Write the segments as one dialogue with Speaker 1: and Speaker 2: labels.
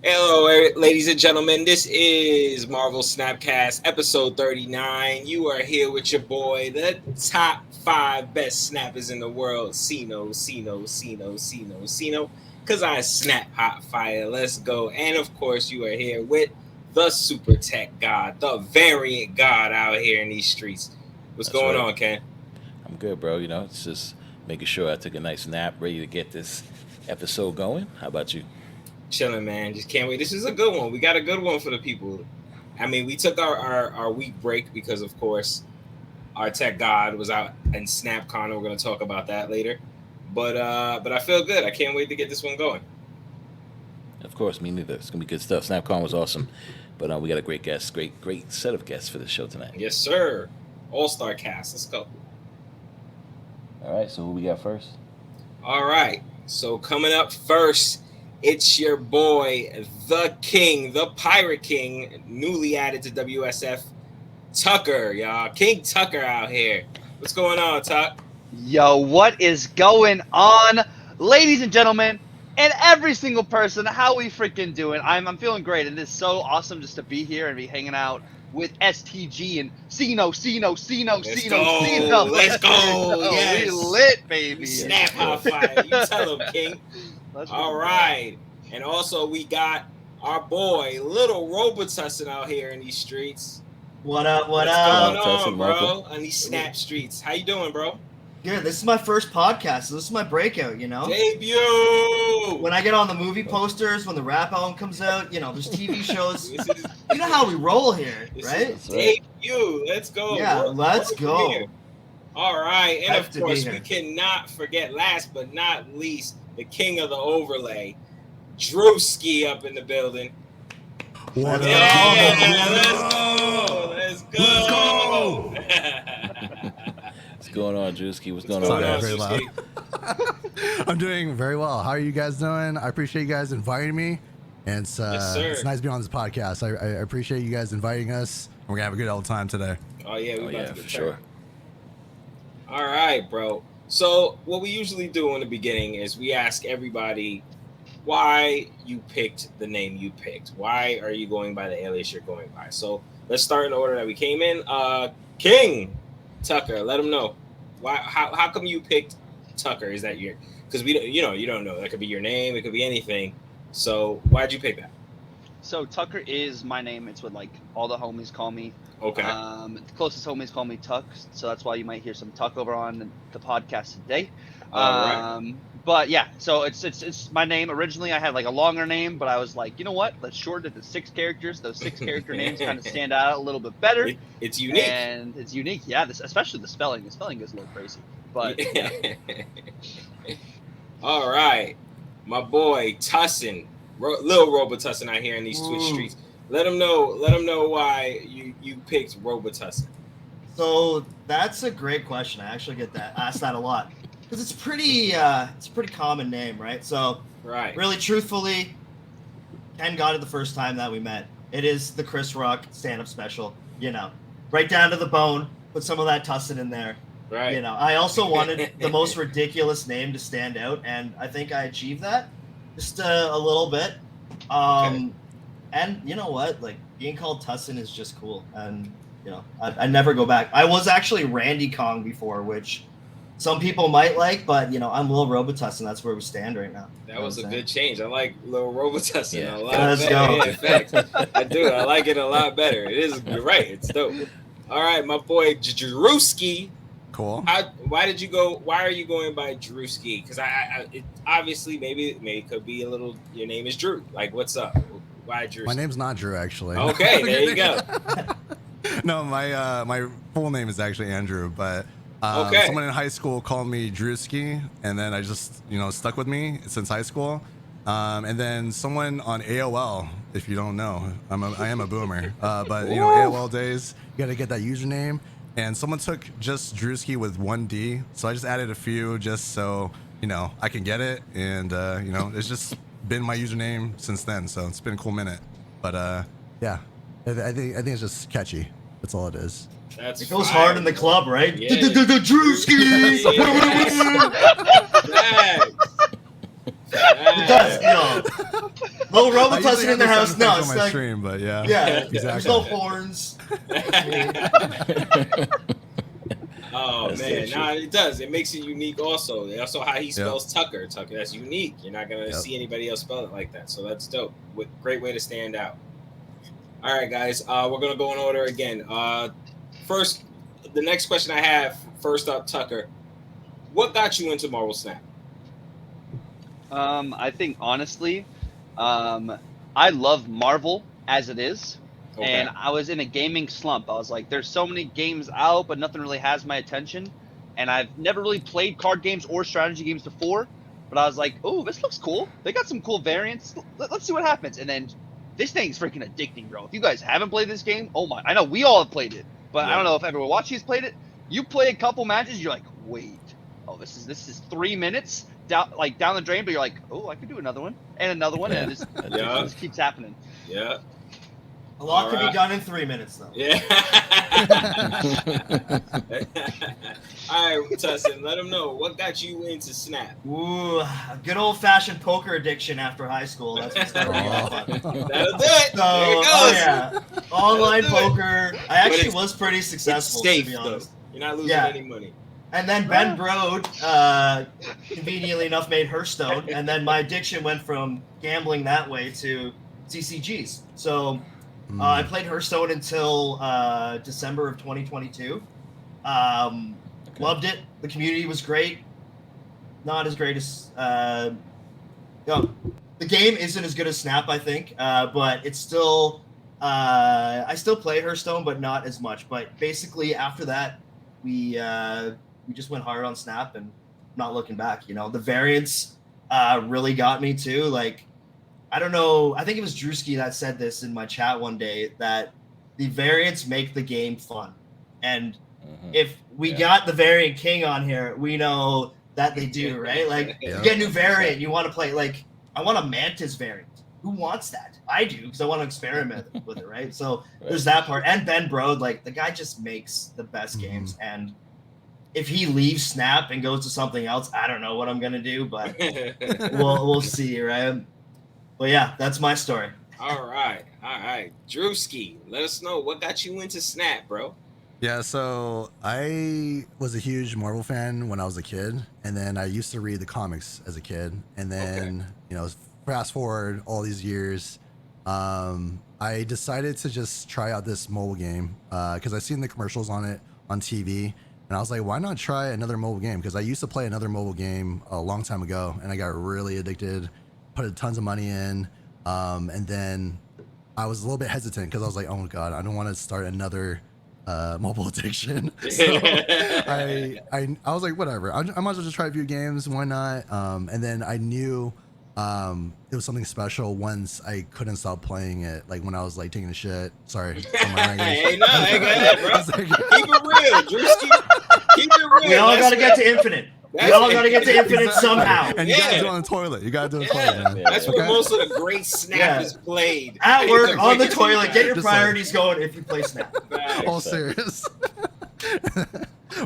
Speaker 1: Hello, ladies and gentlemen. This is Marvel Snapcast, episode 39. You are here with your boy, the top 5 best snappers in the world, Sino, because I snap hot fire. Let's go. And of course, you are here with the SuperTechGod, the variant god out here in these streets. What's going on, Ken?
Speaker 2: I'm good, bro. You know, it's just making sure I took a nice nap, ready to get this episode going. How about you?
Speaker 1: Chilling, man. Just can't wait. This is a good one. We got a good one for the people. I mean, we took our week break because, of course, our tech god was out in SnapCon. We're going to talk about that later. But I feel good. I can't wait to get this one going.
Speaker 2: Of course, me neither. It's going to be good stuff. SnapCon was awesome. But we got a great guest, great set of guests for the show tonight.
Speaker 1: Yes, sir. All-star cast. Let's go.
Speaker 2: All right, so who we got first?
Speaker 1: All right. So coming up first, it's your boy, the king, the pirate king, newly added to WSF, Tuccrr, y'all. King Tuccrr out here. What's going on, Tuck?
Speaker 3: Yo, what is going on? Ladies and gentlemen, and every single person, how we freaking doing? I'm feeling great. It is so awesome just to be here and be hanging out with STG and Sino.
Speaker 1: Let's go. Yes.
Speaker 3: We lit, baby.
Speaker 1: Snap hot fire. You tell him, King. All right. And also we got our boy, little Robitussin out here in these streets.
Speaker 4: What up?
Speaker 1: What's going on, bro? On these snap streets. How you doing, bro?
Speaker 4: Good. This is my first podcast, so this is my breakout, you know?
Speaker 1: Debut!
Speaker 4: When I get on the movie posters, when the rap album comes out, you know, there's TV shows. You know how we roll here, right?
Speaker 1: Debut. Let's go.
Speaker 4: Yeah, let's go.
Speaker 1: Here. All right. And of course, we cannot forget, last but not least, the king of the overlay, Drewsky up in the building.
Speaker 5: What up?
Speaker 1: Let's go.
Speaker 2: What's going on, Drewsky? What's going on, guys?
Speaker 5: Very loud. I'm doing very well. How are you guys doing? I appreciate you guys inviting me. And it's nice to be on this podcast. I appreciate you guys inviting us. We're going to have a good old time today.
Speaker 1: Oh, yeah. We're about to get
Speaker 2: for sure.
Speaker 1: All right, bro. So what we usually do in the beginning is we ask everybody why you picked the name you picked. Why are you going by the alias you're going by? So let's start in the order that we came in. King Tuccrr, let them know why. How come you picked Tuccrr? Is that your? Because you don't know. That could be your name. It could be anything. So why'd you pick that?
Speaker 3: So Tuccrr is my name. It's what like all the homies call me.
Speaker 1: Okay.
Speaker 3: The closest homies call me Tuck, so that's why you might hear some Tuck over on the podcast today.
Speaker 1: Right.
Speaker 3: But yeah, so it's my name. Originally, I had like a longer name, but I was like, you know what? Let's shorten it to 6 characters. Those 6 character names kind of stand out a little bit better.
Speaker 1: It's unique.
Speaker 3: And it's unique. Yeah, especially the spelling. The spelling is a little crazy. But yeah.
Speaker 1: All right, my boy Tussin, little Robitussin out here in these Twitch streets. Let them know why you picked Robitussin.
Speaker 4: So that's a great question. I actually get asked that a lot. Because it's a pretty common name, right? So really truthfully, Ken got it the first time that we met. It is the Chris Rock stand-up special, you know. Right down to the bone, put some of that tussin in there.
Speaker 1: Right.
Speaker 4: You know, I also wanted the most ridiculous name to stand out, and I think I achieved that just a little bit. And you know what? Like, being called Tussin is just cool. And, you know, I never go back. I was actually Randy Kong before, which some people might like, but, you know, I'm Lil Robitussin. That's where we stand right now.
Speaker 1: That was a good change. I like Lil Robitussin a lot
Speaker 4: Let's
Speaker 1: better.
Speaker 4: go.
Speaker 1: Yeah, in fact, I do. I like it a lot better. It is. You're right. It's dope. All right, my boy Drewsky.
Speaker 5: Cool.
Speaker 1: Why are you going by Drewsky? Because it obviously maybe it could be a little. Your name is Drew. Like, what's up? Why Drew?
Speaker 5: My name's not Drew, actually.
Speaker 1: Okay, there you go.
Speaker 5: No, my full name is actually Andrew, but someone in high school called me Drewsky, and then I just stuck with me since high school. And then someone on AOL, if you don't know, I am a boomer, but AOL days, you got to get that username. And someone took just Drewsky with 1 D, so I just added a few just so I can get it, and it's just been my username since then. So it's been a cool minute, but yeah, I think it's just catchy. That's all it is.
Speaker 4: It goes hard in the club, right?
Speaker 1: Yeah.
Speaker 4: Drewsky. It does, No
Speaker 5: I usually
Speaker 4: Robitussin
Speaker 5: have
Speaker 4: in the
Speaker 5: those
Speaker 4: house.
Speaker 5: sound
Speaker 4: No,
Speaker 5: effects
Speaker 4: it's
Speaker 5: on my
Speaker 4: like
Speaker 5: stream, but yeah.
Speaker 4: there's
Speaker 5: Exactly.
Speaker 4: no horns.
Speaker 1: Oh
Speaker 2: That's so
Speaker 1: man,
Speaker 2: true.
Speaker 1: nah, it does. It makes it unique. Also, how he
Speaker 5: Yep.
Speaker 1: spells Tuccrr. Tuccrr, that's unique. You're not gonna
Speaker 5: Yep.
Speaker 1: see anybody else spell it like that. So that's dope. Great way to stand out. All right, guys. We're gonna go in order again. First, the next question I have. First up, Tuccrr. What got you into Marvel Snap?
Speaker 3: I think honestly, I love Marvel as it is.
Speaker 1: Okay.
Speaker 3: And I was in a gaming slump. I was like, there's so many games out, but nothing really has my attention. And I've never really played card games or strategy games before. But I was like, oh, this looks cool. They got some cool variants. Let's see what happens. And then this thing's freaking addicting, bro. If you guys haven't played this game, oh my. I know we all have played it. But I don't know if everyone watching has played it. You play a couple matches, you're like, wait. Oh, this is 3 minutes down the drain. But you're like, oh, I could do another one. And another one. And it just keeps happening.
Speaker 1: Yeah.
Speaker 4: A lot can be done in 3 minutes, though.
Speaker 1: Yeah. All right, Tussin, let them know what got you into Snap.
Speaker 4: Ooh, a good old-fashioned poker addiction after high school. That's what started me off on.
Speaker 1: That'll do it. There it goes.
Speaker 4: Yeah, online
Speaker 1: That'll do it.
Speaker 4: poker. I actually was pretty successful,
Speaker 1: It's safe,
Speaker 4: to be honest.
Speaker 1: though. You're not losing any money.
Speaker 4: And then Ben Brode, conveniently enough, made Hearthstone, and then my addiction went from gambling that way to CCGs. So I played Hearthstone until December of 2022. Loved it. The community was great. Not as great as the game isn't as good as Snap, I think, but it's still I still play Hearthstone, but not as much. But basically, after that, we just went hard on Snap and not looking back. You know, the variants really got me too. Like, I don't know. I think it was Drewsky that said this in my chat one day, that the variants make the game fun. And if we got the variant king on here, we know that they do, right? Like, you get a new variant, you want to play, like, I want a Mantis variant. Who wants that? I do, because I want to experiment with it, right? So there's that part. And Ben Brode, like, the guy just makes the best games. And if he leaves Snap and goes to something else, I don't know what I'm going to do, but we'll see, right? But yeah, that's my story.
Speaker 1: All right. Drewsky, let us know what got you into Snap, bro.
Speaker 5: Yeah, so I was a huge Marvel fan when I was a kid, and then I used to read the comics as a kid, and then fast forward all these years, I decided to just try out this mobile game because I seen the commercials on it on TV, and I was like, why not try another mobile game? Because I used to play another mobile game a long time ago, and I got really addicted, put tons of money in, and then I was a little bit hesitant because I was like, oh my god, I don't want to start another mobile addiction. So I was like, whatever, I might as well just try a few games, why not? And then I knew it was something special once I couldn't stop playing it, like when I was like taking a shit. Sorry for my language.
Speaker 1: Hey, no, I got it, bro. Keep it real, Drewsky. Keep it real.
Speaker 4: We all got to get to infinite. We all got to get to infinite somehow.
Speaker 5: And you gotta do it on the toilet. You gotta do it on the toilet, man.
Speaker 1: That's where most of the great Snap is played.
Speaker 4: At work, on the toilet, get your priorities going if you play Snap.
Speaker 5: All serious.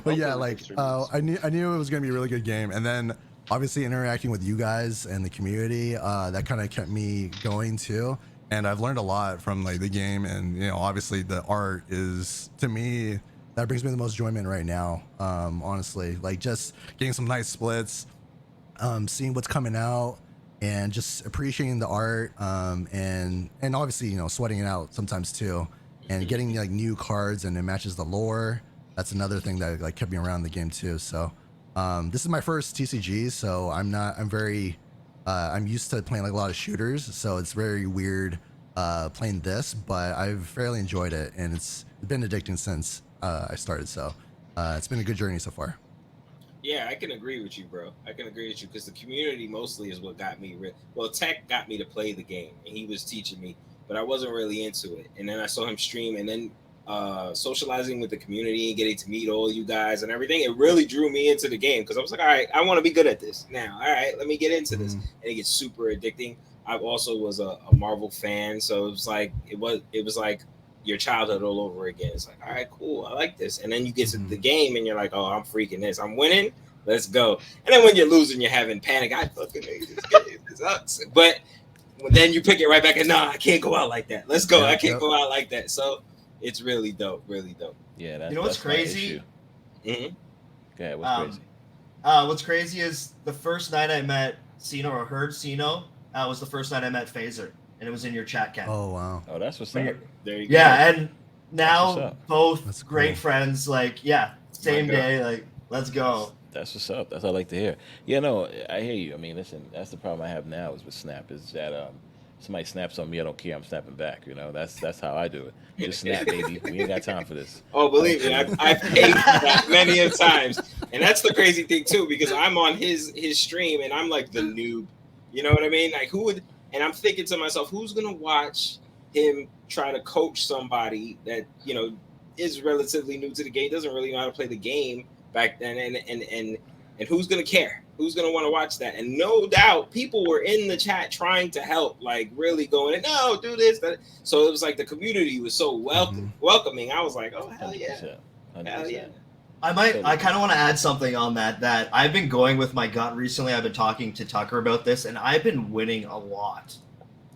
Speaker 5: But yeah, like I knew it was gonna be a really good game, and then obviously interacting with you guys and the community, that kind of kept me going too. And I've learned a lot from like the game, and obviously the art is, to me, that brings me the most enjoyment right now. Honestly, like just getting some nice splits, seeing what's coming out, and just appreciating the art, and obviously sweating it out sometimes too, and getting like new cards and it matches the lore. That's another thing that like kept me around the game too. So this is my first TCG, so I'm used to playing like a lot of shooters, so it's very weird playing this, but I've fairly enjoyed it, and it's been addicting since I started. So it's been a good journey so far.
Speaker 1: Yeah, I can agree with you, bro. I can agree with you because the community mostly is what got me. Well, Tech got me to play the game, and he was teaching me, but I wasn't really into it. And then I saw him stream, and then socializing with the community and getting to meet all you guys and everything, it really drew me into the game because I was like, all right, I want to be good at this now. All right, let me get into this. And it gets super addicting. I also was a Marvel fan, so it was like your childhood all over again. It's like, all right, cool, I like this. And then you get to the game and you're like, oh, I'm freaking this. I'm winning. Let's go. And then when you're losing, you're having panic. I fucking hate this game. It sucks. But then you pick it right back and nah, I can't go out like that. Let's go.
Speaker 5: Yep,
Speaker 1: I can't
Speaker 5: yep.
Speaker 1: go out like that. So it's really dope. Really dope.
Speaker 2: Yeah, that's,
Speaker 4: You know what's
Speaker 2: that's my
Speaker 4: crazy?
Speaker 2: issue.
Speaker 1: Mhm.
Speaker 2: Okay, what's crazy?
Speaker 4: What's crazy is the first night I met Sino or heard Sino was the first night I met Phaser, and it was in your chat, Ken.
Speaker 5: Oh wow.
Speaker 2: Oh, that's what's
Speaker 4: When
Speaker 2: up.
Speaker 4: you're-
Speaker 1: There you go.
Speaker 4: Yeah, and
Speaker 2: That's
Speaker 4: now
Speaker 2: what's up.
Speaker 4: both
Speaker 5: That's
Speaker 4: great
Speaker 5: cool.
Speaker 4: friends. Like, yeah, same
Speaker 1: My God.
Speaker 4: day. Like, let's go.
Speaker 2: That's what's up. That's what I like to hear. Yeah, no, I hear you. I mean, listen, that's the problem I have now is with Snap is that somebody snaps on me, I don't care. I'm snapping back. You know, that's how I do it. Just snap, baby. We ain't got time for this.
Speaker 1: Oh, believe me, I've paid for that many of times, and that's the crazy thing too, because I'm on his stream and I'm like the noob. You know what I mean? Like, who would? And I'm thinking to myself, who's gonna watch him try to coach somebody that is relatively new to the game, doesn't really know how to play the game back then, and who's gonna care? Who's gonna want to watch that? And no doubt, people were in the chat trying to help, like really going, no, do this, that. So it was like the community was so welcoming. I was like, oh hell yeah,
Speaker 2: 100%.
Speaker 1: hell yeah.
Speaker 4: I kind of want to add something on that I've been going with my gut recently. I've been talking to Tuccrr about this, and I've been winning a lot.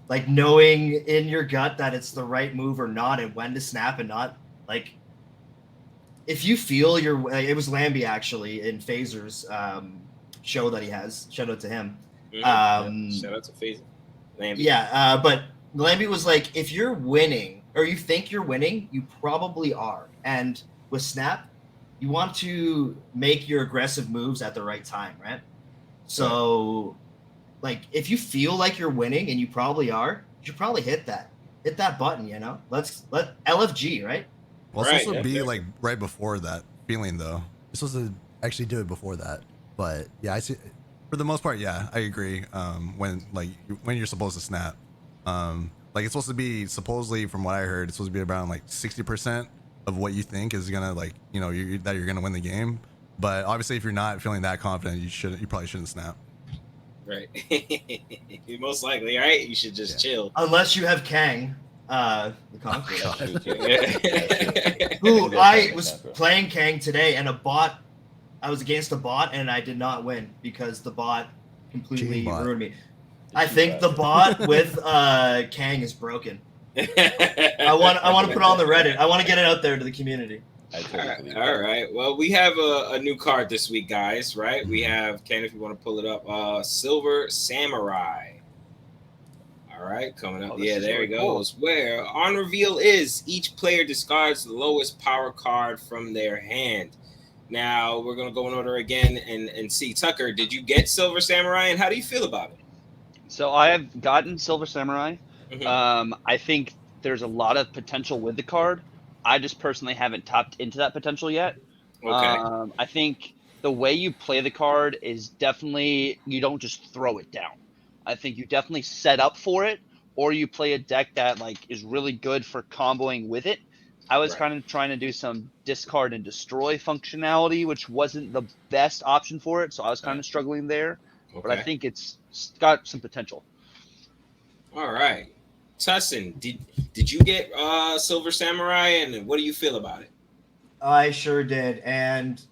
Speaker 4: Like knowing in your gut that it's the right move or not, and when to snap and not. Like, if you feel it was Lambie actually in Phaser's show that he has. Shout out to him.
Speaker 1: Shout out to Phaser.
Speaker 4: But Lambie was like, if you're winning or you think you're winning, you probably are. And with Snap, you want to make your aggressive moves at the right time, right? So, like, if you feel like you're winning, and you probably are, you should probably hit that button. Let LFG, right?
Speaker 5: Well, it's
Speaker 1: Right,
Speaker 5: supposed to
Speaker 1: yeah.
Speaker 5: be like right before that feeling, though. You're supposed to actually do it before that. But yeah, I see. For the most part, yeah, I agree. When you're supposed to snap, like it's supposed to be supposedly, from what I heard, it's supposed to be around like 60% of what you think is gonna that you're gonna win the game. But obviously, if you're not feeling that confident, you probably shouldn't snap.
Speaker 1: Right. Most likely, right? You should just chill.
Speaker 4: Unless you have Kang, the Conqueror.
Speaker 2: God.
Speaker 4: Who I was playing Kang today, and I was against a bot, and I did not win because the bot completely
Speaker 5: Cheating bot.
Speaker 4: ruined me. I think the bot with Kang is broken. I want to put it on the Reddit. I want to get it out there to the community.
Speaker 2: I totally believe
Speaker 1: All
Speaker 2: that.
Speaker 1: right. Well, we have a new card this week, guys. Right? We have Ken, if you want to pull it up, Silver Samurai. All right, coming up.
Speaker 3: Oh, this
Speaker 1: Yeah,
Speaker 3: is
Speaker 1: there
Speaker 3: really
Speaker 1: it
Speaker 3: cool.
Speaker 1: goes. Where on reveal is each player discards the lowest power card from their hand. Now we're gonna go in order again and see. Tuccrr, did you get Silver Samurai, and how do you feel about it?
Speaker 3: So I have gotten Silver Samurai.
Speaker 1: Mhm.
Speaker 3: I think there's a lot of potential with the card. I just personally haven't tapped into that potential yet.
Speaker 1: Okay.
Speaker 3: I think the way you play the card is definitely, you don't just throw it down. I think you definitely set up for it, or you play a deck that like is really good for comboing with it. I was
Speaker 1: Right.
Speaker 3: kind of trying to do some discard and destroy functionality, which wasn't the best option for it, so I was kind of struggling there.
Speaker 1: Okay.
Speaker 3: But I think it's got some potential.
Speaker 1: All right. Tussin, did you get Silver Samurai, and what do you feel about it?
Speaker 4: I sure did, and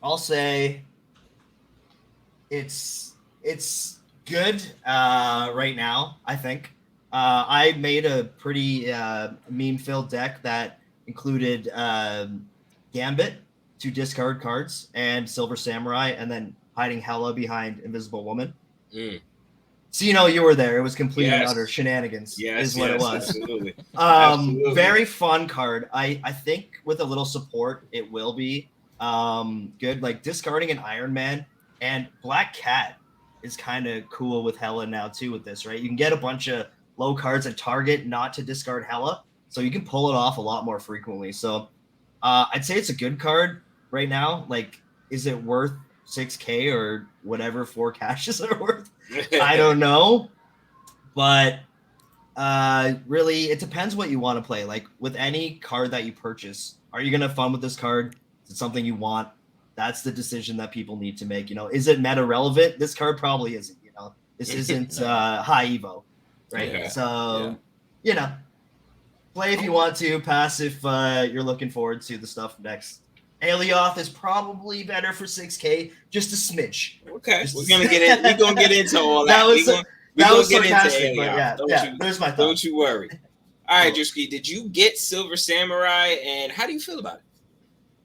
Speaker 4: I'll say it's good right now. I think I made a pretty meme-filled deck that included Gambit, 2 discard cards, and Silver Samurai, and then hiding Hela behind Invisible Woman. So you were there. It was complete and utter shenanigans.
Speaker 1: Yes,
Speaker 4: is what it was.
Speaker 1: Absolutely.
Speaker 4: Very fun card. I think with a little support, it will be good. Like discarding an Iron Man and Black Cat is kind of cool with Hela now too. With this, right? You can get a bunch of low cards and target not to discard Hela, so you can pull it off a lot more frequently. So I'd say it's a good card right now. Like, is it worth 6K or whatever 4 cashes are worth? I don't know, but really, it depends what you want to play. Like with any card that you purchase, are you gonna have fun with this card? Is it something you want? That's the decision that people need to make. Is it meta relevant? This card probably isn't. This isn't high Evo, right?
Speaker 1: Yeah.
Speaker 4: So, play if you want to, pass if you're looking forward to the stuff next. Alioth is probably better for 6K, just a smidge.
Speaker 1: Okay, we're gonna get into all that.
Speaker 4: That was
Speaker 1: get into
Speaker 4: sarcastic, but
Speaker 1: Alien.
Speaker 4: yeah, there's my thought.
Speaker 1: Don't you worry. All right, Drewski, did you get Silver Samurai, and how do you feel about it?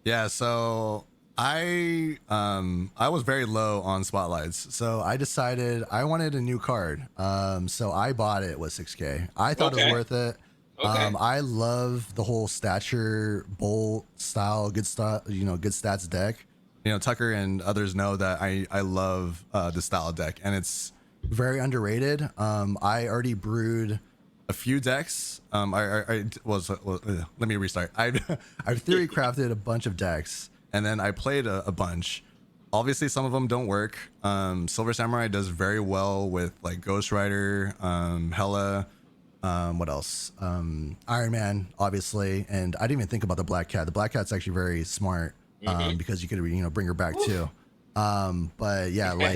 Speaker 5: Yeah, so I was very low on spotlights, so I decided I wanted a new card. So I bought it with 6K. I thought it was worth it.
Speaker 1: Okay.
Speaker 5: I love the whole stature bowl style, good stuff, good stats deck. Tuccrr and others know that I love the style deck, and it's very underrated. I already brewed a few decks. Let me restart. I've theory crafted a bunch of decks, and then I played a bunch. Obviously, some of them don't work. Silver Samurai does very well with like Ghost Rider, Hela. What else? Iron Man, obviously, and I didn't even think about the Black Cat. The Black Cat's actually very smart because you could bring her back too. But yeah, like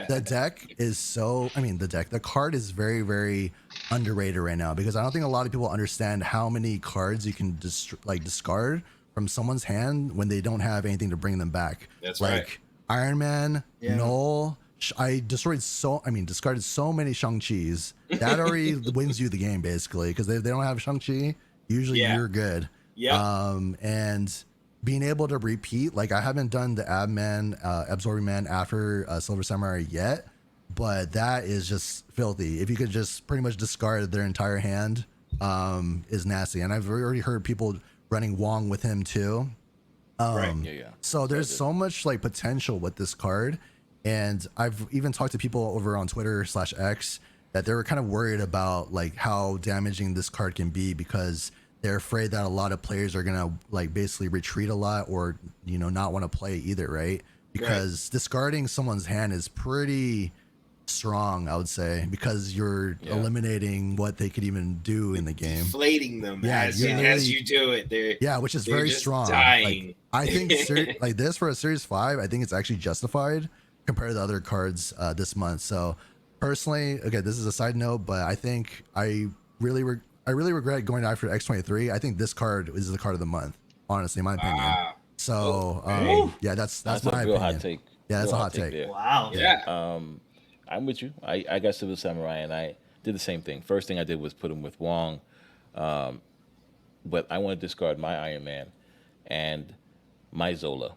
Speaker 5: the deck is the card is very, very underrated right now because I don't think a lot of people understand how many cards you can discard from someone's hand when they don't have anything to bring them back.
Speaker 1: That's
Speaker 5: like
Speaker 1: right.
Speaker 5: Iron Man, Null. I discarded so many Shang-Chi's. That already wins you the game basically because they don't have Shang-Chi. Usually you're good.
Speaker 1: Yeah.
Speaker 5: And being able to repeat, like I haven't done the Absorbing Man after Silver Samurai yet, but that is just filthy. If you could just pretty much discard their entire hand, is nasty. And I've already heard people running Wong with him too.
Speaker 1: Right.
Speaker 5: So there's so much like potential with this card. And I've even talked to people over on Twitter/X that they were kind of worried about like how damaging this card can be because they're afraid that a lot of players are gonna like basically retreat a lot or not want to play either, right? Because discarding someone's hand is pretty strong, I would say, because you're eliminating what they could even do in the game,
Speaker 1: deflating them as you do it.
Speaker 5: Which is very strong.
Speaker 1: Dying.
Speaker 5: Like, I think like this for a Series 5, I think it's actually justified compared to the other cards this month. So personally, okay, this is a side note, but I think I really regret going after X23. I think this card is the card of the month, honestly, in my opinion. So that's my
Speaker 2: real
Speaker 5: opinion.
Speaker 2: Hot take.
Speaker 5: Yeah, that's a hot take.
Speaker 2: there.
Speaker 4: Wow.
Speaker 1: Yeah.
Speaker 2: I'm with you. I got Silver Samurai, and I did the same thing. First thing I did was put him with Wong, but I want to discard my Iron Man and my Zola.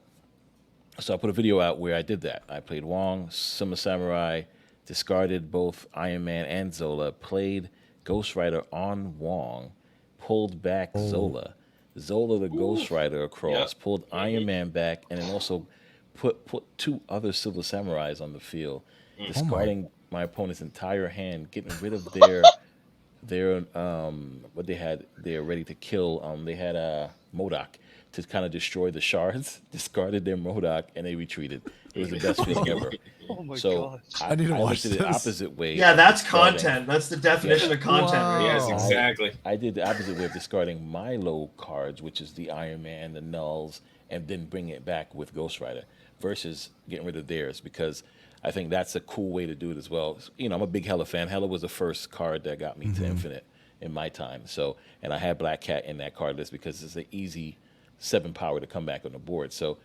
Speaker 2: So I put a video out where I did that. I played Wong, Silver Samurai, discarded both Iron Man and Zola, played Ghost Rider on Wong, pulled back Zola the Ghost Rider across, pulled Iron Man back, and then also put two other Silver Samurais on the field, discarding my opponent's entire hand, getting rid of their what they had there ready to kill. They had a MODOK to kind of destroy the shards, discarded their MODOK, and they retreated. It was the best feeling ever.
Speaker 3: Oh my
Speaker 2: So
Speaker 3: god!
Speaker 5: I need to watch
Speaker 2: went to the
Speaker 5: this.
Speaker 2: opposite way.
Speaker 4: Yeah, that's
Speaker 2: discarding-
Speaker 4: content. That's the definition of content.
Speaker 5: Wow.
Speaker 4: Right?
Speaker 1: Yes, exactly.
Speaker 2: I did the opposite way of discarding my low cards, which is the Iron Man, the Nulls, and then bringing it back with Ghost Rider versus getting rid of theirs because I think that's a cool way to do it as well. I'm a big Hela fan. Hela was the first card that got me to Infinite in my time. So, and I had Black Cat in that card list because it's an easy 7 power to come back on the board. So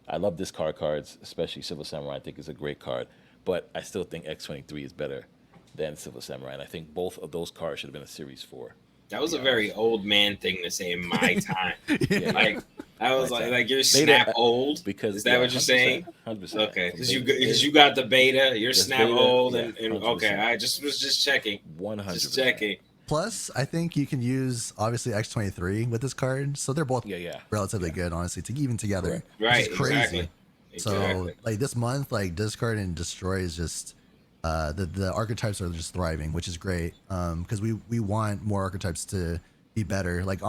Speaker 2: I love discard cards, especially Silver Samurai. I think is a great card, but I still think X23 is better than Silver Samurai. And I think both of those cards should have been a Series 4.
Speaker 1: That was a very old man thing to say in my time.
Speaker 2: Yeah.
Speaker 1: Like I was like you're
Speaker 2: Beta,
Speaker 1: Snap old.
Speaker 2: Because
Speaker 1: Is that what you're saying?
Speaker 2: 100%.
Speaker 1: Okay, because you got the beta, you're
Speaker 2: That's
Speaker 1: Snap
Speaker 2: beta,
Speaker 1: old,
Speaker 2: yeah,
Speaker 1: and
Speaker 2: 100%.
Speaker 1: okay, I was just checking.
Speaker 2: 100%.
Speaker 1: Just checking.
Speaker 5: Plus, I think you can use obviously X23 with this card, so they're both relatively good, honestly, even together.
Speaker 1: Right,
Speaker 5: which is crazy.
Speaker 1: exactly.
Speaker 5: So like this month, like discard and destroy is just the archetypes are just thriving, which is great. Because we want more archetypes to be better. Like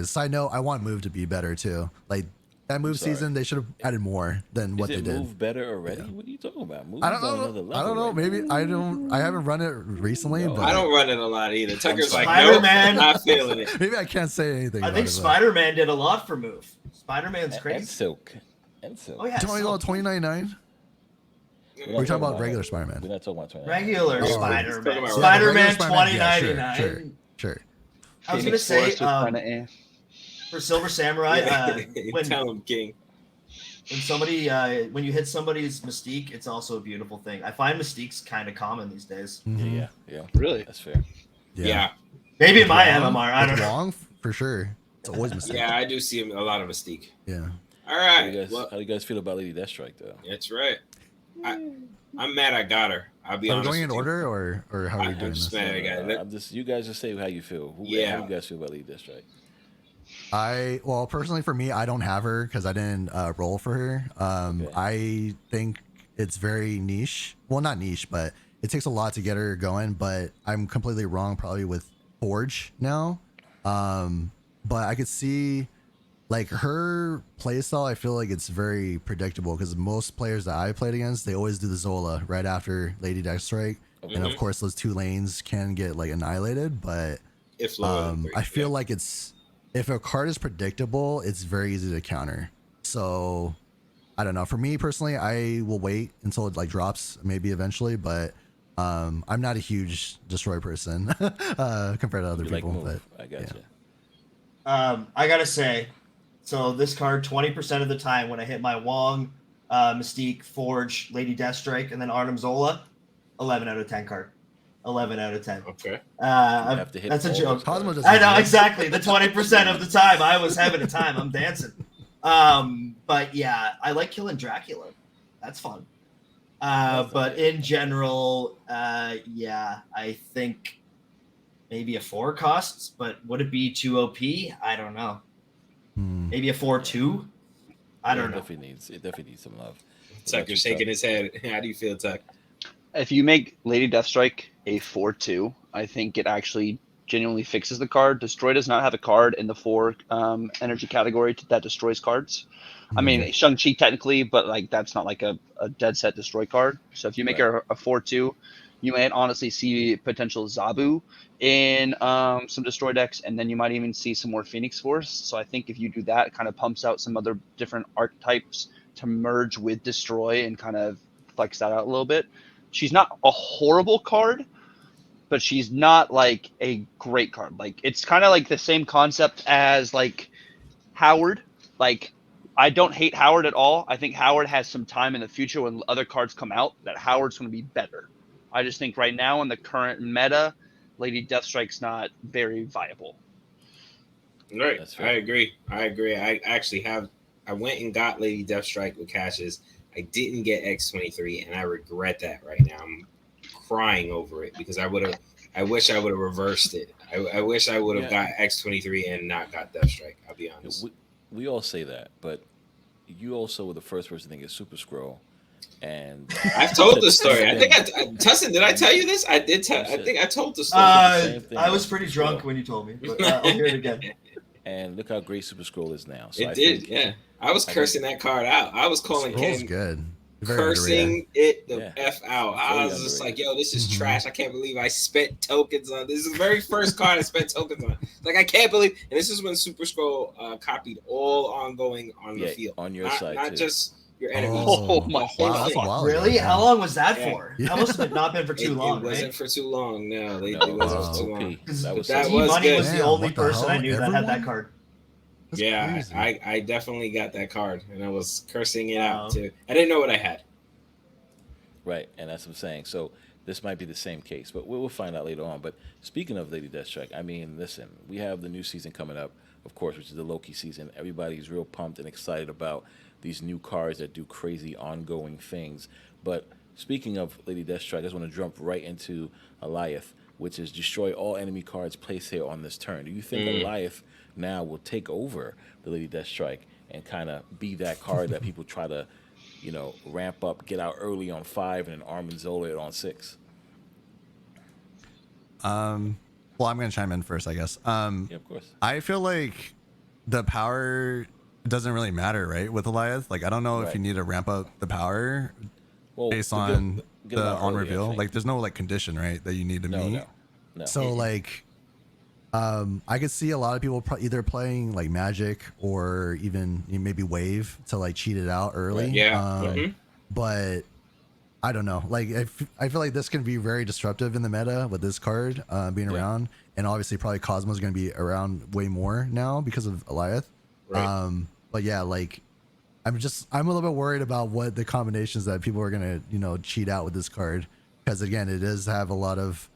Speaker 5: side note, I want Move to be better too. Like that Move season, they should have added more than what they did.
Speaker 2: Move better already? Yeah. What are you talking about? Move
Speaker 5: I don't know. Maybe I haven't run it recently, but
Speaker 1: I don't run it a lot either. Tucker's like,
Speaker 4: Spider-Man.
Speaker 1: nope, not feeling it.
Speaker 5: Maybe I can't say anything.
Speaker 4: I think Spider-Man did a lot for Move. Spider-Man's crazy.
Speaker 2: And Silk.
Speaker 4: Oh yeah.
Speaker 5: Don't you know 2099? We're talking about regular Spider-Man.
Speaker 2: We're not talking about 2099.
Speaker 4: Regular
Speaker 1: Oh,
Speaker 4: Spider-Man.
Speaker 1: yeah,
Speaker 4: Spider-Man
Speaker 5: yeah,
Speaker 4: 2099.
Speaker 5: Sure.
Speaker 4: I was gonna say
Speaker 3: Forest with Predator.
Speaker 4: for Silver Samurai, when
Speaker 1: Tell him, King.
Speaker 4: when somebody when you hit somebody's Mystique, it's also a beautiful thing. I find Mystique's kind of common these days.
Speaker 2: Yeah.
Speaker 3: Really?
Speaker 2: That's fair.
Speaker 1: Yeah.
Speaker 4: Maybe in
Speaker 5: With
Speaker 4: my
Speaker 5: Wong-
Speaker 4: MMR, I
Speaker 5: with
Speaker 4: don't know.
Speaker 5: Wong, for sure. It's always Mystique.
Speaker 1: Yeah, I do see a lot of Mystique.
Speaker 5: Yeah.
Speaker 1: All
Speaker 2: How
Speaker 1: right.
Speaker 2: do you guys feel about Lady Deathstrike though?
Speaker 1: That's right. I'm mad I got her. I'll be
Speaker 5: Are we
Speaker 1: honest.
Speaker 5: going in
Speaker 1: with you.
Speaker 5: order or how are we
Speaker 1: I'm
Speaker 5: doing
Speaker 1: just
Speaker 5: this?
Speaker 1: mad I got it.
Speaker 2: I'm just you guys just say how you feel. How do you guys feel about Lady Deathstrike?
Speaker 5: Well, personally for me, I don't have her because I didn't roll for her.
Speaker 2: Okay.
Speaker 5: I think it's very niche. Well, not niche, but it takes a lot to get her going. But I'm completely wrong, probably with Forge now. But I could see like her playstyle. I feel like it's very predictable because most players that I played against, they always do the Zola right after Lady Deathstrike, and of course those 2 lanes can get like annihilated. But
Speaker 1: If lower than 3,
Speaker 5: I feel like if a card is predictable, it's very easy to counter. So I don't know. For me personally, I will wait until it like drops, maybe eventually. But I'm not a huge destroy person compared to other
Speaker 2: You
Speaker 5: people.
Speaker 2: move.
Speaker 5: But
Speaker 2: I got you.
Speaker 4: I gotta say, so this card 20% of the time when I hit my Wong, Mystique, Forge, Lady Deathstrike, and then Arnim Zola, 11 out of 10 card. 11 out of 10.
Speaker 1: Okay.
Speaker 2: Have to hit
Speaker 4: That's a
Speaker 2: all
Speaker 4: joke.
Speaker 2: those cards.
Speaker 5: Cosmo doesn't
Speaker 4: I know
Speaker 5: exist.
Speaker 4: exactly. The 20% of the time I was having a time. I'm dancing. But yeah, I like killing Dracula. That's fun. But in general, yeah, I think maybe a 4 costs, but would it be too OP? I don't know. Maybe a 4-2? I don't know.
Speaker 2: It definitely needs some love.
Speaker 1: Tucker's shaking his head. How do you feel, Tuck?
Speaker 3: If you make Lady Deathstrike a 4-2, I think it actually genuinely fixes the card. Destroy does not have a card in the 4 energy category that destroys cards. I mean, Shang-Chi technically, but like that's not like a dead set destroy card. So if you make her a 4-2, you might honestly see potential Zabu in some destroy decks, and then you might even see some more Phoenix Force. So I think if you do that, it kind of pumps out some other different archetypes to merge with destroy and kind of flex that out a little bit. She's not a horrible card, but she's not like a great card. Like it's kind of like the same concept as like Howard. Like I don't hate Howard at all. I think Howard has some time in the future when other cards come out that Howard's going to be better. I just think right now in the current meta, Lady Deathstrike's not very viable.
Speaker 1: Right. I agree. I actually I went and got Lady Deathstrike with caches. I didn't get X23, and I regret that right now. I'm crying over it because I wish I would have reversed it. I wish I would have got X23 and not got Deathstrike. I'll be honest.
Speaker 2: We all say that, but you also were the first person to get Super Scroll. And
Speaker 1: I've told the story. I think Tussin, did I tell you this? I did tell. I think I told the story.
Speaker 4: I was pretty drunk when you told me, but I'll hear it again.
Speaker 2: And look how great Super Scroll is now. So
Speaker 1: it did, yeah. I was cursing that card out. I was calling Ken
Speaker 5: good.
Speaker 1: Cursing it the F out. I was just like, yo, this is trash. I can't believe I spent tokens on this. Is the very first card I spent tokens on. Like, I can't believe. And this is when Super Scroll copied all ongoing on the field.
Speaker 2: On your side,
Speaker 1: not
Speaker 2: too.
Speaker 1: Just your enemies.
Speaker 3: Oh my
Speaker 5: God.
Speaker 4: Really? How long was that for? That must have not been for too long,
Speaker 1: It wasn't
Speaker 4: right?
Speaker 1: for too long. No, it wasn't for too long.
Speaker 4: That was Money was the only person I knew that had that card.
Speaker 5: That's crazy.
Speaker 1: I definitely got that card, and I was cursing it out too. I didn't know what I had.
Speaker 2: Right, and that's what I'm saying. So this might be the same case, but we'll find out later on. But speaking of Lady Deathstrike, I mean, listen, we have the new season coming up, of course, which is the Loki season. Everybody's real pumped and excited about these new cards that do crazy ongoing things. But speaking of Lady Deathstrike, I just want to jump right into Alioth, which is destroy all enemy cards placed here on this turn. Do you think Alioth now will take over the Lady Deathstrike and kind of be that card that people try to, ramp up, get out early on 5 and then arm and Zola it on 6?
Speaker 5: Well, I'm gonna chime in first, I guess.
Speaker 2: Yeah, of course.
Speaker 5: I feel like the power doesn't really matter, right? With Alioth, like I don't know if you need to ramp up the power based on
Speaker 2: get
Speaker 5: the
Speaker 2: it out
Speaker 5: on
Speaker 2: early,
Speaker 5: reveal. Like there's no like condition, right, that you need to meet.
Speaker 2: No.
Speaker 5: So like, I could see a lot of people either playing like Magic or even maybe Wave to like cheat it out early.
Speaker 2: Right.
Speaker 1: Yeah.
Speaker 5: But I don't know. Like I feel like this can be very disruptive in the meta with this card being around, and obviously probably Cosmo's going to be around way more now because of Alioth.
Speaker 1: Right.
Speaker 5: But yeah, like I'm a little bit worried about what the combinations that people are gonna, cheat out with this card, because again, it does have a lot of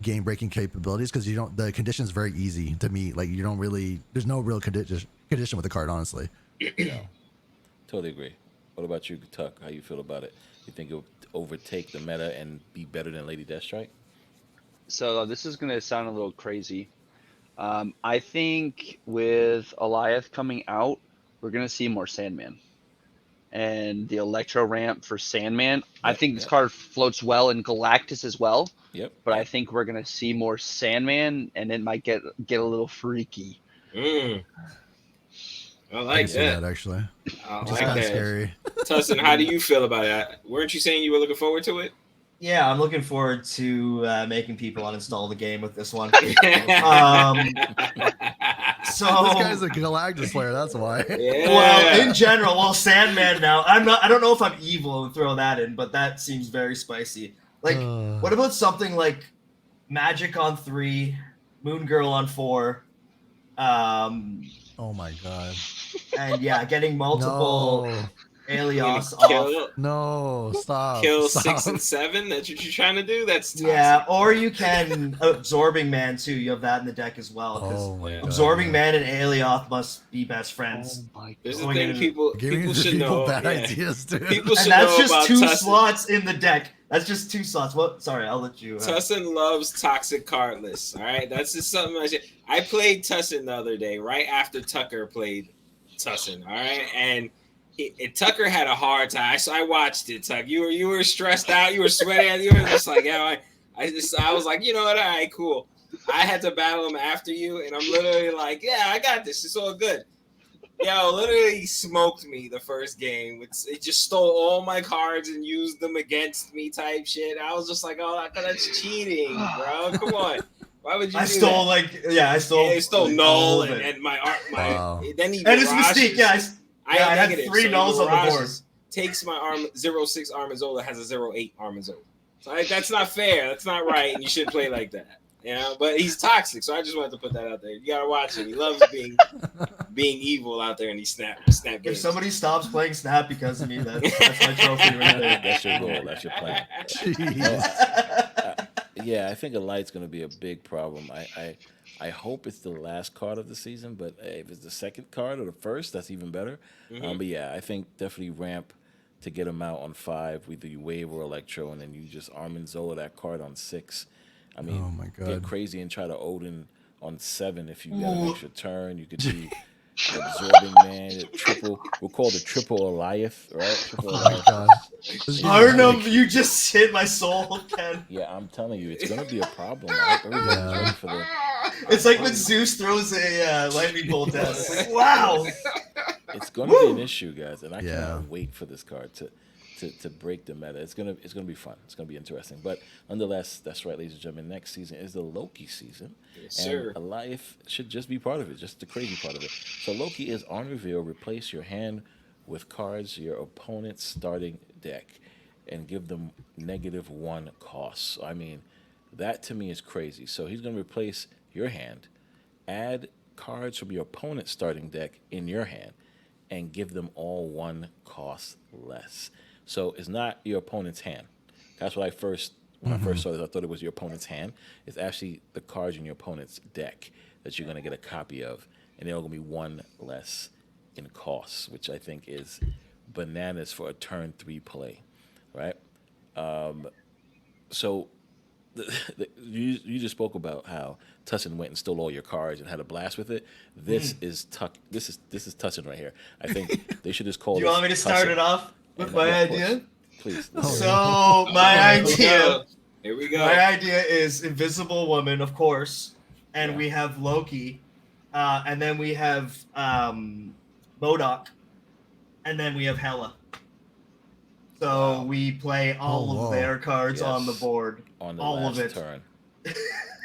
Speaker 5: game breaking capabilities, because the condition is very easy to meet. Like there's no real condition with the card, honestly.
Speaker 2: No, totally agree. What about you, Tuck? How you feel about it? You think it'll overtake the meta and be better than Lady Deathstrike?
Speaker 3: So this is gonna sound a little crazy. I think with Eliath coming out, we're gonna see more Sandman, and the Electro ramp for Sandman. I think this card floats well in Galactus as well.
Speaker 2: Yep.
Speaker 3: But I think we're gonna see more Sandman, and it might get a little freaky.
Speaker 1: I like that.
Speaker 5: Actually.
Speaker 1: I
Speaker 5: Just
Speaker 1: like
Speaker 5: kind of
Speaker 1: that.
Speaker 5: scary.
Speaker 1: Tussin, how do you feel about it? Weren't you saying you were looking forward to it?
Speaker 4: Yeah, I'm looking forward to making people uninstall the game with this one. So
Speaker 5: this guy's a Galactus player. That's why.
Speaker 1: Yeah.
Speaker 4: Well, in general, Sandman now. I don't know if I'm evil and throw that in, but that seems very spicy. Like, what about something like Magic on 3, Moon Girl on 4?
Speaker 5: Oh my god.
Speaker 4: And yeah, getting multiple Alias
Speaker 1: kill,
Speaker 4: off.
Speaker 5: No, stop.
Speaker 1: Kill
Speaker 5: stop.
Speaker 1: 6 and 7. That's what you're trying to do. That's toxic.
Speaker 4: Yeah, or you can Absorbing Man too. You have that in the deck as well.
Speaker 5: Oh my god.
Speaker 4: Absorbing Man and Alioth must be best friends.
Speaker 3: Oh my
Speaker 1: This is
Speaker 3: god.
Speaker 1: the thing people should know.
Speaker 5: Bad
Speaker 1: Yeah.
Speaker 5: ideas, dude.
Speaker 1: People should
Speaker 4: And that's
Speaker 1: know
Speaker 4: just
Speaker 1: about
Speaker 4: 2
Speaker 1: Tussin.
Speaker 4: slots in the deck. That's just 2 slots. What? Sorry, I'll let you.
Speaker 1: Tussin loves toxic card lists. All right, that's just something I played Tussin the other day, right after Tuccrr played Tussin. All right, and Tuccrr had a hard time. So I watched it. Tuck, you were stressed out. You were sweating. You were just like, yeah. I was like, you know what? All right, cool. I had to battle him after you, and I'm literally like, yeah, I got this. It's all good. Yo, literally smoked me the first game. It just stole all my cards and used them against me type shit. I was just like, oh, that's cheating, bro. Come on. Why would you
Speaker 4: I
Speaker 1: do
Speaker 4: stole
Speaker 1: that?
Speaker 4: I stole
Speaker 1: null
Speaker 4: all of it.
Speaker 1: and my art.
Speaker 5: Wow.
Speaker 1: Then he
Speaker 4: And it's
Speaker 1: mirages.
Speaker 4: Mystique, yeah. I had
Speaker 1: negative,
Speaker 4: 3
Speaker 1: so he
Speaker 4: nulls on the board.
Speaker 1: mirages, Takes my 0-6 Armazola, has a 0-8 Armazola. So that's not fair. That's not right. And you shouldn't play like that. Yeah, but he's toxic, so I just wanted to put that out there. You gotta watch him. He loves being evil out there in these snap
Speaker 4: If
Speaker 1: games.
Speaker 4: somebody stops playing Snap because of me, that's my trophy right there.
Speaker 2: That's your goal. That's your plan.
Speaker 5: Jeez.
Speaker 2: Yeah, I think a light's going to be a big problem. I hope it's the last card of the season, but if it's the second card or the first, that's even better. But yeah, I think definitely ramp to get him out on 5, either you wave or Electro, and then you just Armanzola that card on 6. I mean,
Speaker 5: Oh my God.
Speaker 2: get crazy and try to Odin on 7 if you get an extra turn. You could do Absorbing Man, we'll call it a triple Eliath, right? Triple
Speaker 5: Oh my
Speaker 2: Eliath.
Speaker 5: god. This is
Speaker 4: Arnhem, you just hit my soul, Ken.
Speaker 2: Yeah, I'm telling you, it's going to be a problem. I hope everybody's ready for the...
Speaker 4: It's like when Zeus throws a lightning bolt down. It's like, wow.
Speaker 2: It's going to be an issue, guys, and I
Speaker 5: Yeah.
Speaker 2: cannot wait for this card to break the meta. It's gonna be fun. It's gonna be interesting. But nonetheless, that's right, ladies and gentlemen. Next season is the Loki season,
Speaker 1: Yes,
Speaker 2: and
Speaker 1: sir.
Speaker 2: Eliath should just be part of it, just the crazy part of it. So Loki is on reveal. Replace your hand with cards your opponent's starting deck, and give them -1 costs. I mean, that to me is crazy. So he's gonna replace your hand, add cards from your opponent's starting deck in your hand, and give them all 1 cost less. So it's not your opponent's hand. That's what when I first saw this, I thought it was your opponent's hand. It's actually the cards in your opponent's deck that you're going to get a copy of, and they're all going to be 1 less in costs, which I think is bananas for a turn 3 play, right? So you just spoke about how Tussin went and stole all your cards and had a blast with it. This is Tussin right here. I think they should just call.
Speaker 4: Do you want me to start it off with my idea?
Speaker 2: Please.
Speaker 4: So my idea.
Speaker 1: Here we go.
Speaker 4: My idea is Invisible Woman, of course, and we have Loki, and then we have MODOK, and then we have Hela. So we play all of their cards on the board.
Speaker 2: On the
Speaker 4: all
Speaker 2: last
Speaker 4: of it.
Speaker 2: turn.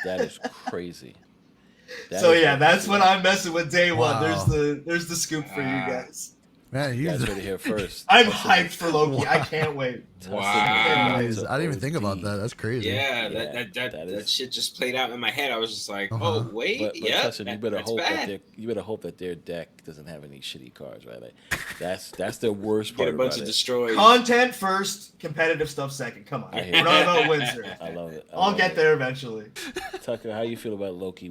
Speaker 2: That is crazy.
Speaker 4: That's what I'm messing with day one.
Speaker 5: Wow.
Speaker 4: There's the scoop for you guys.
Speaker 5: Man,
Speaker 2: You guys
Speaker 5: he's.
Speaker 2: heard it here first.
Speaker 4: I'm
Speaker 2: Tussin
Speaker 4: hyped
Speaker 2: is-
Speaker 4: for Loki. I
Speaker 5: Wow.
Speaker 4: can't wait.
Speaker 2: Tussin
Speaker 1: Wow.
Speaker 2: is
Speaker 5: Jeez,
Speaker 2: back
Speaker 5: I
Speaker 2: to
Speaker 5: didn't even think about
Speaker 2: OG.
Speaker 5: that. That's crazy.
Speaker 1: Yeah,
Speaker 2: Yeah,
Speaker 1: that
Speaker 2: that is-
Speaker 1: shit just played out in my head. I was just like,
Speaker 5: Uh-huh.
Speaker 1: oh wait,
Speaker 2: But
Speaker 1: yeah,
Speaker 2: Tussin, you better
Speaker 1: that's
Speaker 2: hope
Speaker 1: bad.
Speaker 2: that their deck doesn't have any shitty cards, right? Like, that's the worst
Speaker 1: Get
Speaker 2: part
Speaker 1: a bunch
Speaker 2: about
Speaker 1: of
Speaker 2: it.
Speaker 1: destroyed.
Speaker 4: Content first, competitive stuff second. Come on.
Speaker 2: I hear
Speaker 4: We're not
Speaker 2: you.
Speaker 4: about wins here.
Speaker 2: I love it. I
Speaker 4: I'll
Speaker 2: love
Speaker 4: get
Speaker 2: it.
Speaker 4: there eventually.
Speaker 2: Tucker, how you feel about Loki?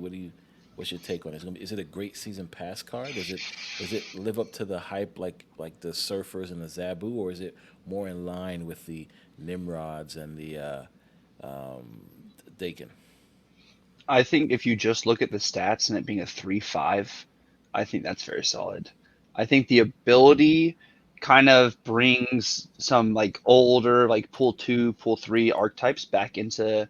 Speaker 2: What's your take on it? Is it a great season pass card? Does it live up to the hype like the Surfers and the Zabu, or is it more in line with the Nimrods and the Dakin?
Speaker 3: I think if you just look at the stats and it being a 3/5, I think that's very solid. I think the ability kind of brings some like older like pool 2, pool 3 archetypes back into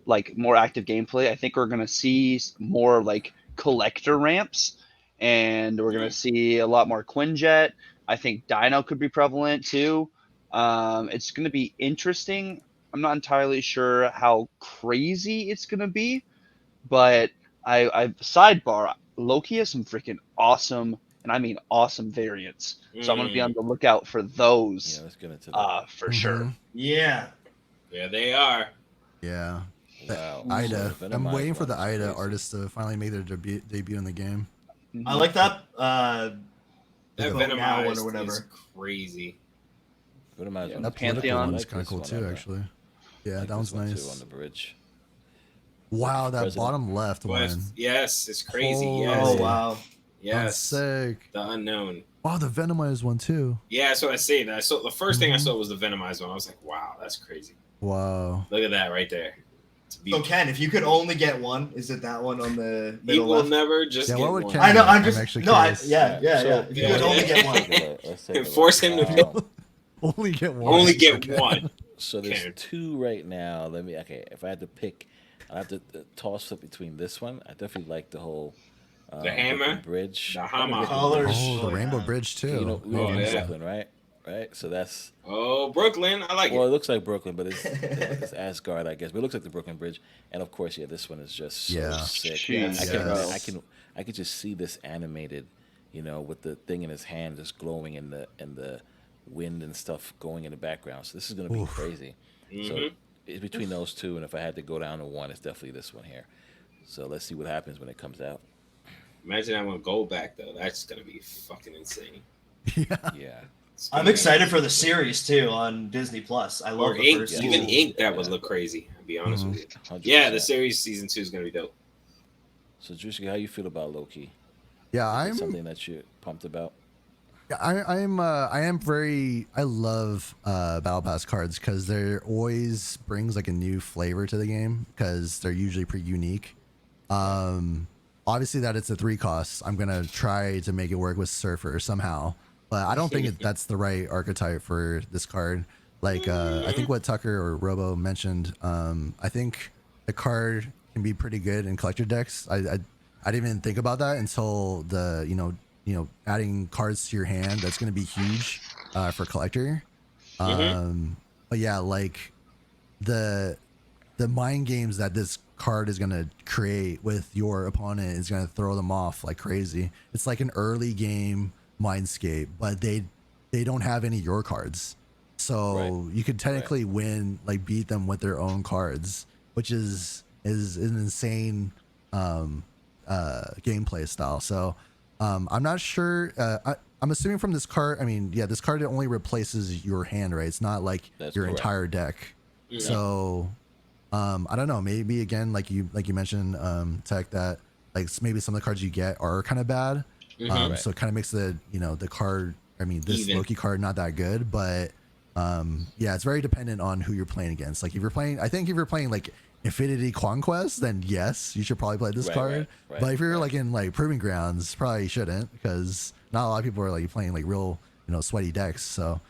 Speaker 3: like more active gameplay. I think we're gonna see more like collector ramps, and we're gonna see a lot more Quinjet. I think Dino could be prevalent too. It's gonna be interesting. I'm not entirely sure how crazy it's gonna be, but I sidebar Loki has some freaking awesome, and I mean awesome variants. So I'm gonna be on the lookout for
Speaker 2: Yeah,
Speaker 3: those
Speaker 2: let's get into that.
Speaker 3: for sure.
Speaker 5: Mhm.
Speaker 4: Yeah.
Speaker 1: Yeah, they are.
Speaker 5: Yeah.
Speaker 2: Wow.
Speaker 5: Ida.
Speaker 2: So
Speaker 5: I'm
Speaker 2: Venomized
Speaker 5: waiting for the
Speaker 2: one is
Speaker 5: Ida
Speaker 2: crazy.
Speaker 5: artists to finally make their debut in the game.
Speaker 4: I like that.
Speaker 1: That
Speaker 5: Yeah.
Speaker 4: Vote now one or
Speaker 1: Venomized
Speaker 4: whatever.
Speaker 1: is crazy.
Speaker 2: Venomized
Speaker 3: Yeah,
Speaker 2: one
Speaker 3: the
Speaker 2: is
Speaker 5: That
Speaker 2: cool.
Speaker 5: political
Speaker 3: Pantheon.
Speaker 5: one
Speaker 2: I
Speaker 5: is
Speaker 2: like
Speaker 5: kind of
Speaker 2: this
Speaker 5: cool
Speaker 2: one,
Speaker 5: too,
Speaker 2: Ida.
Speaker 5: actually.
Speaker 2: I
Speaker 5: Yeah,
Speaker 2: like
Speaker 5: that one's
Speaker 2: this one, too,
Speaker 5: nice.
Speaker 2: on the bridge.
Speaker 5: Wow, that
Speaker 2: President.
Speaker 5: bottom left
Speaker 1: But
Speaker 5: one.
Speaker 1: yes, it's crazy.
Speaker 5: Holy-
Speaker 1: Yes.
Speaker 4: Oh wow.
Speaker 5: That's
Speaker 1: Yes.
Speaker 5: sick.
Speaker 1: The unknown.
Speaker 5: Wow, the Venomized one too.
Speaker 1: Yeah, that's what I say. That I saw the first thing I
Speaker 5: Mhm.
Speaker 1: saw was the Venomized one. I was like, wow, that's crazy.
Speaker 5: Wow.
Speaker 1: Look at that right there. It's
Speaker 4: So
Speaker 1: beautiful.
Speaker 4: Ken, if you could only get one, is it that one on the
Speaker 1: He
Speaker 4: middle
Speaker 1: will
Speaker 4: left?
Speaker 1: never just
Speaker 5: Yeah,
Speaker 1: get
Speaker 5: what would
Speaker 1: one.
Speaker 5: Ken-
Speaker 4: I know.
Speaker 5: I'm
Speaker 4: I'm just
Speaker 5: actually
Speaker 4: no.
Speaker 5: curious.
Speaker 4: Yeah.
Speaker 2: So-
Speaker 4: If you
Speaker 1: Yeah.
Speaker 4: could only get one.
Speaker 2: Let's take a look.
Speaker 1: Force him to
Speaker 5: Only get one.
Speaker 1: Only get
Speaker 5: Okay.
Speaker 1: one.
Speaker 2: So there's
Speaker 1: Okay.
Speaker 2: two right now. Okay, if I had to pick, I'd have to toss up between this one. I definitely like the whole
Speaker 1: The hammer?
Speaker 2: Brooklyn Bridge.
Speaker 1: The
Speaker 2: I like
Speaker 1: hammer.
Speaker 2: Brooklyn
Speaker 4: Colors.
Speaker 2: Bridge.
Speaker 5: Oh, the
Speaker 4: Oh,
Speaker 5: Rainbow
Speaker 4: yeah.
Speaker 5: Bridge too.
Speaker 2: You know, we
Speaker 1: Oh,
Speaker 2: live in
Speaker 1: yeah.
Speaker 2: Brooklyn, right? Right. So that's
Speaker 1: Oh, Brooklyn. I like
Speaker 2: well, it
Speaker 1: it.
Speaker 2: looks like Brooklyn, but it's Asgard, I guess. But it looks like the Brooklyn Bridge, and of course, yeah, this one is just so
Speaker 5: Yeah.
Speaker 2: sick.
Speaker 3: Jeez,
Speaker 5: Yes.
Speaker 2: I could just see this animated, with the thing in his hand just glowing in the wind and stuff going in the background. So this is gonna be
Speaker 5: Oof.
Speaker 2: crazy. So
Speaker 1: Mhm.
Speaker 2: it's between those two, and if I had to go down to one, it's definitely this one here. So let's see what happens when it comes out.
Speaker 1: Imagine that one go back though. That's gonna be fucking insane.
Speaker 5: Yeah.
Speaker 2: Yeah.
Speaker 1: It's gonna
Speaker 4: I'm
Speaker 1: be-
Speaker 4: excited for the series too on Disney Plus. I love
Speaker 1: Or
Speaker 4: the
Speaker 1: Ink.
Speaker 4: first
Speaker 2: yeah.
Speaker 1: Even
Speaker 4: season.
Speaker 1: Ink, that
Speaker 2: Yeah.
Speaker 1: would look crazy. I'll be honest
Speaker 5: Mhm.
Speaker 1: with you.
Speaker 2: 100%.
Speaker 1: Yeah, the series season 2 is gonna be dope.
Speaker 2: So Drewski, how you feel about Loki?
Speaker 5: Yeah,
Speaker 2: Is it
Speaker 5: I'm.
Speaker 2: something that you're pumped about?
Speaker 5: I love battle pass cards because they're always brings like a new flavor to the game because they're usually pretty unique. Obviously that it's a 3 cost. I'm gonna try to make it work with Surfer somehow, but I don't think that's the right archetype for this card. Like I think what Tucker or Robo mentioned. I think the card can be pretty good in collector decks. I didn't even think about that until the adding cards to your hand. That's going to be huge for collector. But yeah, like the mind games that this card is going to create with your opponent is going to throw them off like crazy. It's like an early game mindscape, but they don't have any of your cards, so
Speaker 2: Right.
Speaker 5: you could technically win, like beat them with their own cards, which is an insane gameplay style. So I'm not sure. I'm assuming from this card. I mean, yeah, this card only replaces your hand, right? It's not like
Speaker 2: That's
Speaker 5: your
Speaker 2: correct.
Speaker 5: entire deck.
Speaker 1: Yeah.
Speaker 5: So I don't know. Maybe again, like you mentioned, Tech, that like maybe some of the cards you get are kind of bad.
Speaker 1: Mhm.
Speaker 2: Right.
Speaker 5: So it kind of makes the the card. I mean, this
Speaker 1: Even.
Speaker 5: Loki card not that good, but yeah, it's very dependent on who you're playing against. Like if you're playing, I think if you're playing like Infinity Conquest, then yes, you should probably play this
Speaker 2: Right,
Speaker 5: card.
Speaker 2: right,
Speaker 5: But if you're
Speaker 2: right.
Speaker 5: like in like Proving Grounds, probably shouldn't, because not a lot of people are like playing like real sweaty decks. So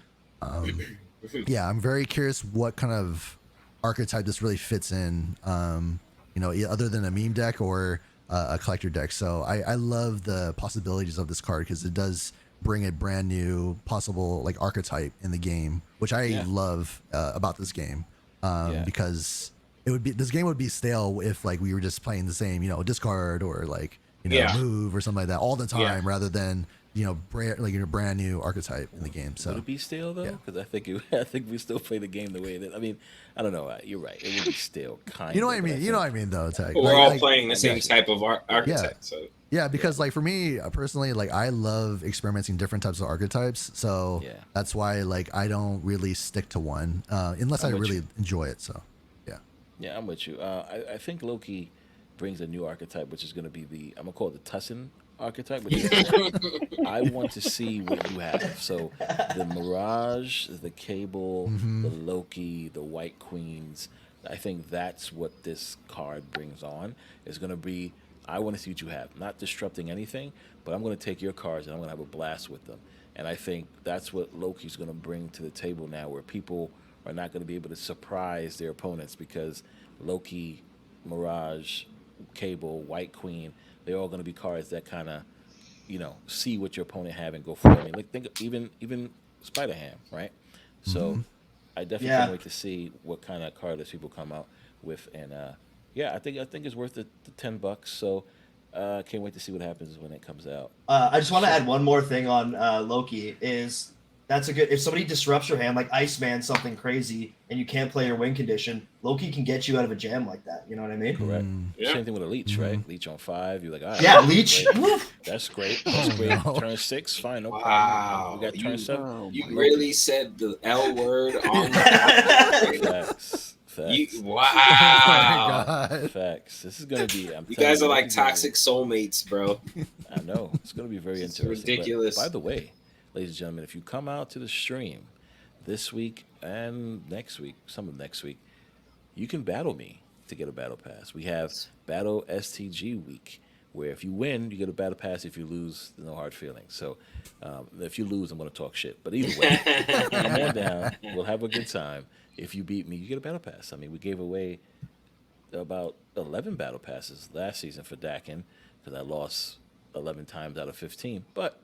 Speaker 5: yeah, I'm very curious what kind of archetype this really fits in. Other than a meme deck or a collector deck. So I love the possibilities of this card because it does bring a brand new possible like archetype in the game, which I
Speaker 2: Yeah.
Speaker 5: love about this game.
Speaker 2: Yeah.
Speaker 5: Because this game would be stale if like we were just playing the same, discard or like
Speaker 1: Yeah.
Speaker 5: move or something like that all the time,
Speaker 1: Yeah.
Speaker 5: rather than like a brand new archetype in the game. So
Speaker 2: would it be stale though?
Speaker 5: yeah.
Speaker 2: Because I think we still play the game the way that. I mean, I don't know. You're right. It would be stale, kind.
Speaker 5: You know what I
Speaker 2: but
Speaker 5: mean? You know what I mean, though, Tech.
Speaker 1: We're all playing the same type of archetype. So
Speaker 5: yeah, because like for me personally, like I love experimenting different types of archetypes. So that's why like I don't really stick to one unless I really enjoy it. So
Speaker 2: yeah, I'm with you. I think Loki brings a new archetype, which is going to be I'm gonna call it the tussin archetype. Which is, I want to see what you have. So the Mirage, the Cable, the Loki, the White Queens. I think that's what this card brings on. Is going to be. I want to see what you have. Not disrupting anything, but I'm going to take your cards and I'm going to have a blast with them. And I think that's what Loki's going to bring to the table now, where people are not going to be able to surprise their opponents because Loki, Mirage, Cable, White Queen, they're all going to be cards that kind of, see what your opponent have and go for it. I mean, like think even Spider-Ham, right? So I definitely can't wait to see what kind of card these people come out with. And I think it's worth the $10. So can't wait to see what happens when it comes out.
Speaker 4: I just want to add one more thing on Loki. That's a good. If somebody disrupts your hand, like Iceman, something crazy, and you can't play your win condition, Loki can get you out of a jam like that. You know what I mean?
Speaker 2: Correct. Same thing with a leech, right? Leech on 5. You're like, all right.
Speaker 4: Yeah, leech.
Speaker 2: That's great. That's great. Turn 6, fine, no problem. We got turn 7.
Speaker 1: You really said the L word on
Speaker 2: Facts.
Speaker 1: Wow.
Speaker 2: Facts. This is gonna be.
Speaker 1: You guys are like toxic soulmates, bro.
Speaker 2: I know. It's gonna be very interesting.
Speaker 1: Ridiculous.
Speaker 2: But by the way, ladies and gentlemen, if you come out to the stream this week and next week, some of next week, you can battle me to get a battle pass. We have Battle STG week, where if you win, you get a battle pass. If you lose, no hard feelings. So if you lose, I'm going to talk shit. But either way, come on down. We'll have a good time. If you beat me, you get a battle pass. I mean, we gave away about 11 battle passes last season for Dakin because I lost 11 times out of 15. But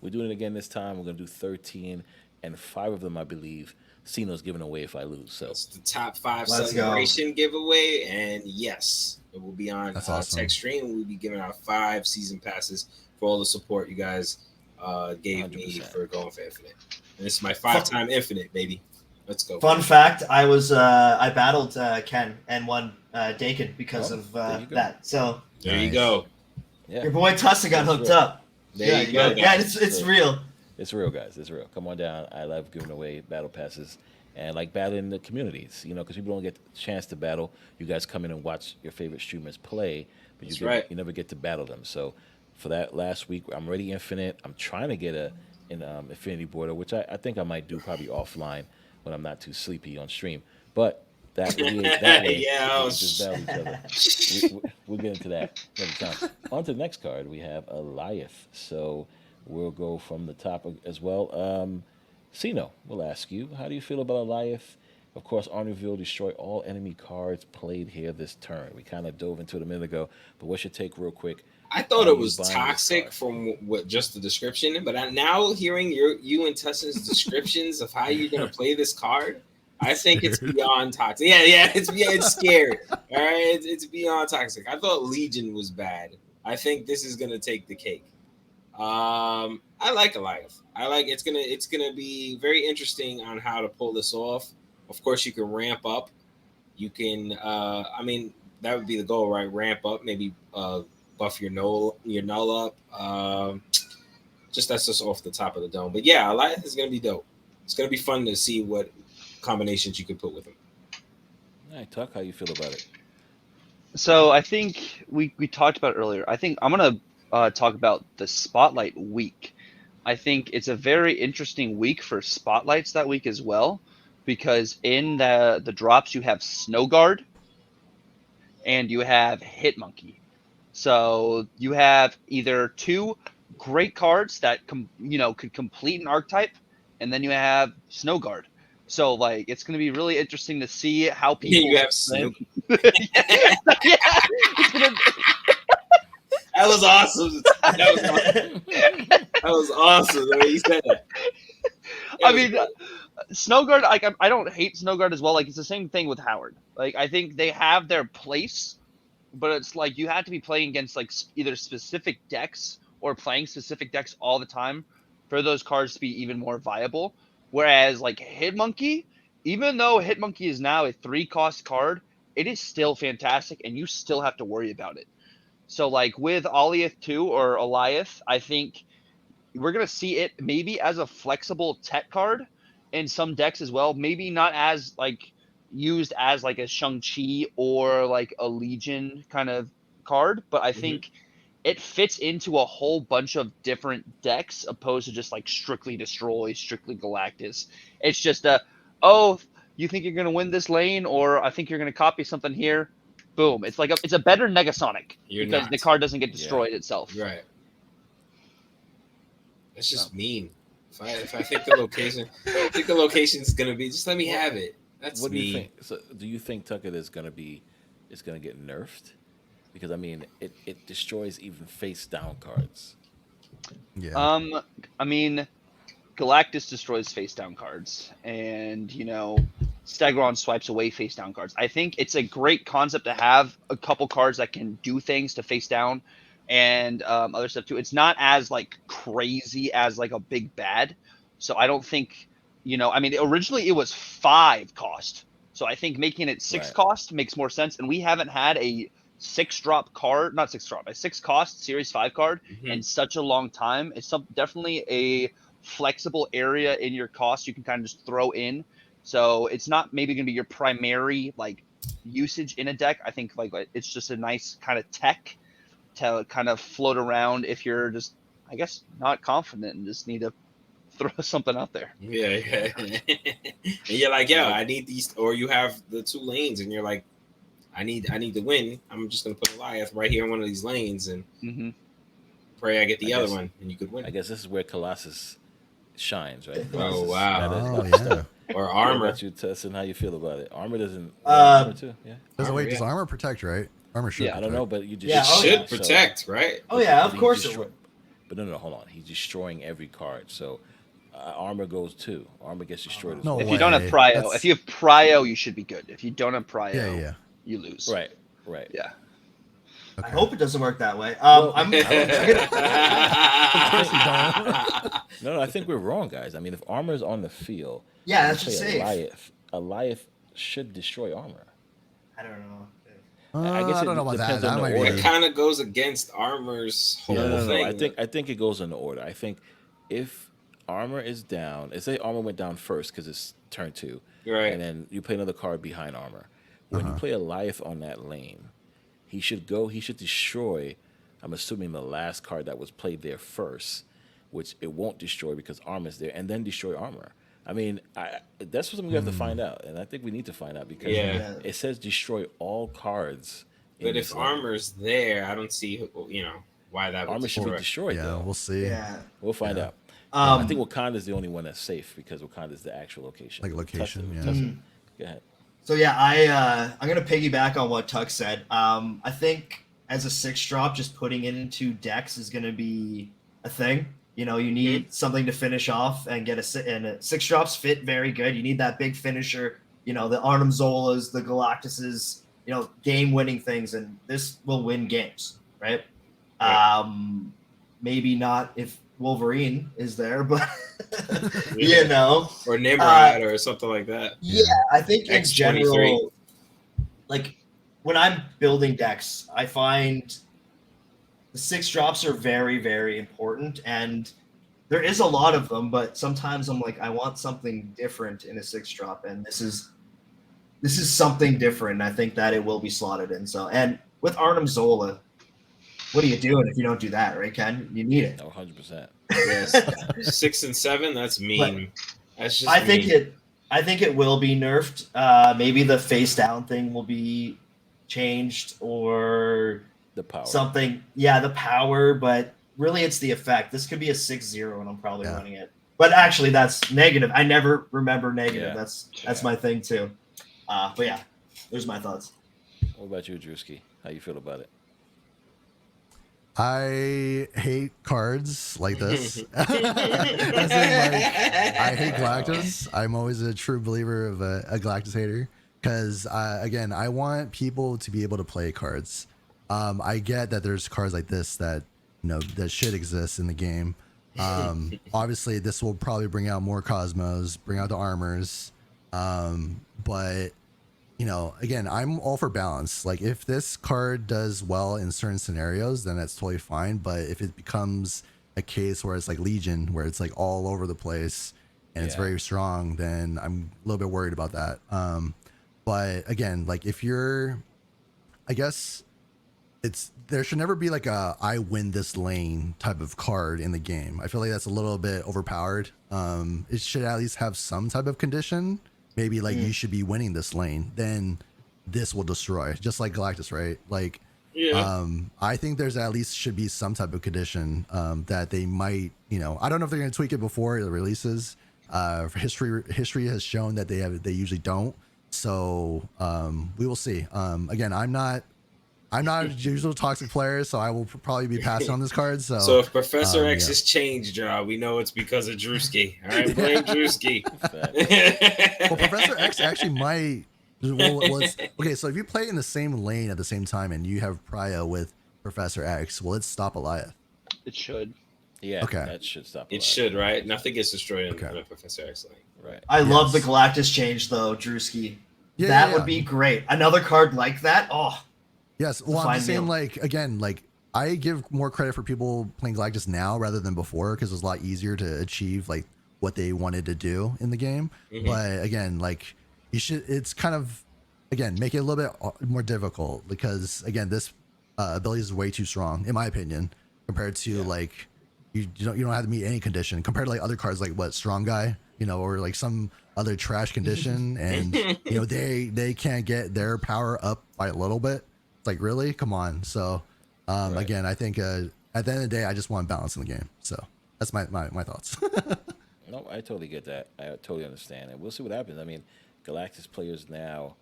Speaker 2: we're doing it again this time. We're going to do 13, and 5 of them, I believe, Sino's giving away if I lose. So
Speaker 1: it's the top 5 celebration giveaway, and yes, it will be on Tech Stream. We'll be giving out 5 season passes for all the support you guys gave 100%. Me for going for Infinite. And this is my 5-time Infinite, baby. Let's go.
Speaker 4: Fun fact: I battled Ken and won Dakin because of that. So
Speaker 1: there you go.
Speaker 4: Yeah. Your boy Tussin got hooked up.
Speaker 1: There you go.
Speaker 4: Yeah, it's real.
Speaker 2: It's real, guys. It's real. Come on down. I love giving away battle passes and like battling the communities, because people don't get the chance to battle. You guys come in and watch your favorite streamers play, but you never get to battle them. So for that last week, I'm already Infinite. I'm trying to get an Infinity Border, which I think I might do probably offline when I'm not too sleepy on stream. But that way just battle each other. We'll get into that another time. On to the next card, we have Eliath. So we'll go from the top as well. Sino, we'll ask you, how do you feel about Eliath? Of course, on reveal, destroy all enemy cards played here this turn. We kind of dove into it a minute ago, but what's your take real quick?
Speaker 1: I thought it was toxic from what just the description, but now hearing you and Tussin's descriptions of how you're going to play this card, I think it's beyond toxic. Yeah, it's scary. All right, it's beyond toxic. I thought Legion was bad. I think this is going to take the cake. I like Eliath. It's gonna be very interesting on how to pull this off. Of course, you can ramp up. You can, that would be the goal, right? Ramp up, maybe buff your null up. That's just off the top of the dome. But yeah, Eliath is gonna be dope. It's gonna be fun to see what combinations you can put with him.
Speaker 2: All right, Tuck, how you feel about it?
Speaker 3: So I think we talked about it earlier. I think I'm gonna talk about the Spotlight week. I think it's a very interesting week for Spotlights that week as well, because in the drops you have Snow Guard and you have Hit Monkey. So you have either 2 great cards that could complete an archetype, and then you have Snow Guard. So like it's going to be really interesting to see how people.
Speaker 1: You have Snow. That was awesome. That was awesome the way you said that.
Speaker 3: I mean, Snowguard. I don't hate Snowguard as well. Like it's the same thing with Howard. Like I think they have their place, but it's like you have to be playing against like either specific decks or playing specific decks all the time for those cards to be even more viable. Whereas like Hitmonkey, even though Hitmonkey is now a 3-cost card, it is still fantastic, and you still have to worry about it. So like with Aliath 2 or Eliath, I think we're gonna see it maybe as a flexible tech card in some decks as well. Maybe not as like used as like a Shang-Chi or like a Legion kind of card, but I think it fits into a whole bunch of different decks opposed to just like strictly destroy, strictly Galactus. It's just oh, you think you're gonna win this lane, or I think you're gonna copy something here. Boom! It's like it's a better Negasonic because the card doesn't get destroyed itself.
Speaker 1: Right. That's just mean. If I think the location is gonna be, just let me have it. That's
Speaker 2: what do you
Speaker 1: mean.
Speaker 2: think? So, do you think Tuccrr is gonna get nerfed? Because I mean, it destroys even face down cards.
Speaker 5: Yeah.
Speaker 3: I mean, Galactus destroys face down cards, and Stegron swipes away face down cards. I think it's a great concept to have a couple cards that can do things to face down and other stuff too. It's not as like crazy as like a big bad, so I don't think I mean, originally it was 5 cost, so I think making it 6 cost makes more sense. And we haven't had a 6-drop card, not 6-drop, a 6-cost Series 5 card in such a long time. It's definitely a flexible area in your cost you can kind of just throw in. So it's not maybe going to be your primary like usage in a deck. I think like it's just a nice kind of tech to kind of float around if you're just, I guess, not confident and just need to throw something out there.
Speaker 1: Yeah. And you're like, yeah, I need these, or you have the 2 lanes and you're like, I need to win. I'm just gonna put Goliath right here in one of these lanes and pray I get the other one, and you could win.
Speaker 2: I guess this is where Colossus shines, right?
Speaker 1: Oh wow!
Speaker 5: Yeah.
Speaker 1: Or armor.
Speaker 2: What about you, Tussin? How you feel about it? Armor doesn't.
Speaker 4: Armor
Speaker 2: too. Yeah.
Speaker 5: Does armor protect, right? Armor should.
Speaker 2: Yeah, I don't know, but you just
Speaker 1: should protect, right?
Speaker 4: Oh yeah, of course it would.
Speaker 2: But no, hold on. He's destroying every card, so armor goes too. Armor gets destroyed.
Speaker 5: No
Speaker 3: if
Speaker 5: way.
Speaker 3: you don't have prio, if you have prio, you should be good. If you don't have prio, you lose.
Speaker 2: Right.
Speaker 3: Yeah.
Speaker 4: Okay. I hope it doesn't work that way.
Speaker 2: No, I think we're wrong, guys. I mean, if armor is on the field,
Speaker 4: that's just safe.
Speaker 2: Goliath should destroy armor.
Speaker 4: I don't know.
Speaker 2: I guess
Speaker 5: I don't know about that. That might
Speaker 1: it kind of goes against armor's whole thing.
Speaker 2: I think it goes in the order. I think if armor is down, let's say armor went down first because it's turn 2,
Speaker 1: right?
Speaker 2: And then you play another card behind armor. When you play Goliath on that lane, he should destroy, I'm assuming, the last card that was played there first, which it won't destroy because armor's there, and then destroy armor. I mean, that's something we have to find out, and I think we need to find out because it says destroy all cards.
Speaker 1: But if armor's there, I don't see why that would
Speaker 2: armor should be destroyed.
Speaker 5: Yeah,
Speaker 2: though.
Speaker 5: we'll see.
Speaker 4: Yeah,
Speaker 2: we'll find out. I think Wakanda is the only one that's safe because Wakanda is the actual location.
Speaker 5: Like location,
Speaker 2: Go ahead.
Speaker 4: So yeah, I'm gonna piggyback on what Tuck said. I think as a 6-drop, just putting it into decks is gonna be a thing. You need something to finish off and get and 6-drops fit very good. You need that big finisher. The Arnim Zolas, the Galactuses. Game-winning things, and this will win games, right? Maybe not if Wolverine is there, but
Speaker 1: or Nimrod or something like that.
Speaker 4: Yeah, I think in
Speaker 1: X23.
Speaker 4: general, like when I'm building decks, I find the 6-drops are very, very important, and there is a lot of them. But sometimes I'm like, I want something different in a 6-drop, and this is something different. I think that it will be slotted in. So, and with Arnim Zola, what are you doing if you don't do that, right, Ken? You need it.
Speaker 2: 100%.
Speaker 1: Yes. 6 and 7, that's mean. That's just
Speaker 4: I think it will be nerfed. Maybe the face down thing will be changed, or
Speaker 2: the power.
Speaker 4: Something. Yeah, the power, but really it's the effect. This could be a 6-0 and I'm probably running it. But actually that's negative. I never remember negative.
Speaker 2: Yeah.
Speaker 4: That's my thing too. But yeah, there's my thoughts.
Speaker 2: What about you, Drewski? How you feel about it?
Speaker 5: I hate cards like this. I hate Galactus. I'm always a true believer of a Galactus hater because, again, I want people to be able to play cards. I get that there's cards like this that that should exist in the game. Obviously, this will probably bring out more Cosmos, bring out the armors, but again, I'm all for balance. Like, if this card does well in certain scenarios, then that's totally fine. But if it becomes a case where it's like Legion, where it's like all over the place and it's very strong, then I'm a little bit worried about that. But again, like, if you're, I guess there should never be like a I win this lane type of card in the game. I feel like that's a little bit overpowered. It should at least have some type of condition. Maybe like you should be winning this lane, then this will destroy, just like Galactus, right? Like, I think there's at least should be some type of condition that they might, I don't know if they're going to tweak it before it releases. History has shown that they usually don't. So we will see. Again, I'm not a usual toxic player, so I will probably be passing on this card. So
Speaker 1: if Professor X has changed, we know it's because of Drewsky. All right, blame Drewsky.
Speaker 5: Well, Professor X actually might. Okay, so if you play in the same lane at the same time and you have Prio with Professor X, will it stop Goliath?
Speaker 3: It should.
Speaker 2: Yeah.
Speaker 5: Okay.
Speaker 2: That should stop.
Speaker 1: It should, right? Nothing gets destroyed in a Professor X lane.
Speaker 2: Right.
Speaker 4: I love the Galactus change though, Drewsky.
Speaker 5: Yeah,
Speaker 4: that would be great. Another card like that. Oh.
Speaker 5: Yes. Well, I'm just saying, like, again, like, I give more credit for people playing Galactus now rather than before, because it's a lot easier to achieve like what they wanted to do in the game. But again, like, it's kind of, again, make it a little bit more difficult, because again, this ability is way too strong in my opinion compared to like you don't have to meet any condition compared to like other cards like Strong Guy, or like some other trash condition, and they can't get their power up by a little bit. Like, really, come on. So again, I think at the end of the day, I just want balance in the game. So that's my thoughts.
Speaker 2: No, I totally get that. I totally understand, and we'll see what happens. I mean, Galactus players now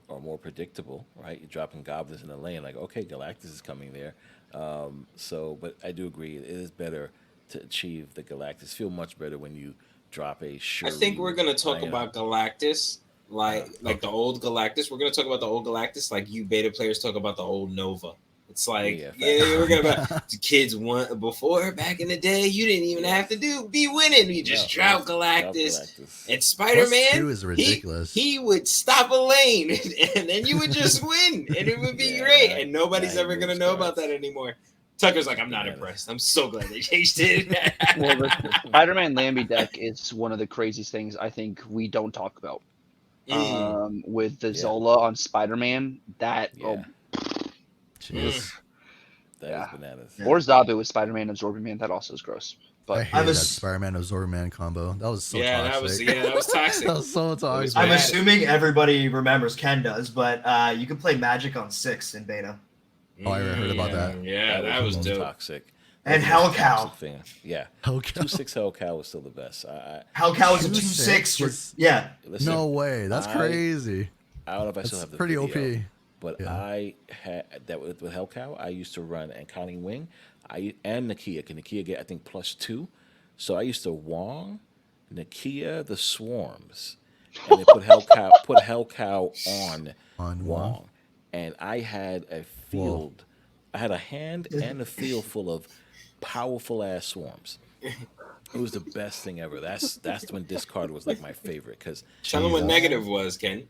Speaker 2: are more predictable, right? You're dropping goblins in the lane, like, okay, Galactus is coming there. But I do agree, it is better to achieve the Galactus. Feel much better when you drop a Shuri.
Speaker 1: I think we're gonna talk about Galactus, like the old Galactus. We're gonna talk about the old Galactus, like you beta players talk about the old Nova. It's like, we're gonna the kids want before back in the day. You didn't even have to be winning. You just drop Galactus. And Spider-Man
Speaker 5: is ridiculous.
Speaker 1: He would stop a lane, and then you would just win, and it would be great. And nobody's ever gonna know about that anymore. Tucker's like, I'm not impressed. I'm so glad they changed it.
Speaker 3: Well, the Spider-Man Lambie deck is one of the craziest things I think we don't talk about. With the Zola on Spider-Man, that
Speaker 2: Jeez. That is bananas.
Speaker 3: Or Zabu with Spider-Man absorbing man, that also is gross. But
Speaker 5: I hate that Spider-Man absorbing man combo. That was so toxic.
Speaker 1: That was toxic.
Speaker 5: That was so toxic.
Speaker 4: I'm assuming everybody remembers Ken does, but you can play Magic on 6 in beta.
Speaker 5: Oh, I heard about that.
Speaker 1: Yeah, that was dope.
Speaker 2: Toxic.
Speaker 4: And Hell Cow.
Speaker 2: Yeah.
Speaker 5: Hell Cow.
Speaker 2: 2/6 Hell Cow was still the best.
Speaker 4: Hell Cow was a 2/6. Yeah.
Speaker 2: Listen,
Speaker 5: no way. That's crazy.
Speaker 2: I don't know if I still have the
Speaker 5: pretty
Speaker 2: video,
Speaker 5: OP.
Speaker 2: But I had that with Hell Cow. I used to run and Counting Wing. And Nakia. Can Nakia get, I think, +2? So I used to Wong, Nakia, the Swarms, and they put Hell Cow on Wong. And I had a field. I had a hand and a field full of powerful ass swarms. It was the best thing ever. That's when discard was like my favorite. Because
Speaker 1: tell them what negative was, Ken.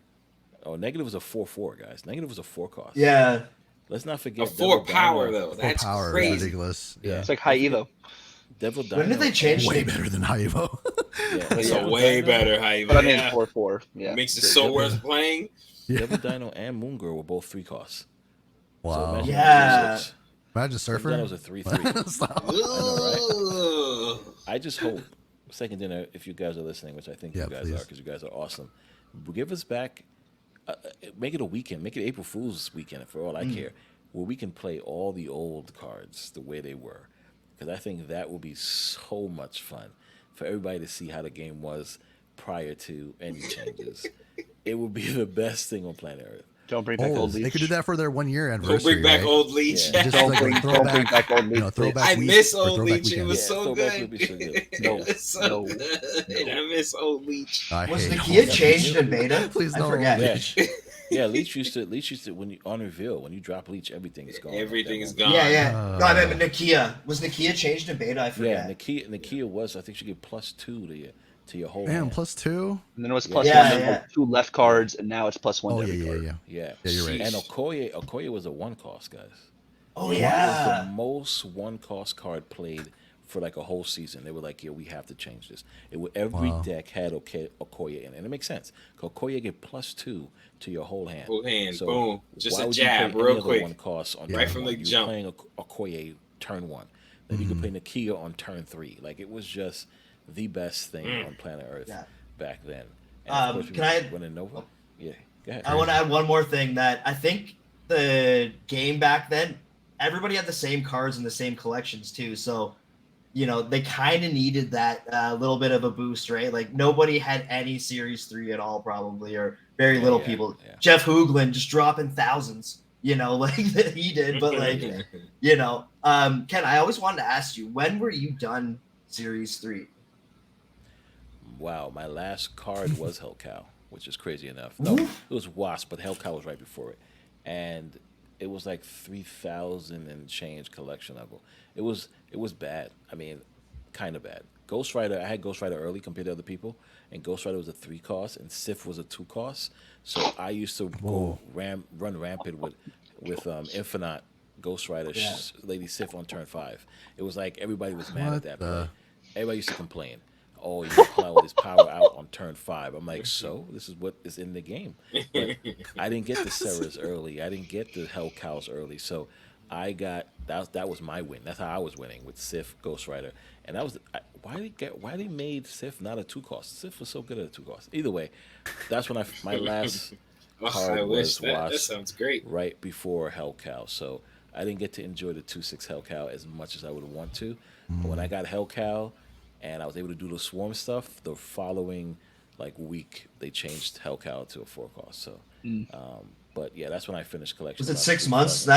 Speaker 2: Oh, negative was a 4/4, guys. Negative was a 4 cost.
Speaker 4: Yeah.
Speaker 2: Let's not forget
Speaker 1: a 4 power though. That's
Speaker 5: power,
Speaker 1: crazy.
Speaker 5: Ridiculous. Yeah.
Speaker 3: It's like High Evo.
Speaker 2: Devil Dino.
Speaker 4: When did they change?
Speaker 5: Way better than High Evo.
Speaker 1: It's a way better High Evo.
Speaker 3: But I mean 4/4. Yeah.
Speaker 1: Makes it so worth playing.
Speaker 2: Devil Dino and Moon Girl were both 3 costs.
Speaker 5: Wow.
Speaker 2: So
Speaker 5: Imagine Surfer.
Speaker 2: That was a 3/3. I know, right? I just hope, Second Dinner, if you guys are listening, which I think you guys are, because you guys are awesome, give us back, make it a weekend, make it April Fool's weekend for all I care, where we can play all the old cards the way they were, because I think that will be so much fun for everybody to see how the game was prior to any changes. It would be the best thing on planet Earth.
Speaker 3: Don't bring back Old Leech.
Speaker 5: They could do that for their 1 year anniversary.
Speaker 1: Don't bring back Old Leech.
Speaker 5: Yeah. Just
Speaker 3: don't bring back Old Leech.
Speaker 5: Throwback
Speaker 1: I miss Old Leech. It was so good.
Speaker 3: No.
Speaker 1: I miss Old Leach.
Speaker 4: Was Nakia changed in beta?
Speaker 5: Please
Speaker 4: I
Speaker 5: no.
Speaker 4: forget.
Speaker 2: Yeah. Yeah, Leech used to when you on reveal when you drop Leech, everything is gone.
Speaker 1: Everything is
Speaker 2: gone.
Speaker 1: gone.
Speaker 4: Yeah. No, I meant Nakia. Was Nakia changed in beta? I
Speaker 2: Yeah,
Speaker 4: forget.
Speaker 2: Nakia was. I think she gave +2 to your whole
Speaker 5: Damn,
Speaker 2: hand.
Speaker 5: +2.
Speaker 3: And then it was
Speaker 2: Yeah.
Speaker 3: plus
Speaker 4: Yeah,
Speaker 3: one to
Speaker 4: yeah.
Speaker 3: like 2 left cards, and now it's plus 1
Speaker 5: Oh
Speaker 3: to
Speaker 5: yeah,
Speaker 3: every
Speaker 5: yeah,
Speaker 3: card.
Speaker 5: yeah.
Speaker 2: Yeah.
Speaker 5: Yeah, you're right.
Speaker 2: And
Speaker 1: Sheesh.
Speaker 2: Okoye was a 1 cost, guys.
Speaker 4: Oh
Speaker 2: It was the
Speaker 4: yeah.
Speaker 2: most 1 cost card played for like a whole season. They were like, yeah, we have to change this. Every
Speaker 5: Wow.
Speaker 2: deck had Okoye in it. And it makes sense. Okoye get +2 to your whole hand.
Speaker 1: Whole hand,
Speaker 2: So
Speaker 1: boom. Just
Speaker 2: why
Speaker 1: a
Speaker 2: would you
Speaker 1: jab,
Speaker 2: play
Speaker 1: real
Speaker 2: any other
Speaker 1: quick.
Speaker 2: 1 cost on
Speaker 5: Yeah.
Speaker 2: turn
Speaker 1: Right from
Speaker 2: one?
Speaker 1: the
Speaker 2: You
Speaker 1: jump.
Speaker 2: were playing Okoye turn 1. Then you could play Nakia on turn 3. Like it was just the best thing on planet Earth
Speaker 4: Yeah.
Speaker 2: back then. And of course,
Speaker 4: Can I?
Speaker 2: winning Nova. Yeah, go ahead.
Speaker 4: I want to add one more thing that I think the game back then, everybody had the same cards and the same collections too. So, they kind of needed that little bit of a boost, right? Like nobody had any Series 3 at all, probably, or very little people.
Speaker 2: Yeah.
Speaker 4: Jeff Hoogland just dropping thousands, like that he did. But like, Ken, I always wanted to ask you, when were you done Series 3?
Speaker 2: Wow, my last card was Hellcow, which is crazy enough. No, it was Wasp, but Hellcow was right before it, and it was like 3,000 and change collection level. It was bad. I mean, kind of bad. Ghost Rider, I had Ghost Rider early compared to other people, and Ghost Rider was a 3 cost, and Sif was a 2 cost. So I used to run rampant with Infinite Ghost Rider Lady Sif on turn 5. It was like everybody was mad at that play. Everybody used to complain. Oh, you pull all this power out on turn 5. I'm like, so this is what is in the game. But I didn't get the Serras early. I didn't get the Hell Cows early. So I got that was my win. That's how I was winning with Sif Ghost Rider. And that was why they made Sif not a 2 cost. Sif was so good at a 2 cost. Either way, that's when my last card
Speaker 1: I wish
Speaker 2: was
Speaker 1: that sounds great.
Speaker 2: right before Hell Cow. So I didn't get to enjoy the 2/6 Hell Cow as much as I would want to. But when I got Hell Cow and I was able to do the swarm stuff, the following week they changed Hell Cow to a 4 cost. So but yeah, that's when I finished collection.
Speaker 4: Was it
Speaker 2: about
Speaker 4: 6 months?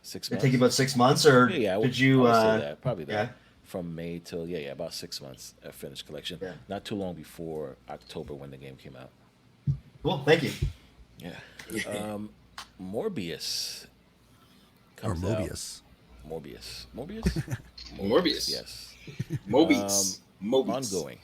Speaker 2: 6
Speaker 4: It
Speaker 2: months?
Speaker 4: take you about 6 months, or did you?
Speaker 2: I would say that, probably that.
Speaker 4: Yeah.
Speaker 2: From May till about 6 months. I finished collection.
Speaker 4: Yeah.
Speaker 2: Not too long before October when the game came out.
Speaker 4: Cool. Thank you.
Speaker 2: Yeah. Morbius.
Speaker 5: Or
Speaker 2: Comes out.
Speaker 5: Mobius.
Speaker 1: Morbius.
Speaker 2: Yes.
Speaker 1: Mobius.
Speaker 2: Ongoing.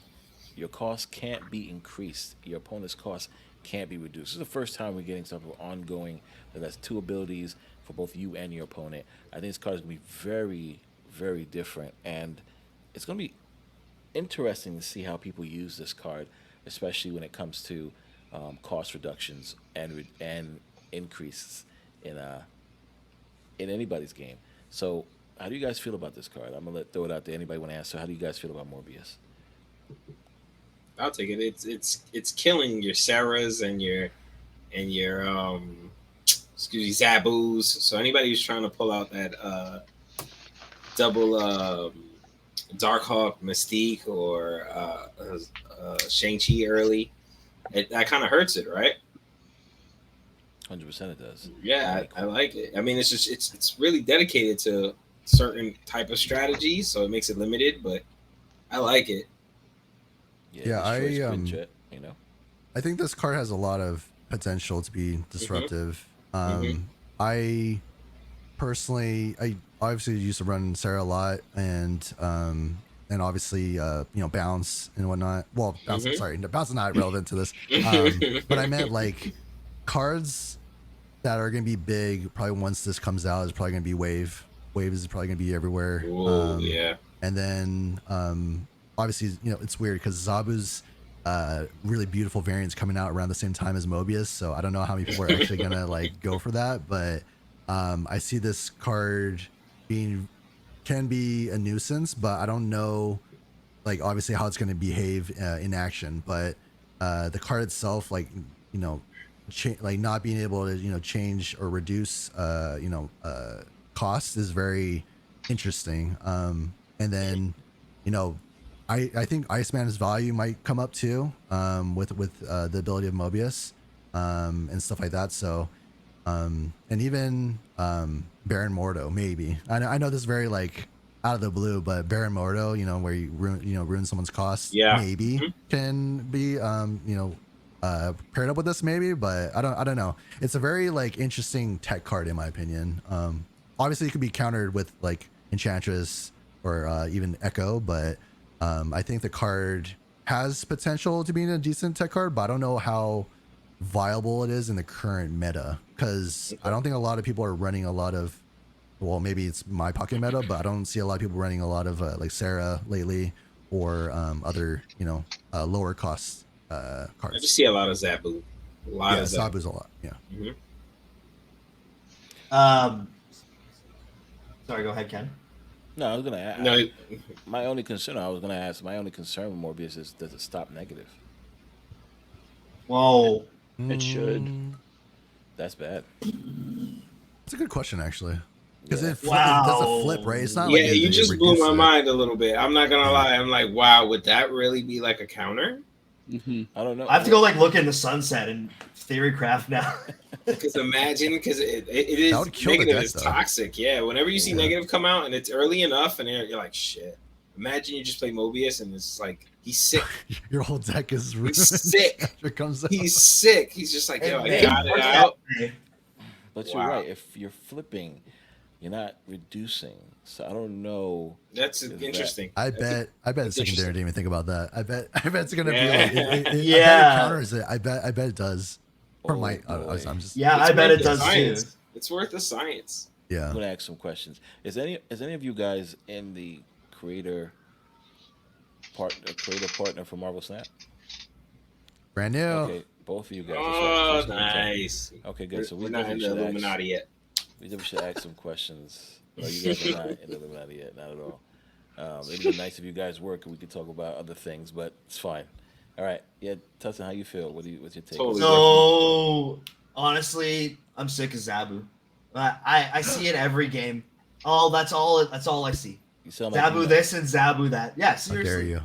Speaker 2: Your cost can't be increased. Your opponent's cost can't be reduced. This is the first time we're getting something ongoing that has 2 abilities for both you and your opponent. I think this card is going to be very, very different, and it's going to be interesting to see how people use this card, especially when it comes to cost reductions and increases in anybody's game. So, how do you guys feel about this card? I'm gonna throw it out there. Anybody want to answer? How do you guys feel about Morbius?
Speaker 1: I'll take it. It's killing your Sarahs and your Zabus. So anybody who's trying to pull out that double Darkhawk Mystique or Shang-Chi early, that kind of hurts it, right?
Speaker 2: 100% it does.
Speaker 1: Yeah, I like it. I mean, it's just it's really dedicated to certain type of strategies, so it makes it limited, but I like it.
Speaker 5: Yeah, I think this card has a lot of potential to be disruptive. I personally, I obviously used to run Sarah a lot, and obviously bounce and whatnot. Well, bounce. Sorry, bounce is not relevant to this. But I meant cards that are going to be big. Probably once this comes out, is probably going to be Wave. Wave is probably going to be everywhere.
Speaker 1: Ooh, yeah.
Speaker 5: And then obviously, it's weird because Zabu's really beautiful variants coming out around the same time as Mobius. So I don't know how many people are actually going to go for that. But I see this card can be a nuisance, but I don't know, obviously how it's going to behave in action. But the card itself, not being able to, change or reduce, cost is very interesting. And then, I think Iceman's value might come up too, with the ability of Mobius, and stuff like that. So, and even Baron Mordo, maybe. I know this is very out of the blue, but Baron Mordo, where you ruin someone's cost, maybe can be paired up with this maybe, but I don't know. It's a very like interesting tech card in my opinion. Obviously it could be countered with like Enchantress or even Echo, but I think the card has potential to be a decent tech card, but I don't know how viable it is in the current meta, because I don't think a lot of people are running a lot of, well, maybe it's my pocket meta, but I don't see a lot of people running a lot of like Sarah lately or other, you know, lower cost cards.
Speaker 1: I just see a lot of Zabu. A lot of Zabu.
Speaker 5: Zabu's a lot. Yeah.
Speaker 4: Sorry, go ahead, Ken.
Speaker 2: No, I was gonna ask.
Speaker 1: No.
Speaker 2: My only concern with Morbius is, does it stop negative?
Speaker 4: Whoa.
Speaker 3: It should.
Speaker 2: That's bad.
Speaker 5: That's a good question, actually. Because it does
Speaker 4: Wow.
Speaker 5: a flip, right? It's not
Speaker 1: Yeah,
Speaker 5: like
Speaker 1: you just blew my
Speaker 5: it.
Speaker 1: mind a little bit. I'm not gonna lie. I'm like, wow, would that really be like a counter?
Speaker 3: Mm-hmm.
Speaker 2: I don't know.
Speaker 4: I have to go like look in the sunset and theorycraft now.
Speaker 1: Because imagine, because it is
Speaker 5: That would kill the
Speaker 1: negative
Speaker 5: deck,
Speaker 1: is
Speaker 5: though.
Speaker 1: toxic. Yeah, whenever you see negative come out and it's early enough, and you're like, shit. Imagine you just play Mobius and it's like he's sick.
Speaker 5: Your whole deck is ruined.
Speaker 1: He's sick.
Speaker 5: After it comes out.
Speaker 1: He's sick. He's just like, yo, I
Speaker 4: Hey,
Speaker 1: got it out.
Speaker 2: But
Speaker 1: Wow.
Speaker 2: you're right. If you're flipping, you're not reducing. So I don't know.
Speaker 1: That's
Speaker 2: Is
Speaker 1: interesting.
Speaker 5: I bet
Speaker 1: that's
Speaker 5: secondary
Speaker 1: interesting.
Speaker 5: didn't even think about that. I bet it's gonna
Speaker 1: Yeah.
Speaker 5: be like I bet
Speaker 4: Yeah.
Speaker 5: it counters it. I bet it does. Or
Speaker 2: Oh,
Speaker 5: might.
Speaker 2: boy.
Speaker 5: I'm just
Speaker 4: Yeah,
Speaker 1: It's
Speaker 4: I bet
Speaker 1: worth
Speaker 4: it
Speaker 1: the
Speaker 4: does
Speaker 1: science.
Speaker 4: too.
Speaker 1: It's worth the science.
Speaker 5: yeah.
Speaker 2: I'm gonna ask some questions. Is any of you guys in the creator partner for Marvel Snap?
Speaker 5: Brand new.
Speaker 2: Okay, both of you guys.
Speaker 1: Oh,
Speaker 2: Just one time.
Speaker 1: nice.
Speaker 2: Okay, good. So
Speaker 1: We're
Speaker 2: we
Speaker 1: not in
Speaker 2: definitely
Speaker 1: the
Speaker 2: should
Speaker 1: Illuminati yet.
Speaker 2: ask some questions. No, you guys are not in the Illuminati yet, not at all. It'd be nice if you guys work and we could talk about other things, but it's fine. All right, yeah, Tussin, how you feel? What's your take?
Speaker 1: Totally.
Speaker 4: So honestly, I'm sick of Zabu. I see it every game. Oh, that's all I see.
Speaker 2: You sound like
Speaker 4: Zabu this and Zabu that. Yeah,
Speaker 5: How
Speaker 4: seriously.
Speaker 5: dare you?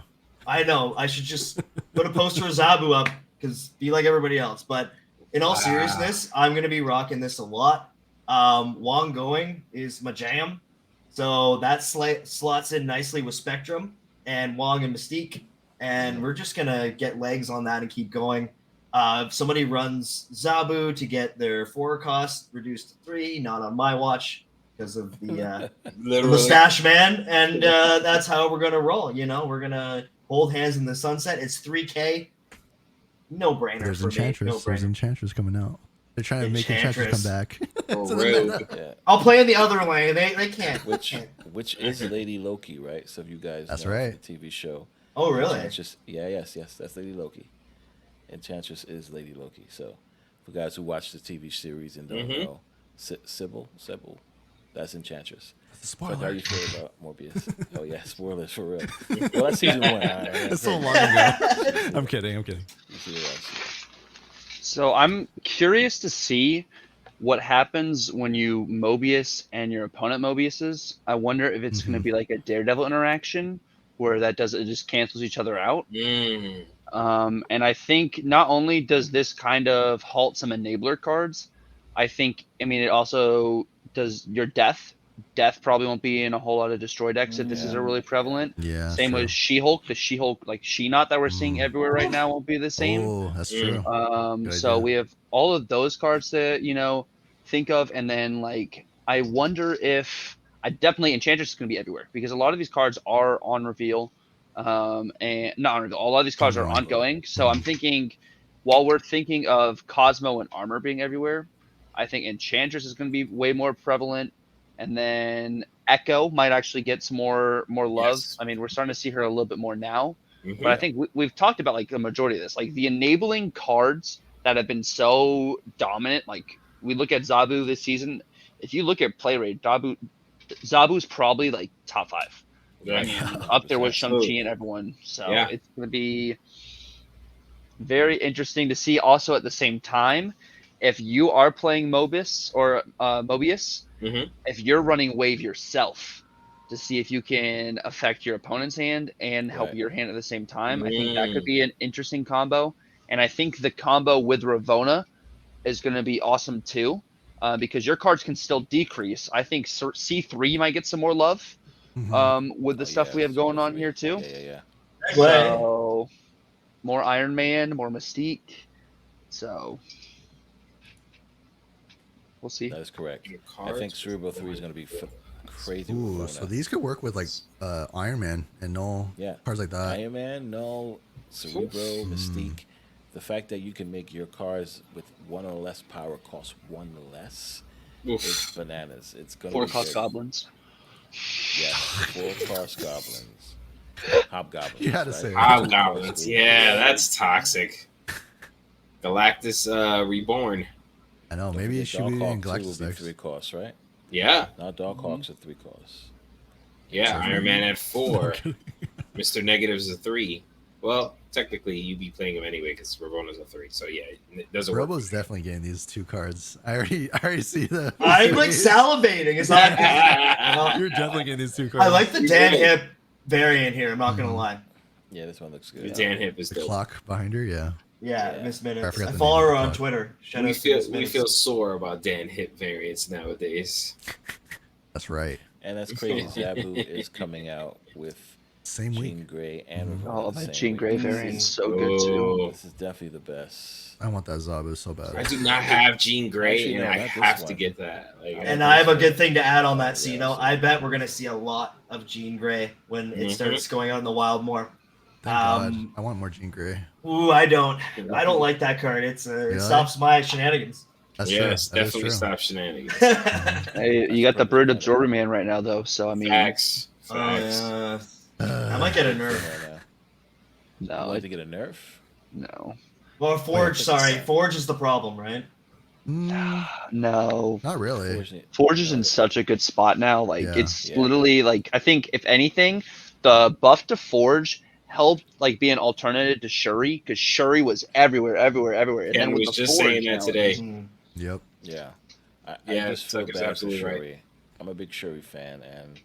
Speaker 4: I know. I should just put a poster of Zabu up because be like everybody else. But in all seriousness, I'm gonna be rocking this a lot. Wong Going is my jam, so that slots in nicely with Spectrum and Wong and Mystique, and we're just gonna get legs on that and keep going. If somebody runs Zabu to get their 4 cost reduced to 3, not on my watch because of the
Speaker 1: Literally.
Speaker 4: mustache man, and that's how we're gonna roll. You know, we're gonna hold hands in the sunset. It's 3K, no brainer
Speaker 5: There's
Speaker 4: for me.
Speaker 5: Enchantress.
Speaker 4: No
Speaker 5: There's
Speaker 4: brainer.
Speaker 5: Enchantress coming out. They're trying to make Enchantress come back.
Speaker 1: Oh,
Speaker 5: To the
Speaker 1: really?
Speaker 5: meta.
Speaker 2: Yeah,
Speaker 4: I'll play in the other lane. They can't.
Speaker 2: which is Lady Loki, right? So if you guys
Speaker 5: That's
Speaker 2: know
Speaker 5: right.
Speaker 2: the TV show.
Speaker 4: Oh, really?
Speaker 2: Enchantress, yes, that's Lady Loki. Enchantress is Lady Loki. So for guys who watch the TV series and don't know, Sybil, that's Enchantress.
Speaker 5: That's a
Speaker 2: So how
Speaker 5: spoiler.
Speaker 2: you feel about Morbius? Oh yeah, spoilers for real. Well, that's season 1. All right,
Speaker 5: It's so long ago. I'm kidding.
Speaker 2: You see what I see.
Speaker 3: So I'm curious to see what happens when you Mobius and your opponent Mobiuses. I wonder if it's going to be like a Daredevil interaction where it just cancels each other out.
Speaker 1: Mm.
Speaker 3: And I think not only does this kind of halt some enabler cards, it also does your death. Death probably won't be in a whole lot of destroy decks if this is a really prevalent.
Speaker 5: Yeah.
Speaker 3: Same with She-Hulk. The She-Hulk, like She-Not that we're seeing everywhere right now, won't be the same.
Speaker 5: Oh, that's true. Good
Speaker 3: So
Speaker 5: idea.
Speaker 3: we have all of those cards to think of, and then like I wonder if definitely Enchantress is going to be everywhere because a lot of these cards are on reveal, and not on reveal. A lot of these cards are ongoing. So I'm thinking, while we're thinking of Cosmo and Armor being everywhere, I think Enchantress is going to be way more prevalent, and then Echo might actually get some more love.
Speaker 1: Yes.
Speaker 3: I mean, we're starting to see her a little bit more now.
Speaker 1: Mhm.
Speaker 3: But I think we've talked about like the majority of this, like the enabling cards that have been so dominant. Like we look at Zabu this season. If you look at play rate, Zabu's probably like top 5.
Speaker 1: Yeah.
Speaker 3: I mean, up there with Shang-Chi
Speaker 1: Absolutely.
Speaker 3: and everyone. So
Speaker 1: Yeah.
Speaker 3: it's going to be very interesting to see. Also, at the same time, if you are playing Mobius,
Speaker 1: Mhm.
Speaker 3: if you're running Wave yourself, to see if you can affect your opponent's hand and help
Speaker 2: Right.
Speaker 3: your hand at the same time. I think that could be an interesting combo. And I think the combo with Ravonna is going to be awesome too, because your cards can still decrease. I think C3 might get some more love with the stuff we have going on here too.
Speaker 2: Yeah.
Speaker 4: Play.
Speaker 3: So more Iron Man, more Mystique. So we'll see.
Speaker 2: That is correct.
Speaker 1: Your
Speaker 2: I think
Speaker 1: cards.
Speaker 2: Cerebro 3 is going to be crazy. with
Speaker 5: Ooh,
Speaker 2: Luna.
Speaker 5: so these could work with like Iron Man and Null.
Speaker 2: Yeah.
Speaker 5: Cards like that.
Speaker 2: Iron Man, Null, Cerebro, Mystique. The fact that you can make your cars with one or less power cost one less is bananas. It's going to be
Speaker 3: 4-cost
Speaker 2: good.
Speaker 3: goblins.
Speaker 2: Yeah, 4-cost goblins. Hobgoblins.
Speaker 5: You had to
Speaker 2: right?
Speaker 5: say it.
Speaker 1: Hobgoblins. Yeah, that's toxic. Galactus Reborn.
Speaker 5: I know.
Speaker 2: Don't
Speaker 5: Maybe it
Speaker 2: forget
Speaker 5: should be in
Speaker 2: Darkhawk 2 will
Speaker 5: Galactus
Speaker 2: be
Speaker 5: X.
Speaker 2: 3 costs, right?
Speaker 1: Yeah.
Speaker 2: Now Darkhawks are 3 costs.
Speaker 1: Yeah, Iron Man at 4.
Speaker 5: kidding.
Speaker 1: Mr. Negative's a 3. Well, technically, you'd be playing him anyway because Rabona's a 3. So yeah, it doesn't work.
Speaker 5: Robo's definitely getting these 2 cards. I already see the.
Speaker 4: I'm like salivating. It's not.
Speaker 5: You're definitely getting these 2 cards.
Speaker 4: I like the Dan Hip variant here. I'm not gonna lie.
Speaker 2: Yeah, this one looks
Speaker 1: The
Speaker 2: good.
Speaker 1: Dan Hip is
Speaker 5: the
Speaker 1: dope.
Speaker 5: clock behind her. Yeah.
Speaker 4: Yeah,
Speaker 2: Yeah.
Speaker 4: Miss
Speaker 5: I
Speaker 4: Minutes.
Speaker 5: forgot
Speaker 4: I
Speaker 5: the
Speaker 4: follow
Speaker 5: name.
Speaker 4: her on
Speaker 5: Fuck.
Speaker 4: Twitter. Shout
Speaker 1: We
Speaker 4: out to Miss
Speaker 1: feel
Speaker 4: Minutes.
Speaker 1: sore about Dan Hip variants nowadays.
Speaker 5: That's right.
Speaker 2: And that's crazy. Zabu is coming out with
Speaker 5: Same week.
Speaker 2: Jean Grey and
Speaker 3: Oh,
Speaker 2: Ravonna the
Speaker 3: that
Speaker 2: same
Speaker 3: Jean
Speaker 2: week.
Speaker 3: Grey variant's so good too.
Speaker 1: Oh,
Speaker 2: This is definitely the best.
Speaker 5: I want that Zabu so
Speaker 1: I
Speaker 5: bad.
Speaker 1: do not have Jean Grey,
Speaker 2: Actually,
Speaker 1: and
Speaker 2: no,
Speaker 1: I
Speaker 2: not this
Speaker 1: have to
Speaker 2: one.
Speaker 1: get that. Like,
Speaker 4: And I have a good thing to add on that,
Speaker 2: Yeah,
Speaker 4: Sino.
Speaker 2: so-
Speaker 4: I bet we're gonna see a lot of Jean Grey when it starts going out in the wild more.
Speaker 5: Thank God.
Speaker 4: Um,
Speaker 5: I want more Jean Grey.
Speaker 4: Ooh, I don't like that card. It
Speaker 5: Really?
Speaker 4: stops my shenanigans.
Speaker 5: That's
Speaker 1: yes,
Speaker 5: true. That is
Speaker 1: definitely
Speaker 5: true.
Speaker 1: stop shenanigans.
Speaker 3: Hey, you got the Bird Absorber Man right now though, so I mean,
Speaker 1: Facts. Facts.
Speaker 4: I might get a nerf.
Speaker 2: Right now.
Speaker 3: no,
Speaker 2: I'd like to get a nerf.
Speaker 3: no,
Speaker 4: Well, Forge.
Speaker 2: Wait,
Speaker 4: Sorry, Forge is the problem, right?
Speaker 3: no.
Speaker 5: Not really.
Speaker 2: Unfortunately,
Speaker 3: Forge is in such a good spot now. Like
Speaker 5: Yeah.
Speaker 3: it's
Speaker 2: Yeah.
Speaker 3: literally like I think if anything, the buff to Forge helped like be an alternative to Shuri because Shuri was everywhere. And
Speaker 1: Ken
Speaker 3: then with
Speaker 1: was
Speaker 3: the
Speaker 1: just
Speaker 3: Forge
Speaker 1: saying that
Speaker 3: now,
Speaker 1: today.
Speaker 4: Mm.
Speaker 5: Yep.
Speaker 2: Yeah. I
Speaker 1: Yeah,
Speaker 2: just feel
Speaker 1: Tucker's
Speaker 2: bad for
Speaker 1: absolutely right.
Speaker 2: Shuri. I'm a big Shuri fan, and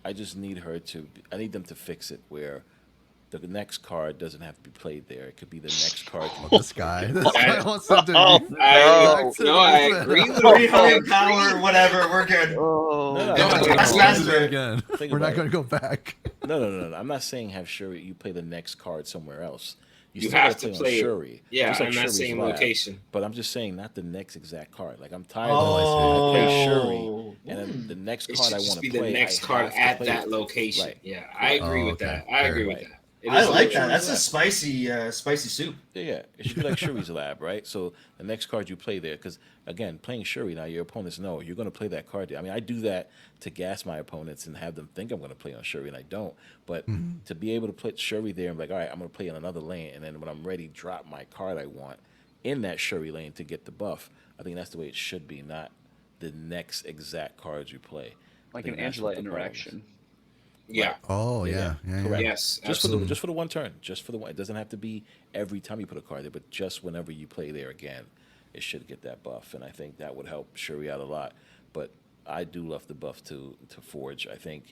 Speaker 2: I just need her to. I need them to fix it where the next card doesn't have to be played there. It could be the next card.
Speaker 5: Oh, this guy. This guy wants something.
Speaker 3: Oh,
Speaker 1: I
Speaker 3: no.
Speaker 1: agree with
Speaker 4: 300 power, whatever. We're good.
Speaker 3: Oh,
Speaker 2: No,
Speaker 1: No,
Speaker 2: no,
Speaker 1: that's
Speaker 2: no,
Speaker 1: not
Speaker 2: no,
Speaker 1: good.
Speaker 5: Again.
Speaker 2: Think
Speaker 5: We're not
Speaker 2: about
Speaker 5: going to go back.
Speaker 2: No. I'm not saying have Shuri. You play the next card somewhere else.
Speaker 1: You
Speaker 2: still
Speaker 1: have
Speaker 2: gotta
Speaker 1: to
Speaker 2: on
Speaker 1: play it.
Speaker 2: Shuri.
Speaker 1: Yeah,
Speaker 2: just like
Speaker 1: in that
Speaker 2: Shuri's
Speaker 1: same
Speaker 2: Lab.
Speaker 1: location.
Speaker 2: But I'm just saying, not the next exact card. Like I'm tired
Speaker 4: Oh,
Speaker 2: of I play Shuri, and then the next
Speaker 1: It
Speaker 2: card
Speaker 1: should
Speaker 2: I
Speaker 1: just
Speaker 2: want
Speaker 1: be
Speaker 2: to play.
Speaker 1: the next
Speaker 2: I
Speaker 1: card
Speaker 2: have to
Speaker 1: at
Speaker 2: play
Speaker 1: that
Speaker 2: it.
Speaker 1: location.
Speaker 2: Right.
Speaker 1: Yeah, I agree with
Speaker 5: okay.
Speaker 1: that. I agree
Speaker 5: Fair.
Speaker 1: with
Speaker 2: Right.
Speaker 1: that. It
Speaker 4: I
Speaker 1: is
Speaker 4: like that.
Speaker 1: Shuri's
Speaker 4: That's a
Speaker 1: Lab.
Speaker 4: spicy soup.
Speaker 2: Yeah, it should be like Shuri's Lab, right? So the next card you play there, because again, playing Shuri now, your opponents know you're going to play that card there. I mean, I do that to gas my opponents and have them think I'm going to play on Shuri, and I don't. But to be able to put Shuri there and be like, all right, I'm going to play in another lane, and then when I'm ready, drop my card I want in that Shuri lane to get the buff. I think that's the way it should be, not the next exact cards you play. I
Speaker 3: like
Speaker 2: think
Speaker 3: an
Speaker 2: that's
Speaker 3: Angela
Speaker 2: what the problem is.
Speaker 3: interaction.
Speaker 1: Yeah.
Speaker 5: Oh, yeah. Yeah.
Speaker 2: Correct.
Speaker 1: Yes.
Speaker 2: Just for
Speaker 1: absolutely.
Speaker 2: the one turn, just for the one. It doesn't have to be every time you put a card there, but just whenever you play there again, it should get that buff, and I think that would help Shuri out a lot. But I do love the buff to Forge. I think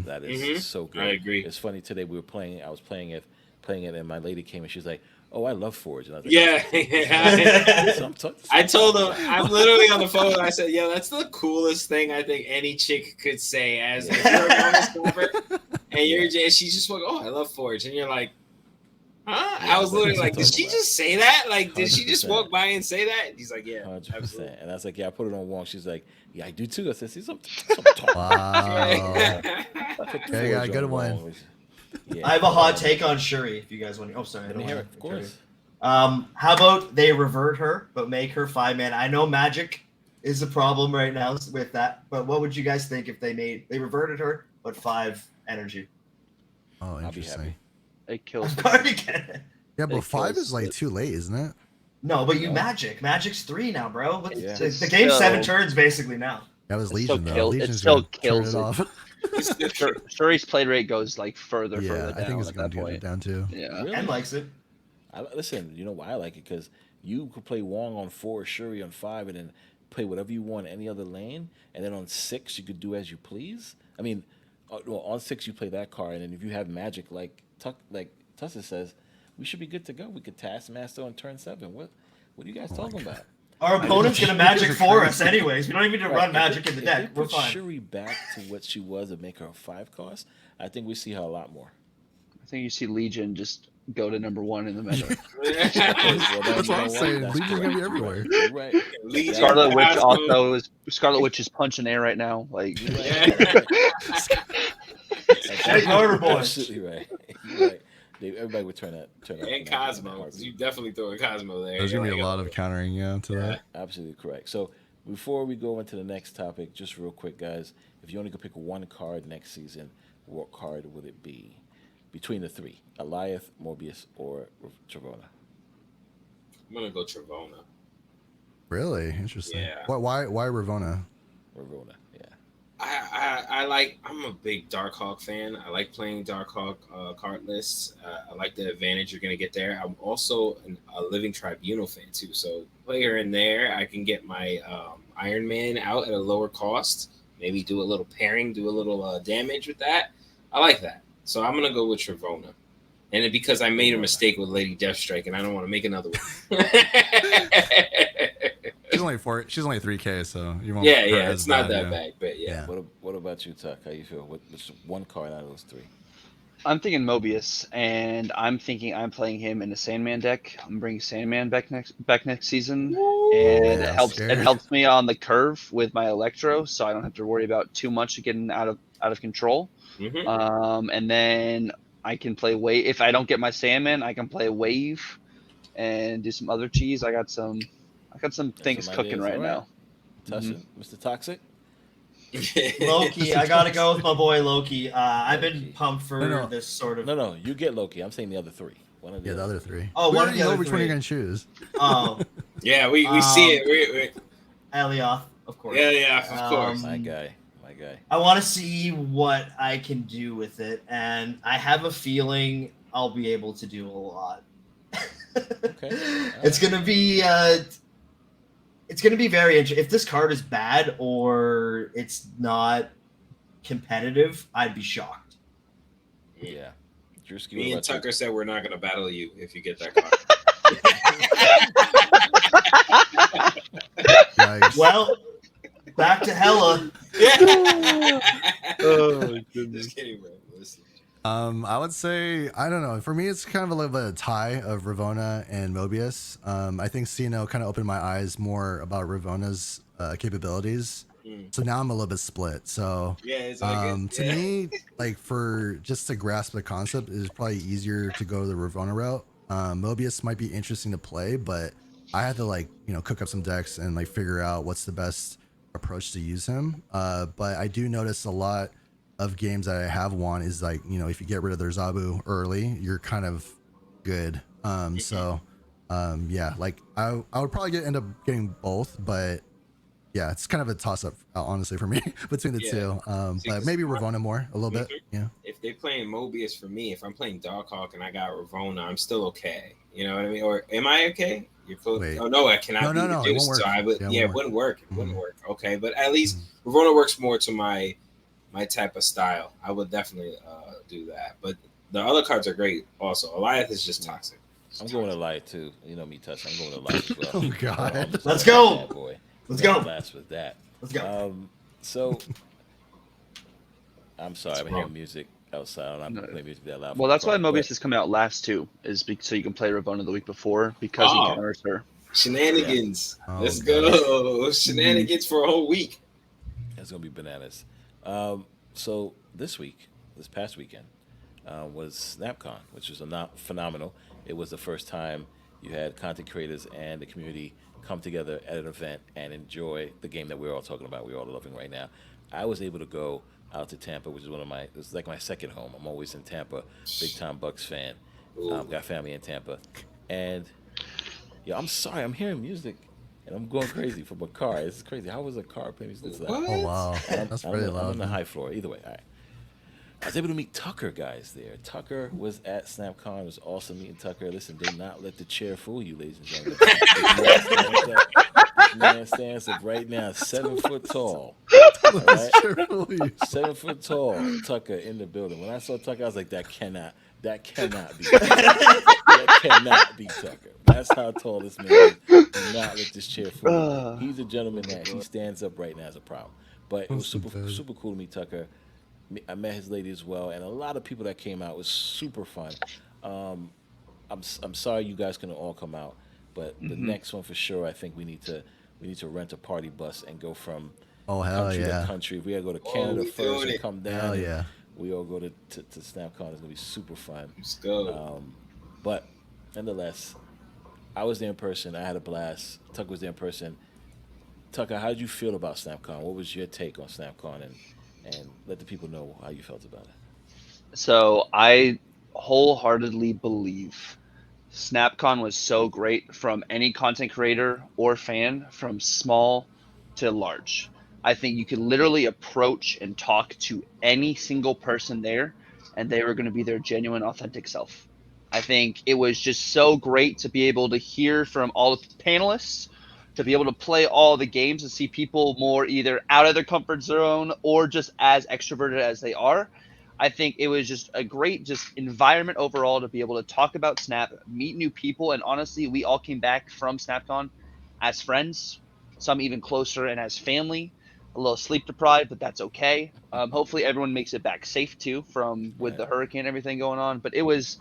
Speaker 2: that is so good.
Speaker 1: I agree.
Speaker 2: It's funny today we were playing. I was playing it, and my lady came and she's like, "Oh, I love Forge." And I was like,
Speaker 1: Yeah. I told him, I'm literally on the phone, and I said, yo, that's the coolest thing I think any chick could say as if you're a normal scrapper, and she's just like, oh, I love Forge. And you're like, huh?
Speaker 2: Yeah,
Speaker 1: I was literally like, did
Speaker 2: that's
Speaker 1: she
Speaker 2: what
Speaker 1: just say that? Like, did she just
Speaker 2: 100%.
Speaker 1: walk by and say that? He's like, yeah,
Speaker 2: 100%.
Speaker 1: absolutely.
Speaker 2: And I was like, "Yeah, I put it on Wong." She's like, "Yeah, I do too." I said, "See some
Speaker 5: Wow. Okay, yeah, good one.
Speaker 2: Yeah,
Speaker 4: I have a hot take on Shuri. If you guys want. Oh, sorry. I
Speaker 2: Let
Speaker 4: don't
Speaker 2: me hear
Speaker 4: want
Speaker 2: it, of course.
Speaker 4: How about they revert her, but make her 5-man? I know magic is a problem right now with that, but what would you guys think if they reverted her, but 5 energy?
Speaker 5: Oh,
Speaker 2: I'll be
Speaker 5: interesting.
Speaker 2: happy.
Speaker 3: It kills.
Speaker 4: I'm already getting-
Speaker 5: Yeah, but
Speaker 3: It
Speaker 5: 5
Speaker 3: kills
Speaker 5: is like
Speaker 3: it.
Speaker 5: too late, isn't it?
Speaker 4: No, but you
Speaker 2: No.
Speaker 4: Magic's 3 now, bro. What-
Speaker 2: Yeah.
Speaker 4: The game's 7
Speaker 3: Still-
Speaker 4: turns basically now.
Speaker 5: That was
Speaker 3: It still
Speaker 5: Legion, though.
Speaker 3: kill- it
Speaker 5: Legion's
Speaker 3: still
Speaker 5: gonna turn
Speaker 3: kills
Speaker 5: it
Speaker 3: it.
Speaker 5: off.
Speaker 3: Shuri's play rate goes like further
Speaker 5: Yeah,
Speaker 3: down
Speaker 5: I think it's
Speaker 3: at
Speaker 5: going
Speaker 3: that
Speaker 5: to get
Speaker 3: point.
Speaker 5: it down too.
Speaker 3: Yeah.
Speaker 2: Really?
Speaker 4: And likes it.
Speaker 2: Listen, you know why I like it? Because you could play Wong on 4, Shuri on 5, and then play whatever you want any other lane. And then on 6, you could do as you please. I mean, on 6 you play that card, and then if you have magic, like Tussin says, we should be good to go. We could Taskmaster on turn 7. What are you guys talking about?
Speaker 4: Our opponent's gonna magic for us anyways. We don't even need to run
Speaker 2: If
Speaker 4: magic
Speaker 2: they-
Speaker 4: in the
Speaker 2: if
Speaker 4: deck.
Speaker 2: they
Speaker 4: We're
Speaker 2: put
Speaker 4: fine.
Speaker 2: Shuri back to what she was and make her a 5 cost, I think we see her a lot more.
Speaker 3: I think you see Legion just go to #1 in the meta.
Speaker 5: That's what I'm saying. Legion is gonna be everywhere.
Speaker 2: You're right.
Speaker 1: Legion,
Speaker 3: Scarlet Witch
Speaker 1: Cosmo.
Speaker 3: also is Scarlet Witch is punching air right now. Like
Speaker 4: Take over, boys.
Speaker 2: Absolutely right. You're right. Everybody would turn up.
Speaker 1: And Cosmo. You definitely throwing Cosmo there.
Speaker 5: There's
Speaker 1: You're
Speaker 5: gonna be a
Speaker 1: like,
Speaker 5: lot of countering, to that.
Speaker 2: Absolutely correct. So before we go into the next topic, just real quick, guys, if you only could pick one card next season, what card would it be? Between the three, Alioth, Morbius, or Travona?
Speaker 1: I'm gonna go Travona.
Speaker 5: Really interesting.
Speaker 1: Yeah.
Speaker 5: Why Ravona?
Speaker 2: Ravona, yeah.
Speaker 1: I like. I'm a big Darkhawk fan. I like playing Darkhawk card lists. I like the advantage you're gonna get there. I'm also a Living Tribunal fan too. So play her in there. I can get my Iron Man out at a lower cost. Maybe do a little pairing, do a little damage with that. I like that. So I'm gonna go with Travona. And it, because I made a mistake with Lady Deathstrike, and I don't want to make another one.
Speaker 5: She's only 3K, so you won't.
Speaker 1: Yeah, it's not that bad, but yeah.
Speaker 2: What about you, Tuck? How you feel? What's one card out of those three?
Speaker 3: I'm thinking Mobius, and I'm thinking I'm playing him in a Sandman deck. I'm bringing Sandman back next season, and it helps me on the curve with my Electro, so I don't have to worry about too much getting out of control.
Speaker 1: Mm-hmm.
Speaker 3: And then I can play Wave. If I don't get my Sandman, I can play Wave and do some other cheese. I got some things cooking right now.
Speaker 2: Tussin, Mr. Toxic.
Speaker 4: Loki, I gotta go with my boy Loki. I've been pumped for this sort of.
Speaker 2: No, you get Loki. I'm saying the other three.
Speaker 5: The other three.
Speaker 4: Oh,
Speaker 5: we
Speaker 4: one of the
Speaker 5: know
Speaker 4: other
Speaker 5: which
Speaker 4: three.
Speaker 5: one you're gonna choose.
Speaker 4: Oh,
Speaker 1: yeah, we see it.
Speaker 4: Alioth, of course.
Speaker 1: Yeah, of course.
Speaker 2: My guy.
Speaker 4: I want to see what I can do with it, and I have a feeling I'll be able to do a lot.
Speaker 2: Okay.
Speaker 4: It's gonna be very interesting. If this card is bad or it's not competitive, I'd be shocked.
Speaker 2: Yeah. Drewsky,
Speaker 1: Me and Tucker said we're not gonna battle you if you get that card.
Speaker 4: Well, back to Hella.
Speaker 3: Oh, goodness.
Speaker 1: Just kidding, bro. Listen.
Speaker 5: I would say, I don't know. For me, it's kind of a little bit of a tie of Ravona and Mobius. I think Sino kind of opened my eyes more about Ravona's capabilities. So now I'm a little bit split. So to me, like for just to grasp the concept, it's probably easier to go the Ravona route. Mobius might be interesting to play, but I had to cook up some decks and figure out what's the best approach to use him. But I do notice a lot of games that I have won is if you get rid of their Zabu early, you're kind of good. I would probably end up getting both, but yeah, it's kind of a toss up, honestly, for me between the two. But maybe Ravona more a little bit. Yeah.
Speaker 1: If they're playing Mobius for me, if I'm playing Darkhawk and I got Ravona, I'm still okay. You know what I mean? Or am I okay?
Speaker 5: Wait.
Speaker 1: Oh no, I cannot be
Speaker 5: No,
Speaker 1: reduced.
Speaker 5: it won't work.
Speaker 1: So it wouldn't work. It wouldn't work. Okay, but at least Ravona works more to my type of style. I would definitely do that. But the other cards are great. Also, Alioth is just toxic.
Speaker 2: I'm going to Alioth too. You know me, Tuss. I'm going to Alioth as well.
Speaker 5: Oh God.
Speaker 4: Let's go.
Speaker 2: Bad boy.
Speaker 4: Let's go.
Speaker 2: Last with that.
Speaker 4: Let's go.
Speaker 2: So I'm sorry. I'm hearing music outside. I'm not playing music that loud.
Speaker 3: Well, that's why Mobius is coming out last too, so you can play Ravona the week before because he counters her.
Speaker 1: Shenanigans.
Speaker 5: Yeah.
Speaker 1: Let's go. Shenanigans for a whole week.
Speaker 2: It's gonna be bananas. So this past weekend, was SnapCon, which was phenomenal. It was the first time you had content creators and the community come together at an event and enjoy the game that we're all talking about. We're all loving right now. I was able to go out to Tampa, which is it's like my second home. I'm always in Tampa, big time Bucks fan. Got family in Tampa, and I'm sorry, I'm hearing music. And I'm going crazy from a car. This is crazy. How was a car playing music this loud?
Speaker 5: Oh wow, that's pretty loud.
Speaker 2: I'm on the high floor. Either way, all right. I was able to meet Tuccrr guys there. Tuccrr was at SnapCon. It was awesome meeting Tuccrr. Listen, do not let the chair fool you, ladies and gentlemen. This man stands up right now, 7 foot tall. All right? 7 foot tall, Tuccrr in the building. When I saw Tuccrr, I was like, that cannot be Tuccrr. That cannot be Tuccrr. That's how tall this man is. Do not let this chair fool you. He's a gentleman that he stands up right now as a problem. But it was super cool to meet Tuccrr. I met his lady as well, and a lot of people that came out. It was super fun. I'm sorry you guys couldn't all come out, but the
Speaker 3: Mm-hmm.
Speaker 2: next one for sure, I think we need to rent a party bus and go from
Speaker 5: Oh hell
Speaker 2: country to
Speaker 5: yeah.
Speaker 2: country. If we gotta go to
Speaker 1: Oh,
Speaker 2: Canada
Speaker 1: we
Speaker 2: first
Speaker 1: doing
Speaker 2: and
Speaker 1: it.
Speaker 2: come
Speaker 5: Hell
Speaker 2: down, and
Speaker 5: yeah.
Speaker 2: we all go to SnapCon. It's gonna be super fun.
Speaker 1: Let's go.
Speaker 2: But nonetheless, I was there in person. I had a blast. Tuck was there in person. Tucker, how did you feel about SnapCon? What was your take on SnapCon, and let the people know how you felt about it.
Speaker 3: So I wholeheartedly believe SnapCon was so great from any content creator or fan, from small to large. I think you could literally approach and talk to any single person there, and they were going to be their genuine, authentic self. I think it was just so great to be able to hear from all the panelists, to be able to play all the games and see people more either out of their comfort zone or just as extroverted as they are. I think it was just a great just environment overall to be able to talk about Snap, meet new people, and honestly, we all came back from SnapCon as friends, some even closer and as family. A little sleep deprived, but that's okay. Hopefully, everyone makes it back safe too, from with
Speaker 2: Right.
Speaker 3: the hurricane and everything going on. But it was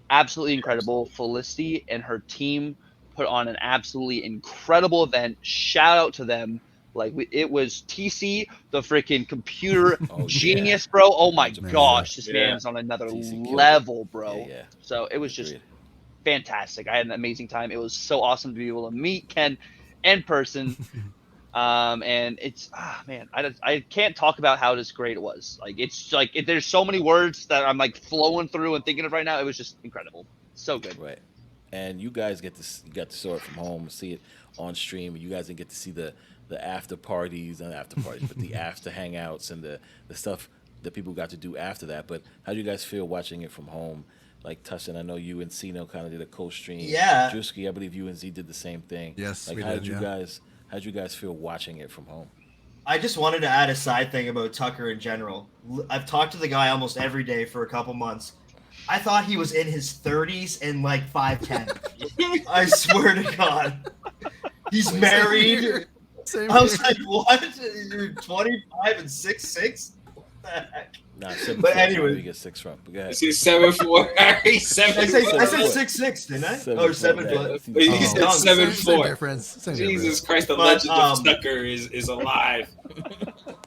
Speaker 3: absolutely incredible. Felicity and her team put on an absolutely incredible event. Shout out to them. Like it was TC, the freaking computer
Speaker 2: Oh yeah,
Speaker 3: genius, bro. Oh my
Speaker 2: 100%.
Speaker 5: Man.
Speaker 3: gosh, this man
Speaker 1: Yeah.
Speaker 3: is on another
Speaker 2: TC killed it.
Speaker 3: level,
Speaker 2: Yeah,
Speaker 3: bro.
Speaker 2: yeah.
Speaker 3: So it was just
Speaker 2: Agreed.
Speaker 3: fantastic. I had an amazing time. It was so awesome to be able to meet Ken in person. And it's man, I can't talk about how this great it was. Like it's like there's so many words that I'm like flowing through and thinking of right now. It was just incredible, so good.
Speaker 2: Right. And you guys you got to saw it from home, see it on stream. You guys didn't get to see the after parties, not after parties, but the after hangouts and the stuff that people got to do after that. But how do you guys feel watching it from home? Like Tussin, I know you and Sino kind of did a co-stream.
Speaker 4: Yeah.
Speaker 2: Drewski, I believe you and Z did the same thing.
Speaker 5: Yes,
Speaker 2: Like
Speaker 5: we
Speaker 2: how
Speaker 5: did,
Speaker 2: did you
Speaker 5: yeah.
Speaker 2: guys how did you guys feel watching it from home?
Speaker 4: I just wanted to add a side thing about Tucker in general. I've talked to the guy almost every day for a couple months. I thought he was in his 30s and like 5'10". I swear to God. He's married.
Speaker 5: Same
Speaker 4: I was
Speaker 5: here.
Speaker 4: like, what? You're 25 and 6'6"? What the heck?
Speaker 2: Nah, 7
Speaker 4: But
Speaker 2: foot. Where
Speaker 4: anyway.
Speaker 2: do you get 6 from? But go ahead.
Speaker 1: Is he 7'4"? He's
Speaker 4: I
Speaker 1: 7'4".
Speaker 4: said
Speaker 2: foot.
Speaker 4: 6'6", didn't I?
Speaker 2: 7
Speaker 4: Or
Speaker 2: foot,
Speaker 4: 7
Speaker 2: yeah.
Speaker 4: foot.
Speaker 1: He
Speaker 5: Oh.
Speaker 1: said
Speaker 4: Dunk.
Speaker 1: 7'4".
Speaker 5: Same difference. Same
Speaker 1: Jesus
Speaker 5: difference.
Speaker 1: Christ, the
Speaker 4: But,
Speaker 1: legend of Tuccrr is alive.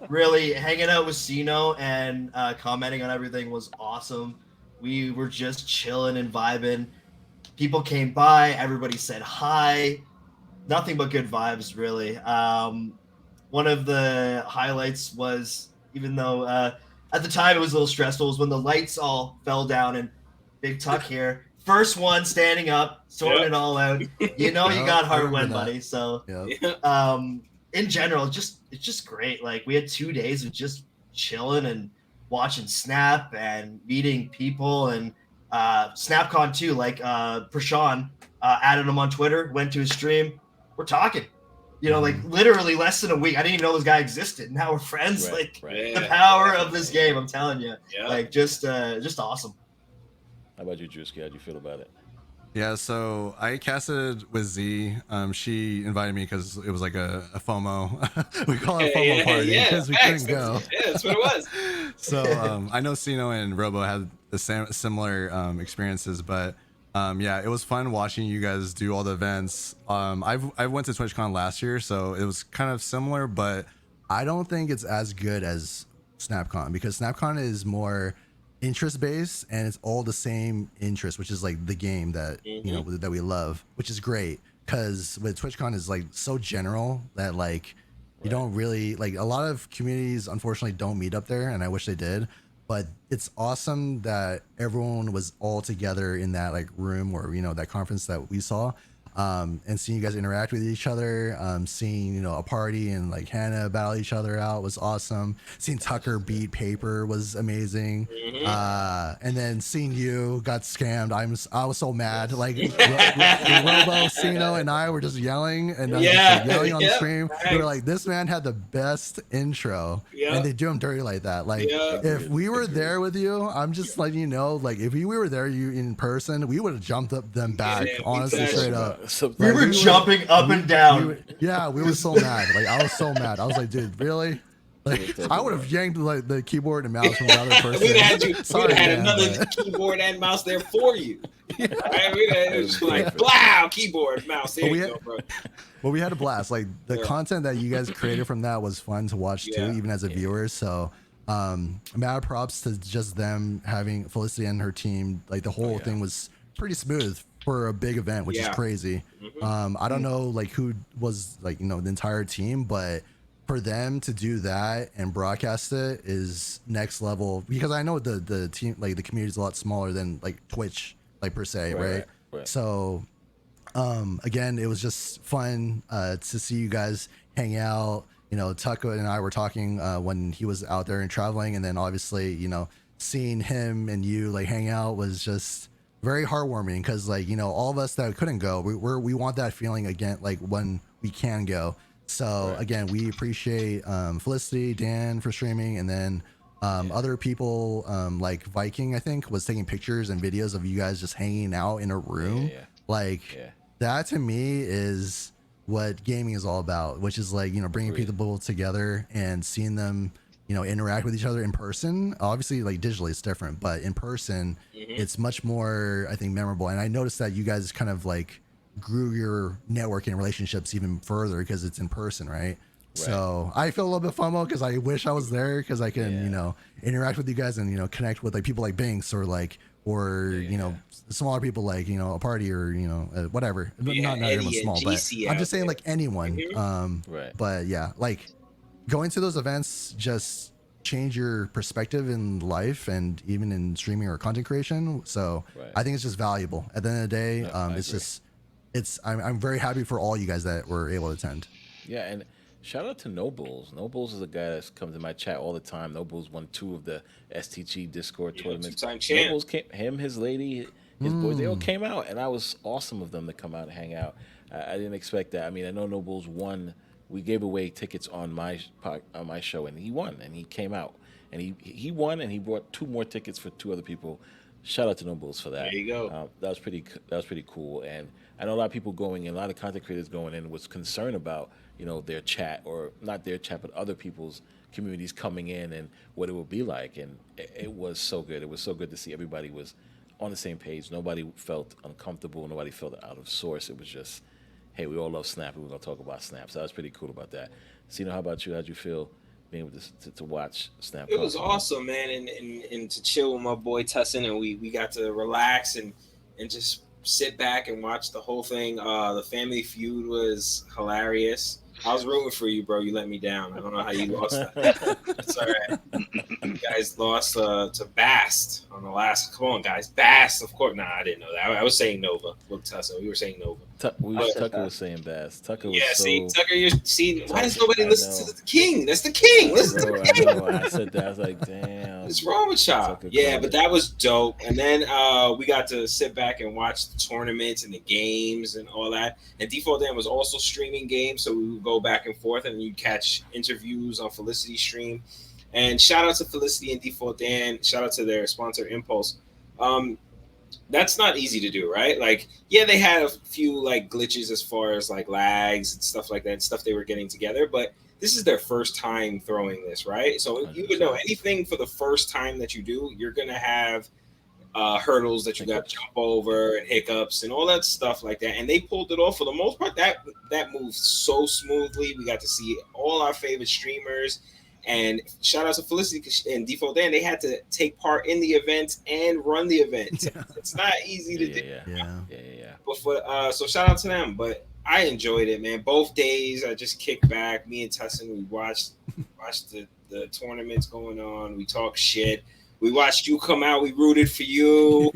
Speaker 4: Really, hanging out with Sino and commenting on everything was awesome. We were just chilling and vibing. People came by. Everybody said hi. Nothing but good vibes, really. One of the highlights was, even though at the time it was a little stressful, was when the lights all fell down and Big Tuck here, first one standing up, sorting
Speaker 1: Yep.
Speaker 4: it all out. You know you
Speaker 5: Yep,
Speaker 4: got
Speaker 5: I
Speaker 4: heart
Speaker 5: remember
Speaker 4: when,
Speaker 5: that.
Speaker 4: buddy. So
Speaker 5: Yep.
Speaker 4: in general, it's just great. Like we had 2 days of just chilling and watching Snap and meeting people and SnapCon too. Like Prashan added him on Twitter, went to his stream. We're talking. You know, like literally less than a week. I didn't even know this guy existed. Now we're friends.
Speaker 2: Right,
Speaker 4: Like
Speaker 2: right.
Speaker 4: the power of this game, I'm telling you.
Speaker 1: Yeah.
Speaker 4: Like just awesome.
Speaker 2: How about you, Drewski? How'd you feel about it?
Speaker 5: Yeah, so I casted with Z. She invited me because it was like a FOMO. We call it a FOMO party because we
Speaker 1: facts.
Speaker 5: couldn't go.
Speaker 1: Yeah, that's what it was.
Speaker 5: So I know Sino and Robo had the similar experiences, but yeah, it was fun watching you guys do all the events. I went to TwitchCon last year, so it was kind of similar, but I don't think it's as good as SnapCon because SnapCon is more interest based and it's all the same interest, which is like the game that you know that we love, which is great because with TwitchCon is like so general that like you don't really like a lot of communities unfortunately don't meet up there, and I wish they did. But it's awesome that everyone was all together in that like room or you know that conference that we saw, and seeing you guys interact with each other, seeing you know a party and like Hannah battle each other out was awesome. Seeing Tucker beat Paper was amazing, and then seeing you got scammed. I was so mad. Like Robo, Sino, and I were just yelling and just, like, yelling on the stream. We were like, this man had the best intro, and they do him dirty like that. Like if we were there with you, I'm just letting you know, like if we were there you in person, we would have jumped up them back, honestly, straight up.
Speaker 4: We were jumping up and down.
Speaker 5: We were so mad. Like I was so mad. I was like, dude, really? Like, I would have yanked like the keyboard and mouse from the other person.
Speaker 1: We'd have had you.
Speaker 5: Sorry,
Speaker 1: we'd have had
Speaker 5: man,
Speaker 1: another keyboard and mouse there for you. Yeah. Right? We'd have just like, wow, keyboard, mouse. There you go, bro.
Speaker 5: Well, we had a blast. Like the content that you guys created from that was fun to watch too, even as a viewer. So, mad props to just them having Felicity and her team. Like the whole thing was pretty smooth for a big event, which is crazy. I don't know like who was like the entire team, but for them to do that and broadcast it is next level, because I know the team, like the community is a lot smaller than like Twitch, like per se, right? So again, it was just fun to see you guys hang out. Tuccrr and I were talking when he was out there and traveling, and then obviously seeing him and you like hang out was just very heartwarming, because like all of us that couldn't go, we want that feeling again, like when we can go. So again, we appreciate Felicity, Dan for streaming, and then other people like Viking, I think, was taking pictures and videos of you guys just hanging out in a room. That to me is what gaming is all about, which is like bringing people together and seeing them interact with each other in person. Obviously like digitally it's different, but in person it's much more, I think, memorable. And I noticed that you guys kind of like grew your networking relationships even further because it's in person, right? So I feel a little bit FOMO because I wish I was there, because I can interact with you guys and connect with like people like Binks or like smaller people like a party or whatever. Not everyone's small, but I'm just saying like anyone. But yeah, like going to those events just change your perspective in life and even in streaming or content creation. So I think it's just valuable at the end of the day. I'm very happy for all you guys that were able to attend.
Speaker 2: Yeah, and shout out to Nobles. Nobles is a guy that's comes in my chat all the time. Nobles won 2 of the STG Discord tournaments. Nobles came, his lady, his boys, they all came out, and I was awesome of them to come out and hang out. I didn't expect that. I mean, I know Nobles won. We gave away tickets on my show, and he won, and he came out, and he won, and he brought 2 more tickets for 2 other people. Shout out to Nobles for that.
Speaker 1: There you go.
Speaker 2: That was pretty cool, and I know a lot of people going in, a lot of content creators going in was concerned about their chat, or not their chat, but other people's communities coming in and what it would be like, and it was so good. It was so good to see everybody was on the same page. Nobody felt uncomfortable. Nobody felt out of source. It was just, hey, we all love Snap, and we're gonna talk about Snap. So that was pretty cool about that. Sino, how about you? How'd you feel being able to watch Snap?
Speaker 1: It was awesome, man, and to chill with my boy Tussin, and we got to relax and just sit back and watch the whole thing. The Family Feud was hilarious. I was rooting for you, bro. You let me down. I don't know how you lost that. It's all right. You guys lost to Bast on the last. Come on, guys. Bast, of course. Nah, I didn't know that. I was saying Nova with Tussa. We were saying Nova.
Speaker 2: Tuccrr was saying Bast. Tuccrr was
Speaker 1: see, Tuccrr, why does nobody listen to the king? That's the king. Listen to the king.
Speaker 2: I said that. I was like, damn.
Speaker 1: What's wrong with y'all? Yeah, but that was dope. And then we got to sit back and watch the tournaments and the games and all that. And Default Dan was also streaming games, so we would go back and forth, and you'd catch interviews on Felicity's stream. And shout out to Felicity and Default Dan. Shout out to their sponsor, Impulse. That's not easy to do, right? Like, yeah, they had a few like glitches as far as like lags and stuff like that, stuff they were getting together, but this is their first time throwing this, right? So you would know anything for the first time that you do, you're gonna have hurdles that you got to jump over and hiccups and all that stuff like that. And they pulled it off for the most part. That moved so smoothly. We got to see all our favorite streamers. And shout out to Felicity and Default Dan. They had to take part in the event and run the event. It's not easy to do.
Speaker 2: Yeah.
Speaker 1: But so shout out to them. But I enjoyed it, man. Both days I just kicked back. Me and Tussin, we watched the tournaments going on. We talked shit. We watched you come out. We rooted for you.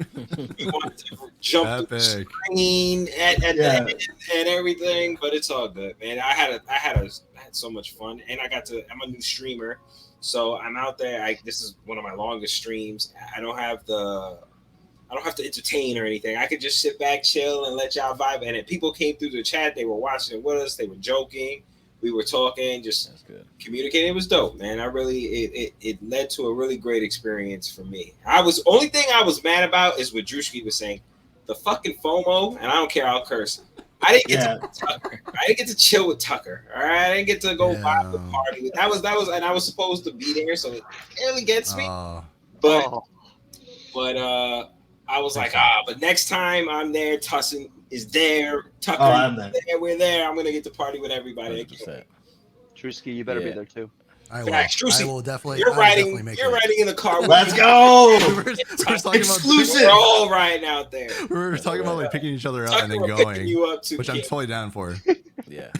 Speaker 1: We wanted to jump the screen at the end and everything, but it's all good, man. I had so much fun, and I'm a new streamer, so I'm out there. This is one of my longest streams. I don't have to entertain or anything. I could just sit back, chill, and let y'all vibe. And if people came through the chat, they were watching it with us. They were joking. We were talking, just communicating. It was dope, man. It led to a really great experience for me. Only thing I was mad about is what Drewsky was saying, the fucking FOMO, and I don't care, I'll curse. I didn't get
Speaker 4: Yeah.
Speaker 1: to Tuccrr. I didn't get to chill with Tuccrr. All right, I didn't get to go vibe the party with. That was, and I was supposed to be there, so it really gets me. But I was like, but next time I'm there, Tussin is there. Tuccrr,
Speaker 4: I'm there.
Speaker 1: We're there. I'm gonna get to party with everybody.
Speaker 2: 100%.
Speaker 3: Drewsky, you better be there too.
Speaker 5: I
Speaker 1: Facts.
Speaker 5: will.
Speaker 1: Drewsky,
Speaker 5: I will definitely.
Speaker 1: You're
Speaker 5: I will
Speaker 1: riding.
Speaker 5: definitely make
Speaker 1: You're
Speaker 5: it.
Speaker 1: riding in the car.
Speaker 4: Let's go.
Speaker 5: We're talking
Speaker 4: Exclusive.
Speaker 1: We're all riding out there.
Speaker 5: We're talking about like picking each other up
Speaker 1: Tuccrr
Speaker 5: and then
Speaker 1: will
Speaker 5: going,
Speaker 1: picking you up too,
Speaker 5: which I'm
Speaker 1: kid.
Speaker 5: totally down for.
Speaker 2: Yeah.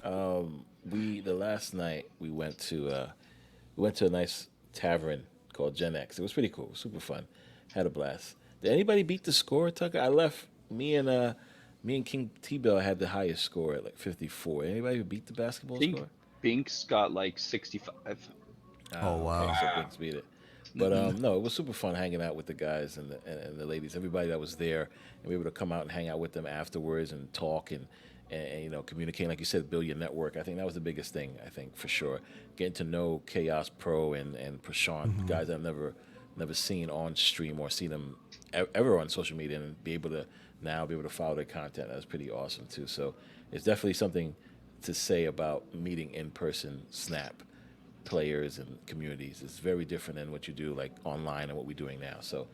Speaker 2: The last night we went to a nice tavern called Gen X. It was pretty cool, super fun. Had a blast. Did anybody beat the score, Tucker? I left. Me and King T-Bell had the highest score at like 54. Anybody beat the basketball score?
Speaker 3: Binks got like 65.
Speaker 5: Oh, wow.
Speaker 2: Okay, so Binks beat it. But no, it was super fun hanging out with the guys and the ladies, everybody that was there, and we were able to come out and hang out with them afterwards and talk and you know, communicate, like you said, build your network. I think that was the biggest thing. I think for sure, getting to know Chaos Pro and Prashant, guys I've never seen on stream or seen them ever on social media, and be able to follow their content. That was pretty awesome too. So it's definitely something to say about meeting in person Snap players and communities. It's very different than what you do like online and what we're doing now. So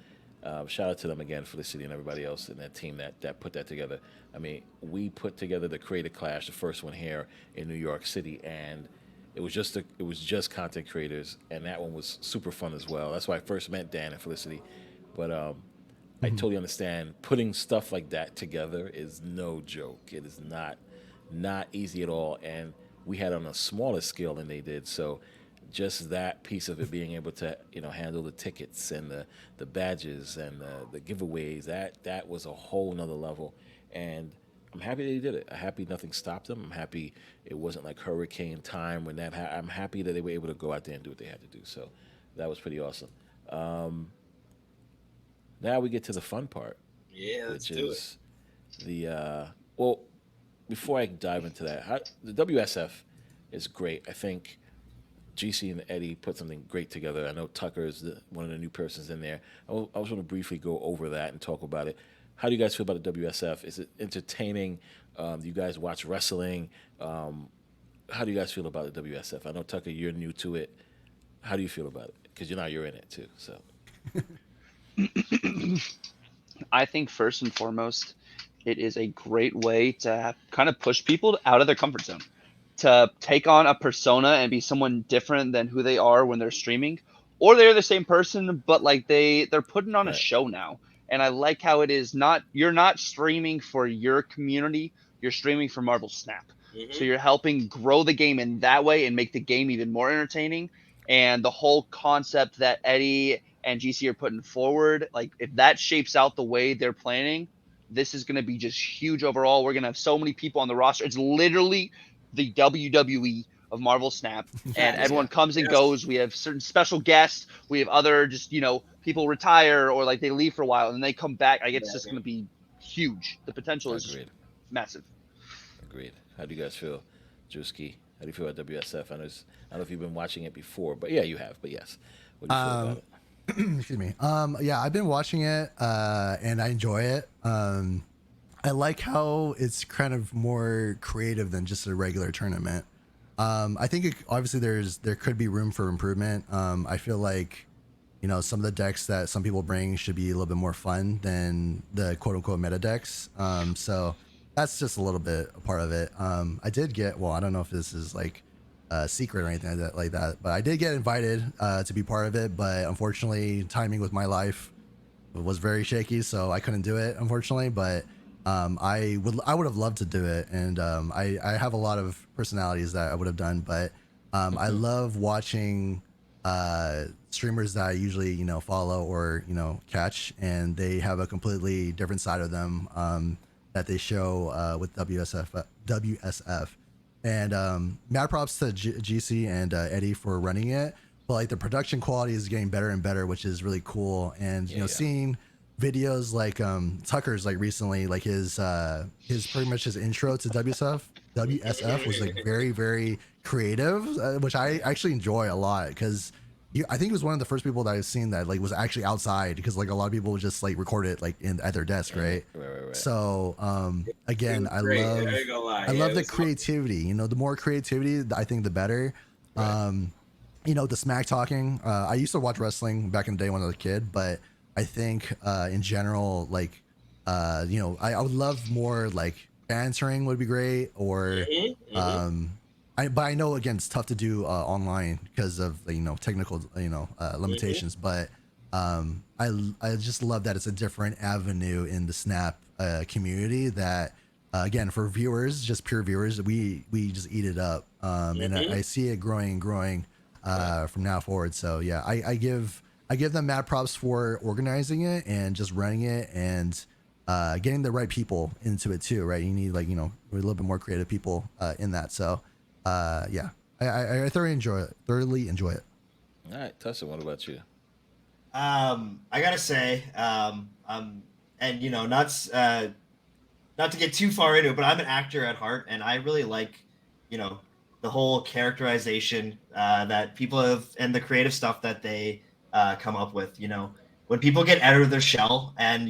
Speaker 2: shout out to them again, Felicity and everybody else in that team that put that together. I mean, we put together the Creator Clash, the first one here in New York City, and it was just content creators, and that one was super fun as well. That's why I first met Dan and Felicity. But I totally understand putting stuff like that together is no joke. It is not easy at all, and we had on a smaller scale than they did. So just that piece of it, being able to, you know, handle the tickets and the badges and the giveaways, that was a whole nother level. And I'm happy they did it. I'm happy nothing stopped them. I'm happy it wasn't like hurricane time when that I'm happy that they were able to go out there and do what they had to do. So that was pretty awesome. Now we get to the fun part.
Speaker 1: Yeah, let's
Speaker 2: which
Speaker 1: do
Speaker 2: is the well, before I dive into that, the WSF is great. I think GC and Eddie put something great together. I know Tuccrr is one of the new persons in there. I was going to briefly go over that and talk about it. How do you guys feel about the WSF? Is it entertaining? Do you guys watch wrestling? How do you guys feel about the WSF? I know, Tuccrr, you're new to it. How do you feel about it? Because you're in it too. So,
Speaker 3: I think first and foremost, it is a great way to kind of push people out of their comfort zone, to take on a persona and be someone different than who they are when they're streaming, or they're the same person, but like they're putting on a show now. And I like how it is you're not streaming for your community, you're streaming for Marvel Snap. So you're helping grow the game in that way and make the game even more entertaining. And the whole concept that Eddie and GC are putting forward, like if that shapes out the way they're planning, this is going to be just huge overall. We're going to have so many people on the roster. It's literally the WWE of Marvel Snap, and everyone comes and goes. We have certain special guests. We have other just, you know, people retire or like they leave for a while and they come back. Like it's just going to be huge. The potential is massive.
Speaker 2: Agreed. How do you guys feel, Drewsky? How do you feel about WSF? I don't know if you've been watching it before, but yeah, you have. But yes, what do you feel about it?
Speaker 5: Excuse me. Yeah, I've been watching it, and I enjoy it. I like how it's kind of more creative than just a regular tournament. I think obviously there could be room for improvement. I feel like, you know, some of the decks that some people bring should be a little bit more fun than the quote unquote meta decks. So that's just a little bit a part of it. I did get, well, I don't know if this is like a secret or anything like that, but I did get invited to be part of it. But unfortunately, timing with my life was very shaky, so I couldn't do it, unfortunately. But I would have loved to do it, and I have a lot of personalities that I would have done, but I love watching streamers that I usually, you know, follow or, you know, catch, and they have a completely different side of them that they show with WSF. And mad props to GC and Eddie for running it, but like the production quality is getting better and better, which is really cool. And you know, seeing videos like Tucker's, like recently, like his pretty much his intro to WSF was like very, very creative, which I actually enjoy a lot, because I think he was one of the first people that I've seen that like was actually outside, because like a lot of people would just like record it like at their desk, right?
Speaker 2: Right.
Speaker 5: So again, I love the creativity. You know, the more creativity, I think the better.
Speaker 2: Right.
Speaker 5: You know, the smack talking. I used to watch wrestling back in the day when I was a kid, but I think in general, like you know, I would love more like answering would be great, or but I know again it's tough to do online because of you know technical limitations. But I just love that it's a different avenue in the Snap community that again for viewers, just pure viewers, we just eat it up, and I see it growing from now forward. So yeah, I give them mad props for organizing it and just running it and getting the right people into it too, right? You need like a little bit more creative people in that. So yeah, I thoroughly enjoy it.
Speaker 2: All right, Tussin, what about you?
Speaker 4: I gotta say, and not to get too far into it, but I'm an actor at heart, and I really like, the whole characterization that people have and the creative stuff that they come up with. When people get out of their shell and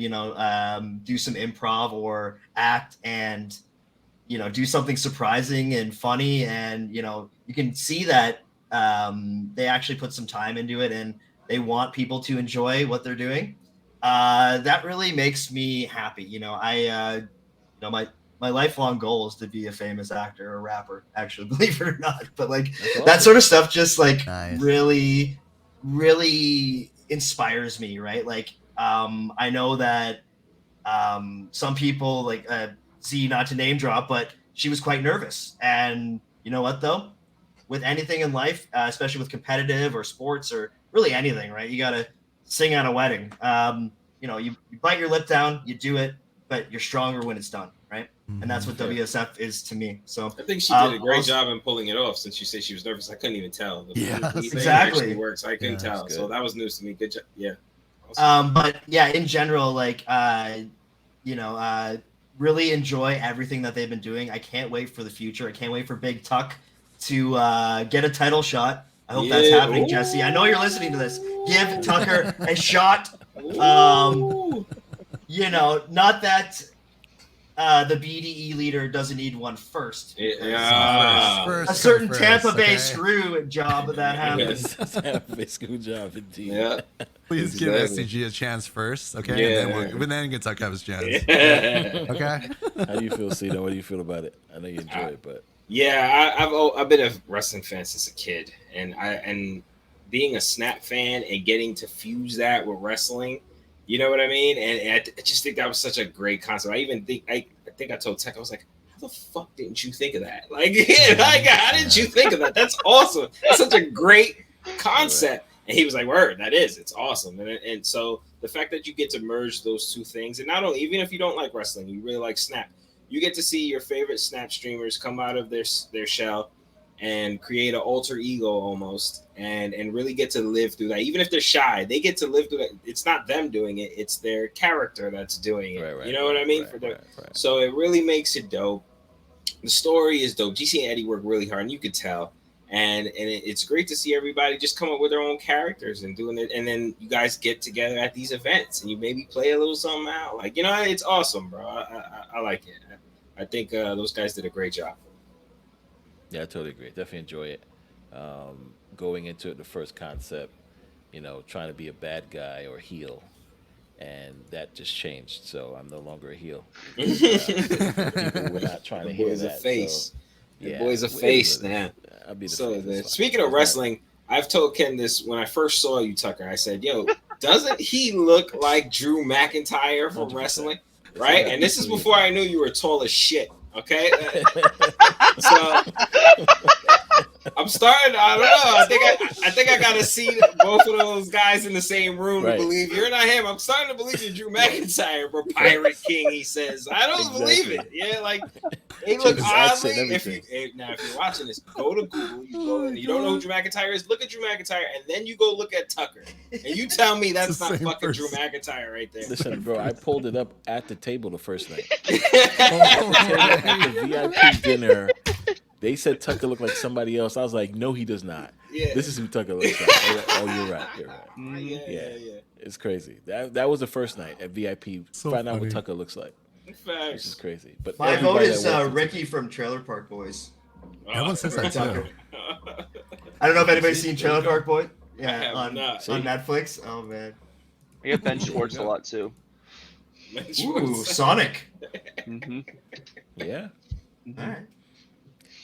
Speaker 4: do some improv or act and do something surprising and funny, and you can see that they actually put some time into it and they want people to enjoy what they're doing. That really makes me happy. My lifelong goal is to be a famous actor or rapper, actually, believe it or not. But like
Speaker 2: awesome.
Speaker 4: That sort of stuff just like
Speaker 5: Nice.
Speaker 4: really, really inspires me, right? Like I know that some people like Z, not to name drop, but she was quite nervous. And you know what though? With anything in life, especially with competitive or sports or really anything, right? You gotta sing at a wedding. You bite your lip down, you do it, but you're stronger when it's done, right? And that's what WSF is to me. So
Speaker 1: I think she did a great job in pulling it off. Since you say she was nervous, I couldn't even tell.
Speaker 4: Exactly.
Speaker 1: Actually works. I couldn't tell. So that was news to me. Good job. Yeah.
Speaker 4: Awesome. But yeah, in general, like really enjoy everything that they've been doing. I can't wait for the future. I can't wait for Big Tuck to get a title shot. I hope that's happening, Jesse. I know you're listening to this. Give Tuccrr a shot. Not that the BDE leader doesn't need one first.
Speaker 1: Yeah.
Speaker 4: A certain Tampa Bay screw job that happens.
Speaker 2: Tampa Bay screw job, indeed.
Speaker 1: Yeah.
Speaker 5: Please give SCG a chance first, okay?
Speaker 1: Yeah.
Speaker 5: And then get Tuck have his chance.
Speaker 1: Yeah.
Speaker 5: Okay.
Speaker 2: How do you feel, Sino? What do you feel about it? I know you enjoy it, but
Speaker 1: yeah, I've been a wrestling fan since a kid, and being a Snap fan and getting to fuse that with wrestling, you know what I mean? And I just think that was such a great concept. I think I told Tech, I was like, how the fuck didn't you think of that? Like, how didn't you think of that? That's awesome. That's such a great concept. And he was like, word, it's awesome. And so the fact that you get to merge those two things, and not only, even if you don't like wrestling, you really like Snap, you get to see your favorite Snap streamers come out of their shell and create an alter ego almost, and really get to live through that. Even if they're shy, they get to live through that. It's not them doing it, it's their character that's doing it. Right, you know what I mean? So it really makes it dope. The story is dope. GC and Eddie work really hard, and you could tell. And it's great to see everybody just come up with their own characters and doing it. And then you guys get together at these events and you maybe play a little something out. Like, it's awesome, bro. I like it. I think those guys did a great job.
Speaker 2: Yeah, I totally agree. Definitely enjoy it. Going into it, the first concept, trying to be a bad guy or heel. And that just changed. So I'm no longer a heel. People were not trying to hear that.
Speaker 1: Face.
Speaker 2: So, yeah,
Speaker 1: the boy's a face now.
Speaker 2: I'll be the
Speaker 1: so
Speaker 2: face.
Speaker 1: Speaking of wrestling, I've told Ken this when I first saw you, Tuccrr. I said, yo, doesn't he look like Drew McIntyre from
Speaker 2: 100%.
Speaker 1: Wrestling? Right? And this is before I knew you were tall as shit. Okay? So I'm starting. I don't know. I think I got to see both of those guys in the same room to believe you're not him. I'm starting to believe you're Drew McIntyre, bro. Pirate King, he says. I don't believe it. Yeah, like he looks oddly. If you're watching this, go to Google. You go and you don't know who Drew McIntyre is. Look at Drew McIntyre, and then you go look at Tuccrr, and you tell me that's not fucking Drew McIntyre right there.
Speaker 2: Listen, bro, I pulled it up at the table the first night. At the VIP dinner. They said Tuccrr looked like somebody else. I was like, no, he does not.
Speaker 1: Yeah.
Speaker 2: This is who Tuccrr looks like. Oh, you're right. You're right.
Speaker 1: Yeah.
Speaker 2: It's crazy. That was the first night at VIP.
Speaker 5: So
Speaker 2: Find out what
Speaker 5: funny.
Speaker 2: Tuccrr looks like. Which is
Speaker 1: Facts.
Speaker 2: crazy. But
Speaker 4: My vote
Speaker 2: everybody
Speaker 4: is
Speaker 2: that walked into-
Speaker 4: Ricky from Trailer Park Boys.
Speaker 5: Everyone says that too.
Speaker 4: Tuccrr. I don't know if anybody's seen Trailer Park Boy.
Speaker 1: I
Speaker 4: Yeah,
Speaker 1: have
Speaker 4: on
Speaker 1: not.
Speaker 4: Netflix. Oh man.
Speaker 3: I get Ben Schwartz a lot too.
Speaker 4: Ooh, Sonic.
Speaker 3: Mm-hmm.
Speaker 2: Yeah.
Speaker 4: All right.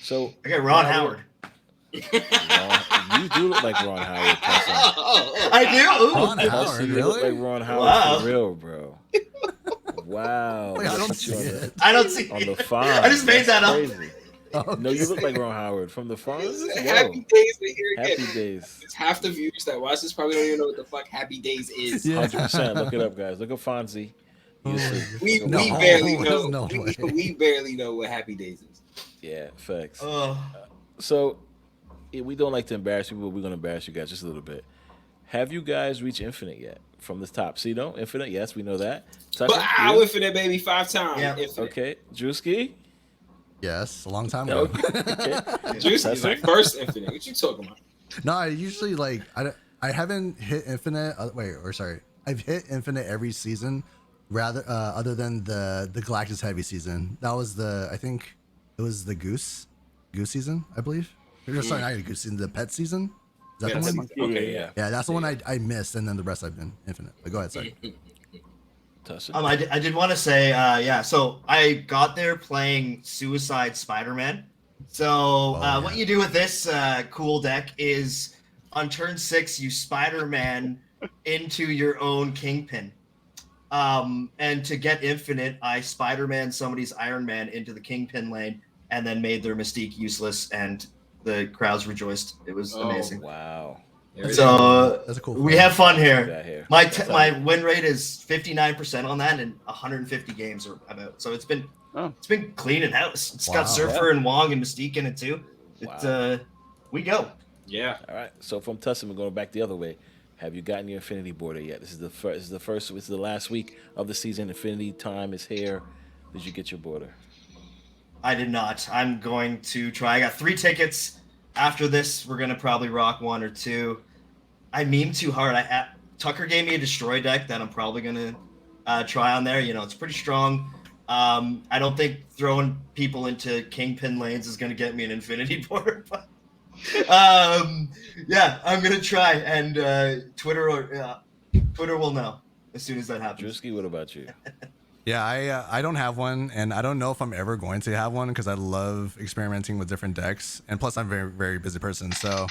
Speaker 2: So
Speaker 4: I got Ron
Speaker 2: now
Speaker 4: Howard.
Speaker 2: you do look like Ron Howard. Tussin.
Speaker 4: I do. Ooh.
Speaker 5: Ron
Speaker 2: Tussin,
Speaker 5: Howard,
Speaker 2: you look
Speaker 5: really?
Speaker 2: like Ron Howard
Speaker 4: Wow.
Speaker 2: for real, bro. Wow.
Speaker 5: Wait, I don't
Speaker 2: Put
Speaker 5: see
Speaker 2: you on
Speaker 5: it.
Speaker 4: I don't see.
Speaker 2: On the
Speaker 4: it.
Speaker 2: farm.
Speaker 4: I just made that up.
Speaker 2: Crazy. No, you look like Ron Howard from the farm.
Speaker 1: Happy Days to hear again.
Speaker 2: Happy Days.
Speaker 1: It's half the viewers that watch this probably don't even know what the fuck Happy Days is.
Speaker 5: Yeah.
Speaker 2: 100%. Look it up, guys. Look at Fonzie. You see.
Speaker 1: We
Speaker 2: Look at
Speaker 5: No,
Speaker 1: we
Speaker 2: Ron
Speaker 1: barely
Speaker 2: Howard.
Speaker 1: know.
Speaker 5: there's no way.
Speaker 1: We barely know what Happy Days is.
Speaker 2: Yeah, facts.
Speaker 4: Oh.
Speaker 2: So, we don't like to embarrass you, but we're going to embarrass you guys just a little bit. Have you guys reached Infinite yet? From the top. Sino, Infinite? Yes, we know that. Tucker,
Speaker 1: But
Speaker 2: you?
Speaker 1: Infinite, baby, 5 times.
Speaker 4: Yeah.
Speaker 1: Infinite.
Speaker 2: Okay. Drewski?
Speaker 5: Yes, a long time ago.
Speaker 2: Okay.
Speaker 1: Juice
Speaker 2: That's
Speaker 1: is like
Speaker 2: it.
Speaker 1: first Infinite. What you talking about?
Speaker 5: No, I usually like I haven't hit infinite. I've hit infinite every season, rather other than the Galactus Heavy season. That was I think it was the Goose season, I believe. Sorry, not the Goose season, the Pet season. Is that
Speaker 1: Yeah,
Speaker 5: the
Speaker 1: that's-
Speaker 5: one?
Speaker 1: okay, yeah.
Speaker 5: Yeah, that's the one I missed, and then the rest I've been infinite. But go ahead, sorry.
Speaker 2: Tussin?
Speaker 4: I did want to say, yeah. So I got there playing Suicide Spider-Man. So
Speaker 5: yeah.
Speaker 4: what you do with this cool deck is on turn 6, you Spider-Man into your own Kingpin. And to get infinite, I Spider-Man somebody's Iron Man into the Kingpin lane, and then made their Mystique useless, and the crowds rejoiced. It was amazing.
Speaker 2: Wow.
Speaker 1: There it is.
Speaker 4: So
Speaker 5: That's a cool.
Speaker 4: we have fun here.
Speaker 2: That here.
Speaker 4: My
Speaker 2: That's
Speaker 4: my
Speaker 2: how-
Speaker 4: win rate is 59% on that, and 150 games are about. So it's been clean and house. It's
Speaker 5: Wow.
Speaker 4: got Surfer and Wong and Mystique in it too. It's
Speaker 2: Wow.
Speaker 4: we go.
Speaker 1: Yeah.
Speaker 2: All right. So from Tussin, we're going back the other way. Have you gotten your Infinity border yet? This is the first. This is the last week of the season. Infinity time is here. Did you get your border?
Speaker 4: I did not. I'm going to try. I got 3 tickets. After this, we're gonna probably rock 1 or 2. I meme too hard. Tuccrr gave me a destroy deck that I'm probably gonna try on there. You know, it's pretty strong. I don't think throwing people into Kingpin lanes is gonna get me an Infinity board. But, yeah, I'm gonna try, and Twitter will know as soon as that happens.
Speaker 2: Drewski, what about you?
Speaker 5: Yeah, I don't have one, and I don't know if I'm ever going to have one because I love experimenting with different decks, and plus I'm a very, very busy person. So,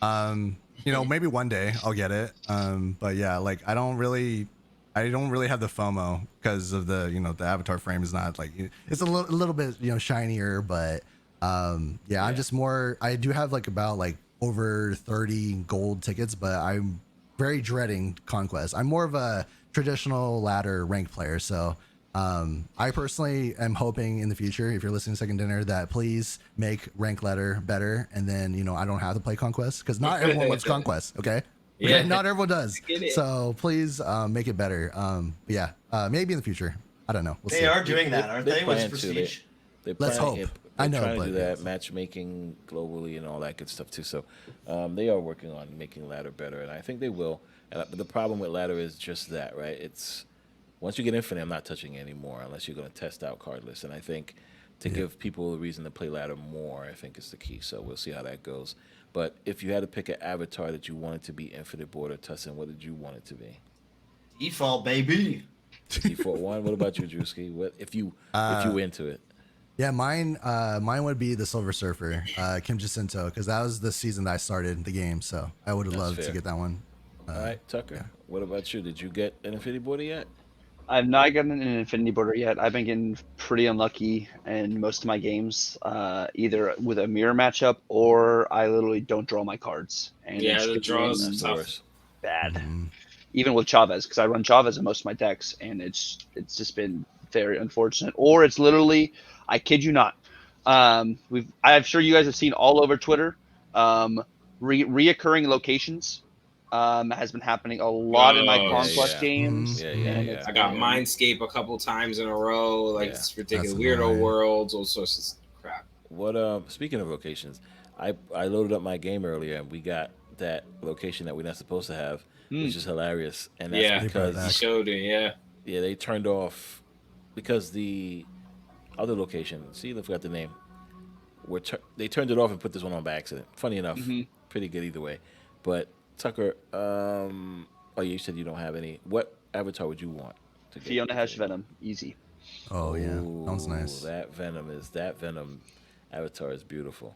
Speaker 5: you know, maybe one day I'll get it. But yeah, like I don't really have the FOMO because of the the avatar frame is not like it's a little bit shinier, but yeah, I'm just more. I do have like about like over 30 gold tickets, but I'm very dreading Conquest. I'm more of a traditional ladder rank player, so. I personally am hoping in the future, if you're listening to Second Dinner, that please make rank ladder better, and then I don't have to play Conquest because not everyone wants Conquest. Okay,
Speaker 1: Yeah.
Speaker 5: not everyone does.
Speaker 1: Get it.
Speaker 5: So please make it better. But yeah, maybe in the future. I don't know. We'll
Speaker 4: They
Speaker 5: see.
Speaker 4: are doing that, aren't they? With
Speaker 2: plan to.
Speaker 4: Prestige.
Speaker 2: They
Speaker 5: Let's
Speaker 2: plan-
Speaker 5: hope.
Speaker 2: They're
Speaker 5: I know,
Speaker 2: trying to
Speaker 5: but
Speaker 2: do that
Speaker 5: yes.
Speaker 2: matchmaking globally and all that good stuff too. So they are working on making ladder better, and I think they will. But the problem with ladder is just that, right? It's once you get infinite, I'm not touching it anymore unless you're going to test out card lists. And I think to give people a reason to play ladder more, I think is the key. So we'll see how that goes. But if you had to pick an avatar that you wanted to be infinite border, Tussin, what did you want it to be?
Speaker 4: Default, baby.
Speaker 2: Default one. What about you, Drewski? What if you into it?
Speaker 5: Yeah, mine would be the Silver Surfer, Kim Jacinto, because that was the season that I started the game. So I would have
Speaker 2: That's
Speaker 5: loved
Speaker 2: fair.
Speaker 5: to get that one.
Speaker 2: All right, Tuccrr. What about you? Did you get an infinity border yet?
Speaker 3: I've not gotten an Infinity border yet. I've been getting pretty unlucky in most of my games, either with a mirror matchup or I literally don't draw my cards. And
Speaker 1: Yeah,
Speaker 3: it's
Speaker 1: the draws
Speaker 3: getting
Speaker 1: is
Speaker 2: Of
Speaker 1: tough.
Speaker 2: course.
Speaker 3: bad.
Speaker 5: Mhm.
Speaker 3: Even with Chavez, because I run Chavez in most of my decks, and it's just been very unfortunate. Or it's literally, I kid you not, I'm sure you guys have seen all over Twitter, reoccurring locations. Has been happening a lot in my
Speaker 1: Oh,
Speaker 3: Conquest
Speaker 2: yeah.
Speaker 3: games.
Speaker 2: Yeah,
Speaker 3: and
Speaker 2: yeah.
Speaker 3: it's
Speaker 1: I got
Speaker 3: been-
Speaker 1: Mindscape a couple times in a row. Like
Speaker 2: Yeah.
Speaker 1: it's ridiculous.
Speaker 5: That's
Speaker 1: Weirdo
Speaker 5: annoying.
Speaker 1: worlds, all sorts of crap.
Speaker 2: What speaking of locations, I loaded up my game earlier and we got that location that we're not supposed to have, which is hilarious. And that's
Speaker 1: Yeah,
Speaker 5: They brought it
Speaker 1: he
Speaker 5: back.
Speaker 1: showed it. Yeah.
Speaker 2: yeah, they turned off because the other location, see, I forgot the name. They turned it off and put this one on by accident. Funny enough, pretty good either way. But Tucker, oh, you said you don't have any. What avatar would you want to get?
Speaker 3: Fiona Hash Venom, easy.
Speaker 5: Oh yeah, sounds nice.
Speaker 2: That Venom avatar is beautiful.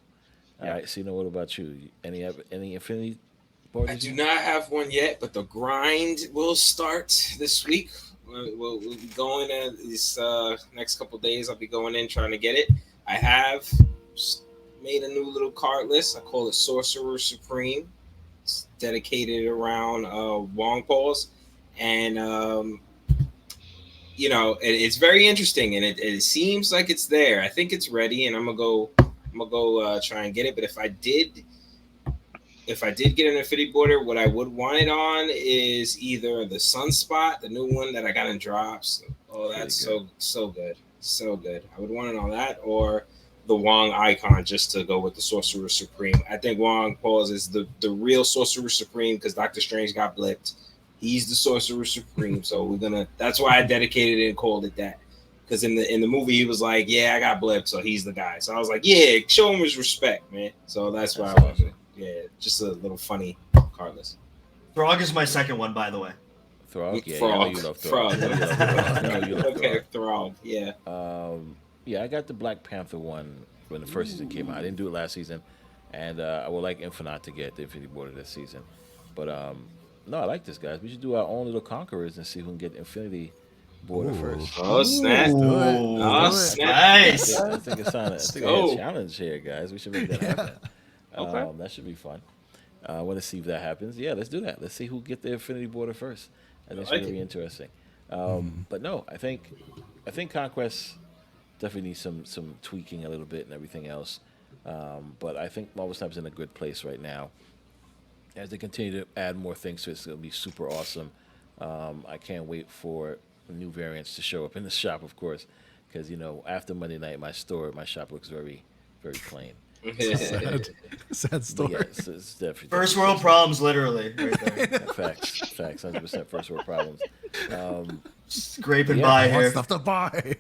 Speaker 2: All
Speaker 3: Yeah.
Speaker 2: right, Sino, what about you? Any Infinity
Speaker 1: I
Speaker 2: borders?
Speaker 1: do not have one yet, but the grind will start this week. We'll be going in these next couple days. I'll be going in trying to get it. I have made a new little card list. I call it Sorcerer Supreme. It's dedicated around Wong Paws, and it's very interesting, and it seems like it's there. I think it's ready, and I'm gonna go try and get it. But if I did get an Infinity Border, what I would want it on is either the Sunspot, the new one that I got in drops. Oh, that's so good. So good. I would want it on that, or the Wong icon, just to go with the Sorcerer Supreme. I think Wong Paws is the real Sorcerer Supreme because Doctor Strange got blipped. He's the Sorcerer Supreme, so that's why I dedicated it and called it that. Because in the movie he was like, yeah, I got blipped, so he's the guy. So I was like, yeah, show him his respect, man. So that's why I wanted it. Yeah, just a little funny cardless.
Speaker 4: Throg is my second one, by the way.
Speaker 2: Throg, yeah,
Speaker 1: Frog.
Speaker 2: I know you love Throg.
Speaker 1: Frog.
Speaker 2: I know you love Throg. I know you love
Speaker 1: Okay,
Speaker 2: Throg.
Speaker 1: Throg, yeah.
Speaker 2: Yeah, I got the Black Panther one when the first season came out. I didn't do it last season, and I would like Infinite to get the Infinity Border this season. But no, I like this, guys. We should do our own little conquerors and see who can get Infinity Border first.
Speaker 1: Oh, snap.
Speaker 5: Do it.
Speaker 1: Oh,
Speaker 5: Do it.
Speaker 1: snap.
Speaker 4: Nice.
Speaker 2: I think it's time. I think
Speaker 1: go.
Speaker 2: we have a challenge here, guys. We should make that happen.
Speaker 3: Okay.
Speaker 2: That should be fun. I want to see if that happens. Yeah, let's do that. Let's see who get the Infinity Border first. I think it's going to be interesting. But no, I think Conquest definitely needs some tweaking a little bit and everything else. But I think Marvel Snap's in a good place right now. As they continue to add more things to it, it's going to be super awesome. I can't wait for new variants to show up in the shop, of course, because after Monday night, my shop looks very, very plain.
Speaker 5: Sad story.
Speaker 2: But yeah, it's definitely
Speaker 4: First world problems, literally. Right there.
Speaker 2: facts, 100% first world problems.
Speaker 4: Scraping
Speaker 2: Yeah,
Speaker 4: by
Speaker 5: I want
Speaker 4: here.
Speaker 5: stuff to buy.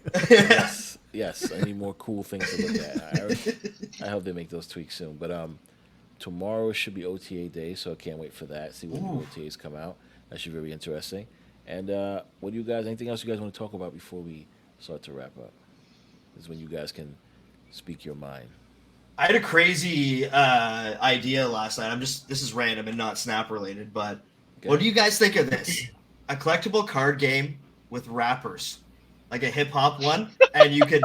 Speaker 2: Yes, I need more cool things to look at. I hope they make those tweaks soon. But tomorrow should be OTA day, so I can't wait for that. See when the OTAs come out. That should be very interesting. And what do you guys? Anything else you guys want to talk about before we start to wrap up? This is when you guys can speak your mind.
Speaker 4: I had a crazy idea last night. This is random and not Snap related, but what do you guys think of this? A collectible card game with rappers, like a hip hop one, and you could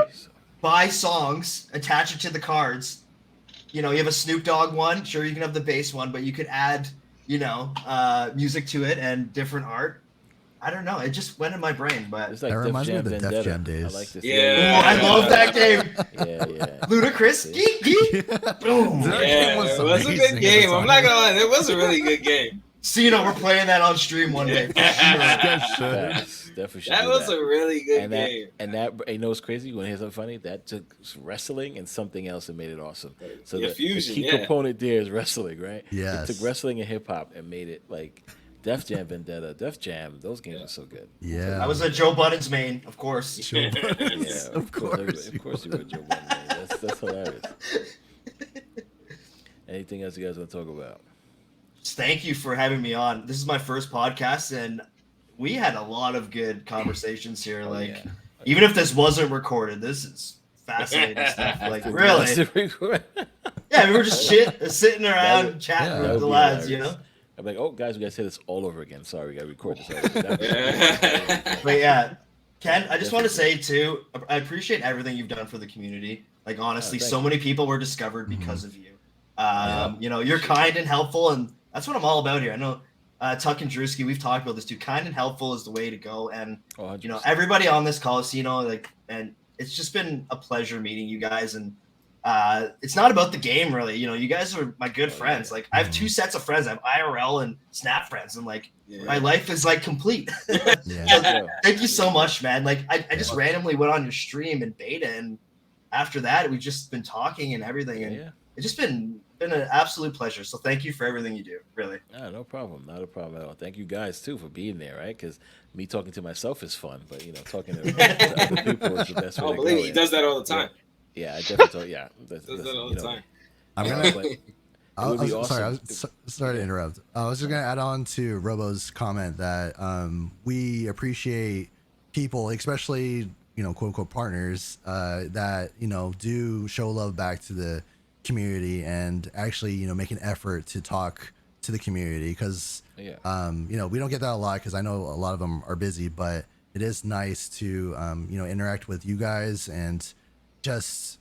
Speaker 4: buy songs, attach it to the cards. You have a Snoop Dogg one. Sure, you can have the bass one, but you could add, music to it and different art. I don't know. It just went in my brain, but
Speaker 2: It's like
Speaker 5: That
Speaker 2: Def
Speaker 5: reminds me
Speaker 2: Jam
Speaker 5: of the Def
Speaker 2: Vendetta.
Speaker 5: Jam days.
Speaker 2: I like this.
Speaker 1: Yeah.
Speaker 4: I love that game.
Speaker 2: Yeah.
Speaker 4: Ludacris, geek, geek. Boom.
Speaker 5: That
Speaker 1: Yeah,
Speaker 5: game was
Speaker 1: it was a
Speaker 5: amazing
Speaker 1: good
Speaker 5: at the
Speaker 1: game. I'm
Speaker 5: time.
Speaker 1: not gonna lie, it was a really good game.
Speaker 4: Sino, we're playing that on stream one day. For sure.
Speaker 5: Good shit.
Speaker 2: Facts. Definitely should
Speaker 1: That
Speaker 2: do
Speaker 1: was
Speaker 2: that.
Speaker 1: a really good
Speaker 2: and
Speaker 1: game.
Speaker 2: you know what's crazy? You want to hear something funny? That took wrestling and something else and made it awesome. So
Speaker 1: Yeah,
Speaker 2: the
Speaker 1: fusion,
Speaker 2: key
Speaker 1: yeah.
Speaker 2: component there is wrestling, right?
Speaker 5: Yes.
Speaker 2: It took wrestling and hip hop and made it like Def Jam Vendetta, Def Jam. Those games are so good.
Speaker 5: Yeah.
Speaker 4: I was a Joe Budden's main, of course.
Speaker 5: Joe Budden.
Speaker 2: Yeah,
Speaker 5: Of course.
Speaker 2: Of course you were Joe Budden. Man. That's hilarious. Anything else you guys want to talk about?
Speaker 4: Thank you for having me on. This is my first podcast, and we had a lot of good conversations here.
Speaker 2: Oh,
Speaker 4: Like,
Speaker 2: yeah.
Speaker 4: even if this wasn't recorded, this is fascinating stuff. Like, really? Yeah, we were just sitting around chatting
Speaker 5: yeah,
Speaker 2: that
Speaker 4: with
Speaker 2: would
Speaker 4: the
Speaker 2: be
Speaker 4: lads,
Speaker 2: hilarious. I'm like, oh, guys, we got to say this all over again. Sorry, we got to record this all over.
Speaker 4: But yeah, Ken, I just want to say too, I appreciate everything you've done for the community. Like, honestly,
Speaker 2: thank
Speaker 4: so
Speaker 2: you.
Speaker 4: many people were discovered because of you.
Speaker 2: Yeah.
Speaker 4: You're kind and helpful, and that's what I'm all about here. I know Tuck and Drewsky, we've talked about this too. Kind and helpful is the way to go, and
Speaker 2: Oh, 100%.
Speaker 4: everybody on this call, and it's just been a pleasure meeting you guys. And it's not about the game, really. You guys are my good friends. Like, I have two sets of friends. I have IRL and Snap friends, and like my life is like complete.
Speaker 5: Yeah.
Speaker 4: So, thank you so much, man. Like, I just randomly went on your stream in beta, and after that, we've just been talking and everything, and it's just been an absolute pleasure. So thank you for everything you do, really.
Speaker 2: No problem, not a problem at all. Thank you guys too for being there, right? Because me talking to myself is fun, but talking to other people is the best way
Speaker 1: Oh,
Speaker 2: to
Speaker 1: believe
Speaker 2: go.
Speaker 1: me, he does that all the time.
Speaker 2: Yeah, I definitely talk. Yeah,
Speaker 1: does that all the time.
Speaker 5: I'm gonna.
Speaker 2: Awesome.
Speaker 5: I was sorry to interrupt. I was just gonna add on to Robo's comment that we appreciate people, especially quote unquote partners, that do show love back to the community and actually make an effort to talk to the community, because we don't get that a lot, because I know a lot of them are busy, but it is nice to interact with you guys and just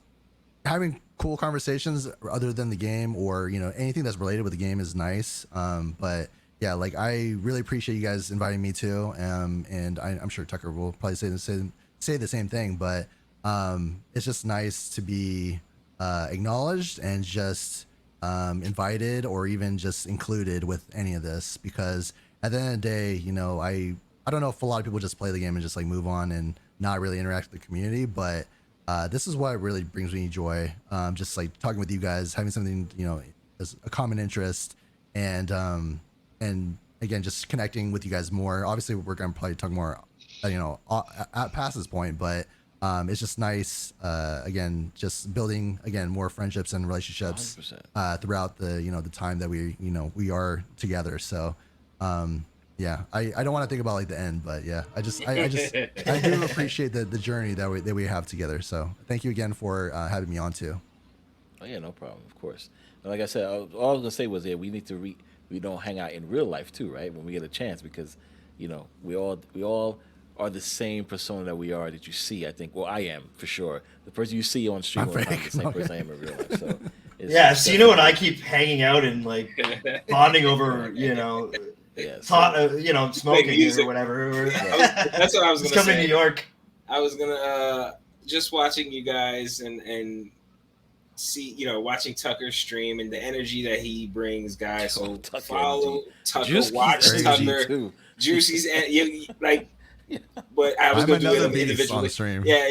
Speaker 5: having cool conversations other than the game, or anything that's related with the game is nice. But yeah, like I really appreciate you guys inviting me too, and I'm sure Tuccrr will probably say the same thing, but it's just nice to be acknowledged and just invited, or even just included with any of this, because at the end of the day, I don't know if a lot of people just play the game and just like move on and not really interact with the community, but this is what really brings me joy. Just like talking with you guys, having something, as a common interest, and again, just connecting with you guys more. Obviously, we're going to probably talk more, at past this point, but it's just nice, again, just building, again, more friendships and relationships throughout the time that we are together. So, yeah, I don't want to think about like the end, but yeah, I do appreciate the journey that we have together. So thank you again for having me on too.
Speaker 2: Oh yeah, no problem. Of course. And like I said, all I was gonna say was, we need to we don't hang out in real life too, right? When we get a chance, because we all are the same persona that you see. I think. Well, I am for sure. The person you see on stream is not the same person I am in real life. So
Speaker 4: yeah, Sino and I keep hanging out and like bonding over smoking or whatever.
Speaker 1: That's what I was gonna say.
Speaker 4: Coming to New York.
Speaker 1: I was gonna just watching you guys and see, watching Tuccrr stream and the energy that he brings, guys. So follow Tuccrr, watch Tuccrr. Juicy's like. But I was going to do it individually.
Speaker 5: On stream.
Speaker 1: Yeah.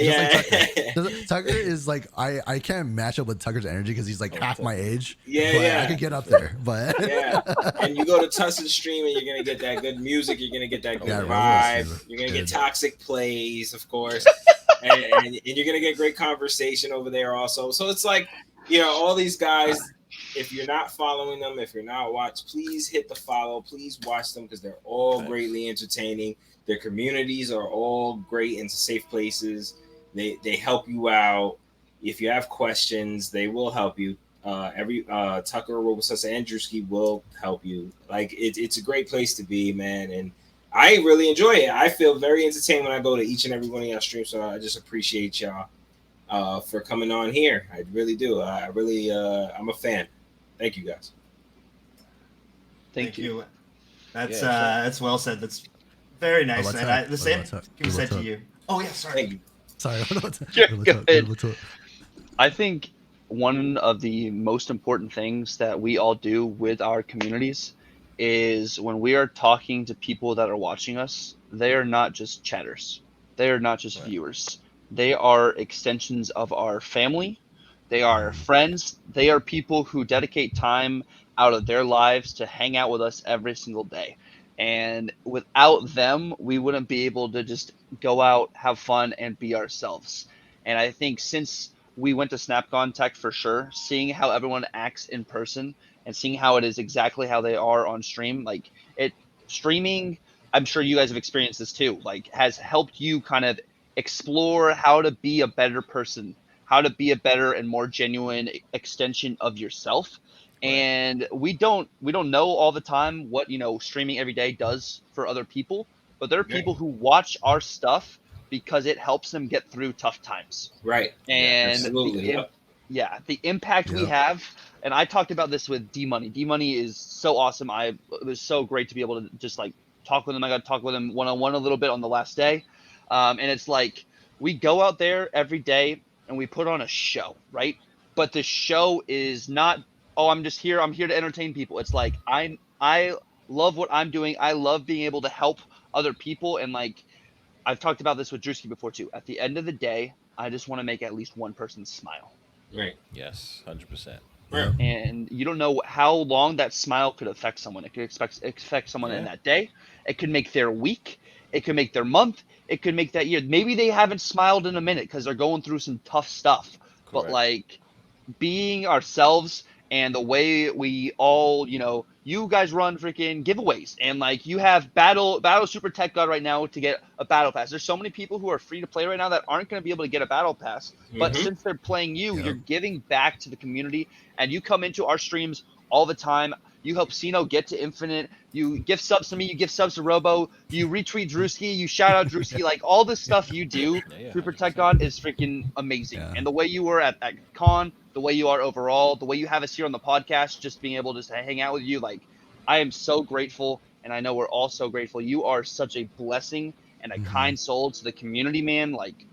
Speaker 5: Like Tuccrr is like, I can't match up with Tucker's energy because he's like half my age.
Speaker 1: Yeah.
Speaker 5: I could get up there, but
Speaker 1: yeah. And you go to Tussin stream and you're gonna get that good music. You're gonna get that good vibe. You're gonna get toxic plays, of course, and you're gonna get great conversation over there also. So it's like, all these guys. If you're not following them, if you're not watching, please hit the follow. Please watch them because they're all greatly entertaining. Their communities are all great and safe places. They help you out. If you have questions, they will help you. Tuccrr, Robitussin, and Dddrewsky will help you. Like it's a great place to be, man. And I really enjoy it. I feel very entertained when I go to each and every one of y'all streams. So I just appreciate y'all for coming on here. I really do. I'm a fan. Thank you guys.
Speaker 3: Thank you.
Speaker 4: That's well said. That's very nice. And the same can be said to you. Oh yeah, sorry.
Speaker 1: Thank you.
Speaker 3: Sorry. I think one of the most important things that we all do with our communities is when we are talking to people that are watching us, they are not just chatters. They are not just viewers. They are extensions of our family. They are friends. They are people who dedicate time out of their lives to hang out with us every single day. And without them, we wouldn't be able to just go out, have fun, and be ourselves. And I think since we went to SnapCon Tech for sure, seeing how everyone acts in person and seeing how it is exactly how they are on stream, like streaming, I'm sure you guys have experienced this too, like has helped you kind of explore how to be a better person, how to be a better and more genuine extension of yourself. And we don't know all the time what streaming every day does for other people, but there are people who watch our stuff because it helps them get through tough times.
Speaker 1: Right.
Speaker 3: And the impact we have, and I talked about this with D Money. D Money is so awesome. It was so great to be able to just like talk with him. I got to talk with him one-on-one a little bit on the last day. And it's like we go out there every day and we put on a show, right? But the show is not, I'm here to entertain people. It's like I love what I'm doing. I love being able to help other people. And like I've talked about this with Dddrewsky before too. At the end of the day, I just want to make at least one person smile.
Speaker 1: Right.
Speaker 2: Yes, 100%.
Speaker 1: Right.
Speaker 3: And you don't know how long that smile could affect someone. It could affect someone in that day. It could make their week. It could make their month. It could make that year. Maybe they haven't smiled in a minute because they're going through some tough stuff.
Speaker 2: Correct.
Speaker 3: But like being ourselves and the way we all, you know, you guys run freaking giveaways and like you have battle SuperTechGod right now to get a battle pass. There's so many people who are free to play right now that aren't going to be able to get a battle pass. But since they're playing you, you're giving back to the community, and you come into our streams all the time. You help Sino get to Infinite. You gift subs to me. You gift subs to Robo. You retweet Drewsky. You shout out Drewsky. Like all this stuff you do, SuperTechGod is freaking amazing. And the way you were at con, the way you are overall, the way you have us here on the podcast, just being able to just hang out with you, like I am so grateful, and I know we're all so grateful. You are such a blessing and a kind soul to the community, man. Like,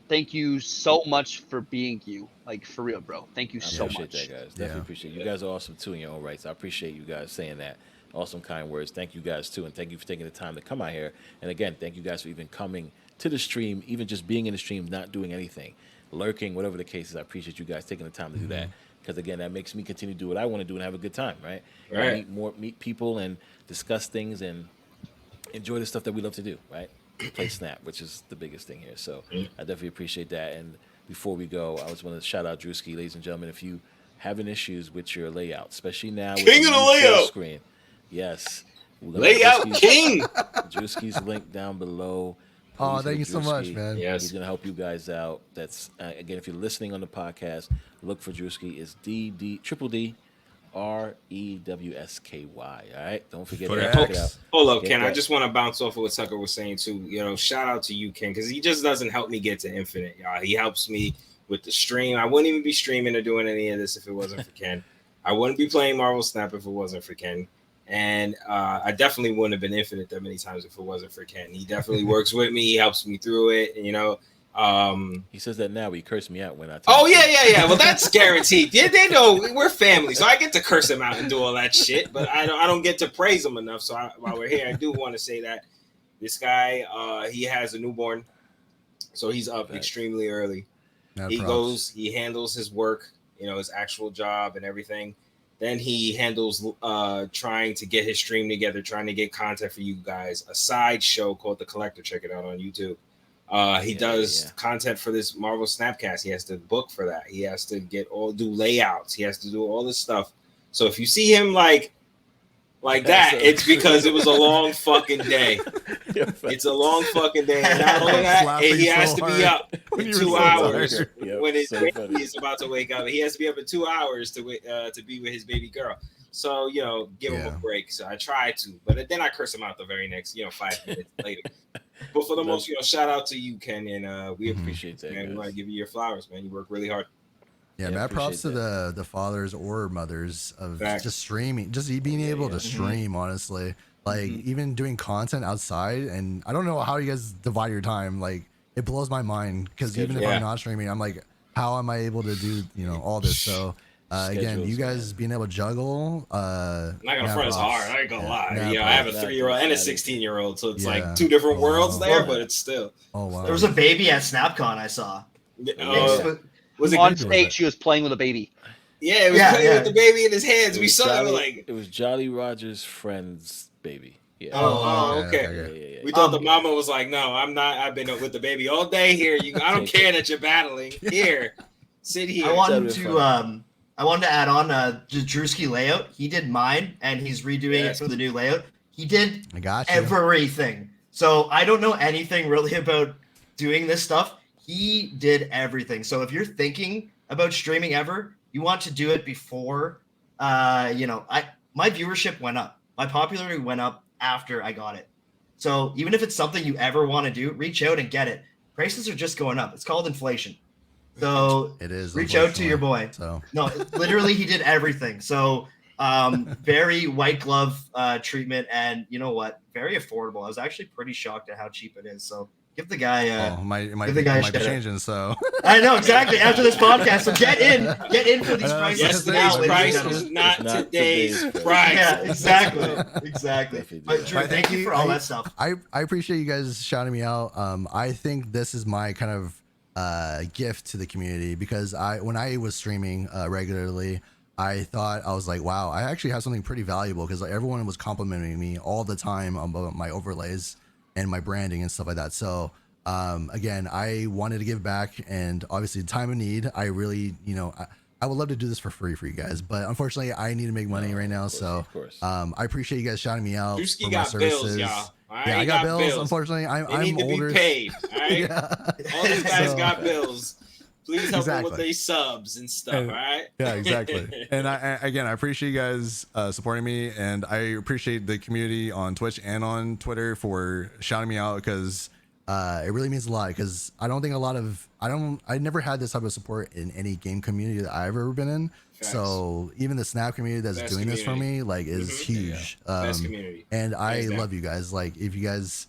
Speaker 3: thank you so much for being you. Like, for real, bro. Thank you so much.
Speaker 2: I appreciate that, guys. Definitely appreciate it. You guys are awesome, too, in your own rights. I appreciate you guys saying that. Awesome, kind words. Thank you guys, too, and thank you for taking the time to come out here. And, again, thank you guys for even coming to the stream, even just being in the stream, not doing anything, lurking, whatever the case is. I appreciate you guys taking the time to do that. Because, again, that makes me continue to do what I want to do and have a good time, right? Meet people and discuss things and enjoy the stuff that we love to do, right? Play Snap, which is the biggest thing here. So I definitely appreciate that. And before we go, I just want to shout out Drewsky, ladies and gentlemen. If you having issues with your layout, especially now with
Speaker 1: King of the layout
Speaker 2: screen, yes,
Speaker 1: layout king.
Speaker 2: Drewsky's link down below.
Speaker 5: Oh, thank you so much, man.
Speaker 1: Yes.
Speaker 2: He's going to help you guys out. That's, again, if you're listening on the podcast, look for Drewsky. It's DDrewsky. All right? Don't forget to check it out.
Speaker 1: Hold up, Ken. I just want to bounce off of what Tucker was saying, too. You know, shout out to you, Ken, because he just doesn't help me get to Infinite, y'all. He helps me with the stream. I wouldn't even be streaming or doing any of this if it wasn't for Ken. I wouldn't be playing Marvel Snap if it wasn't for Ken. And I definitely wouldn't have been Infinite that many times if it wasn't for Ken. He definitely works with me. He helps me through it. And, you know,
Speaker 2: he says that now. He cursed me out when I.
Speaker 1: Oh yeah. Well, that's guaranteed. They know we're family, so I get to curse him out and do all that shit. But I don't get to praise him enough. So while we're here, I do want to say that this guy, he has a newborn, so he's up extremely early. He handles his work, you know, his actual job and everything. Then he handles trying to get his stream together, trying to get content for you guys. A side show called The Collector. Check it out on YouTube. He does content for this Marvel Snapcast. He has to book for that. He has to do layouts. He has to do all this stuff. So if you see him like that, it's because it was a long fucking day. It's a long fucking day. And not only that, he has to be up in 2 hours when his baby is about to wake up. He has to be up in 2 hours to be with his baby girl. So, you know, give him a break. So I try to, but then I curse him out the very next, 5 minutes later. But for the most, shout out to you, Ken, and we appreciate that. Man, we want to give you your flowers, man. You work really hard.
Speaker 5: Yeah, man. Props to the fathers or mothers of just streaming, just being able to stream. Honestly, like even doing content outside, and I don't know how you guys divide your time. Like it blows my mind because even if I'm not streaming, I'm like, how am I able to do all this? So. Again, you guys being able to juggle.
Speaker 1: I'm not gonna front as hard. I ain't gonna lie. I have a 3-year-old and a 16-year-old, so it's like two different worlds there, but it's still.
Speaker 5: Oh wow!
Speaker 4: There was a baby at SnapCon I saw.
Speaker 3: Was it on stage? She was playing with a baby.
Speaker 1: Yeah, it was playing with the baby in his hands. We saw it
Speaker 2: it was Jolly Roger's friend's baby. Yeah.
Speaker 1: Oh, okay. We thought the mama was like, "No, I'm not. I've been with the baby all day here. I don't care that you're battling. Here, sit here."
Speaker 4: I wanted to add on the Drewsky layout. He did mine, and he's redoing it for the new layout. He did everything. So I don't know anything really about doing this stuff. He did everything. So if you're thinking about streaming ever, you want to do it before, my viewership went up. My popularity went up after I got it. So even if it's something you ever want to do, reach out and get it. Prices are just going up. It's called inflation. So
Speaker 5: it is.
Speaker 4: Reach out to your boy.
Speaker 5: So
Speaker 4: no, literally he did everything. So very white glove treatment, and you know what? Very affordable. I was actually pretty shocked at how cheap it is. So give the guy
Speaker 5: might be changing. So
Speaker 4: I know exactly after this podcast. So get in for these prices.
Speaker 1: Yesterday's price is not today's price.
Speaker 4: Yeah, exactly. But Drew, thank you for all that stuff.
Speaker 5: I appreciate you guys shouting me out. I think this is my kind of gift to the community, because when I was streaming regularly, I thought, I was like, wow, I actually have something pretty valuable, because like, everyone was complimenting me all the time about my overlays and my branding and stuff like that. So again, I wanted to give back, and obviously time of need, I really, I would love to do this for free for you guys, but unfortunately I need to make money right now. So I appreciate you guys shouting me out
Speaker 1: Drewsky
Speaker 5: for my
Speaker 1: got
Speaker 5: services.
Speaker 1: bills, y'all. Right,
Speaker 5: yeah, I got bills. Unfortunately, I'm
Speaker 1: need to
Speaker 5: older.
Speaker 1: be paid. All right,
Speaker 5: Yeah.
Speaker 1: all these guys got bills. Please help them with
Speaker 5: Exactly.
Speaker 1: their subs and stuff. All right.
Speaker 5: Yeah, exactly. And I appreciate you guys supporting me, and I appreciate the community on Twitch and on Twitter for shouting me out, because it really means a lot. Because I don't think I never had this type of support in any game community that I've ever been in.
Speaker 1: Facts.
Speaker 5: So even the Snap community that's
Speaker 1: Best
Speaker 5: doing
Speaker 1: community.
Speaker 5: this for me, like, is huge.
Speaker 1: Best community.
Speaker 5: And I
Speaker 1: Hands down.
Speaker 5: love you guys. Like, if you guys,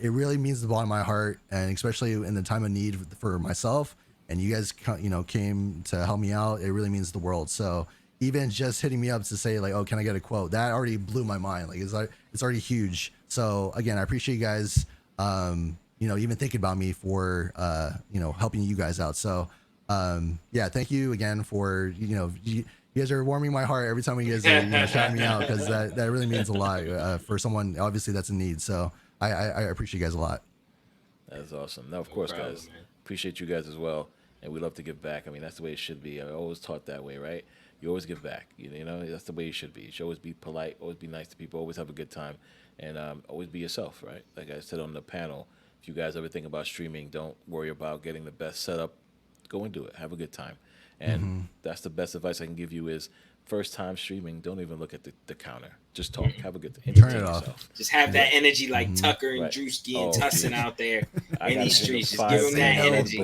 Speaker 5: it really means the bottom of my heart, and especially in the time of need for myself. And you guys, came to help me out. It really means the world. So even just hitting me up to say like, oh, can I get a quote? That already blew my mind. Like, it's already huge. So again, I appreciate you guys, even thinking about me for, helping you guys out. So, yeah, thank you again for, you guys are warming my heart every time you guys are, shouting me out, because that really means a lot for someone, obviously, that's in need. So I appreciate you guys a lot.
Speaker 2: That's awesome. Now, of course, guys, appreciate you guys as well. And we love to give back. I mean, that's the way it should be. I always taught that way, right? You always give back. You know, that's the way it should be. You should always be polite, always be nice to people, always have a good time, and always be yourself, right? Like I said on the panel, if you guys ever think about streaming, don't worry about getting the best setup. Go and do it. Have a good time. And that's the best advice I can give you is first time streaming, don't even look at the counter. Just talk. Have a good time.
Speaker 5: Turn it off.
Speaker 1: Just have that energy like Tuccrr and Drewsky and Tussin out there in these streets. Just give them that energy.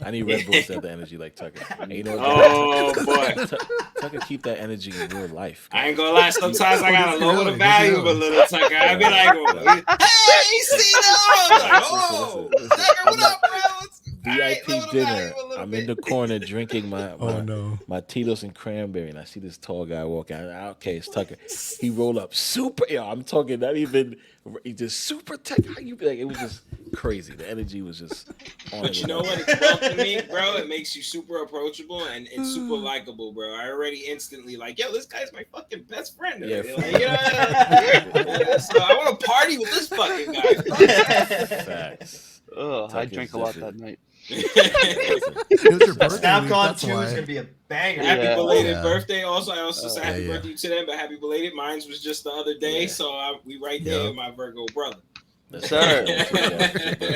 Speaker 2: I need Red Bulls to have the energy like Tuccrr. And you know,
Speaker 1: boy.
Speaker 2: Tuccrr keep that energy in real life.
Speaker 1: I ain't gonna lie. Sometimes I gotta lower the value of a little Tuccrr. I be like, hey, Sino! Like, oh, Tuccrr, what up, bro?
Speaker 2: VIP dinner. I'm in the corner drinking my Tito's and cranberry, and I see this tall guy walking out. Okay, it's Tuccrr. He roll up super. I'm talking not even. He just super tech. How you be like? It was just crazy. The energy was just on.
Speaker 1: But you know what? It's welcoming, bro. It makes you super approachable and super likable, bro. I already instantly like, yo, this guy's my fucking best friend.
Speaker 2: Yeah.
Speaker 1: So I want to party with this fucking guy.
Speaker 2: Facts.
Speaker 3: I drank a lot that night.
Speaker 5: It was your birthday.
Speaker 4: Snapcon 2 is gonna be a banger.
Speaker 1: Happy belated birthday. Also, I also said happy
Speaker 5: yeah.
Speaker 1: birthday to them, but happy belated. Mine was just the other day, so we right there with my Virgo brother.
Speaker 2: That's
Speaker 3: Sir.
Speaker 2: right.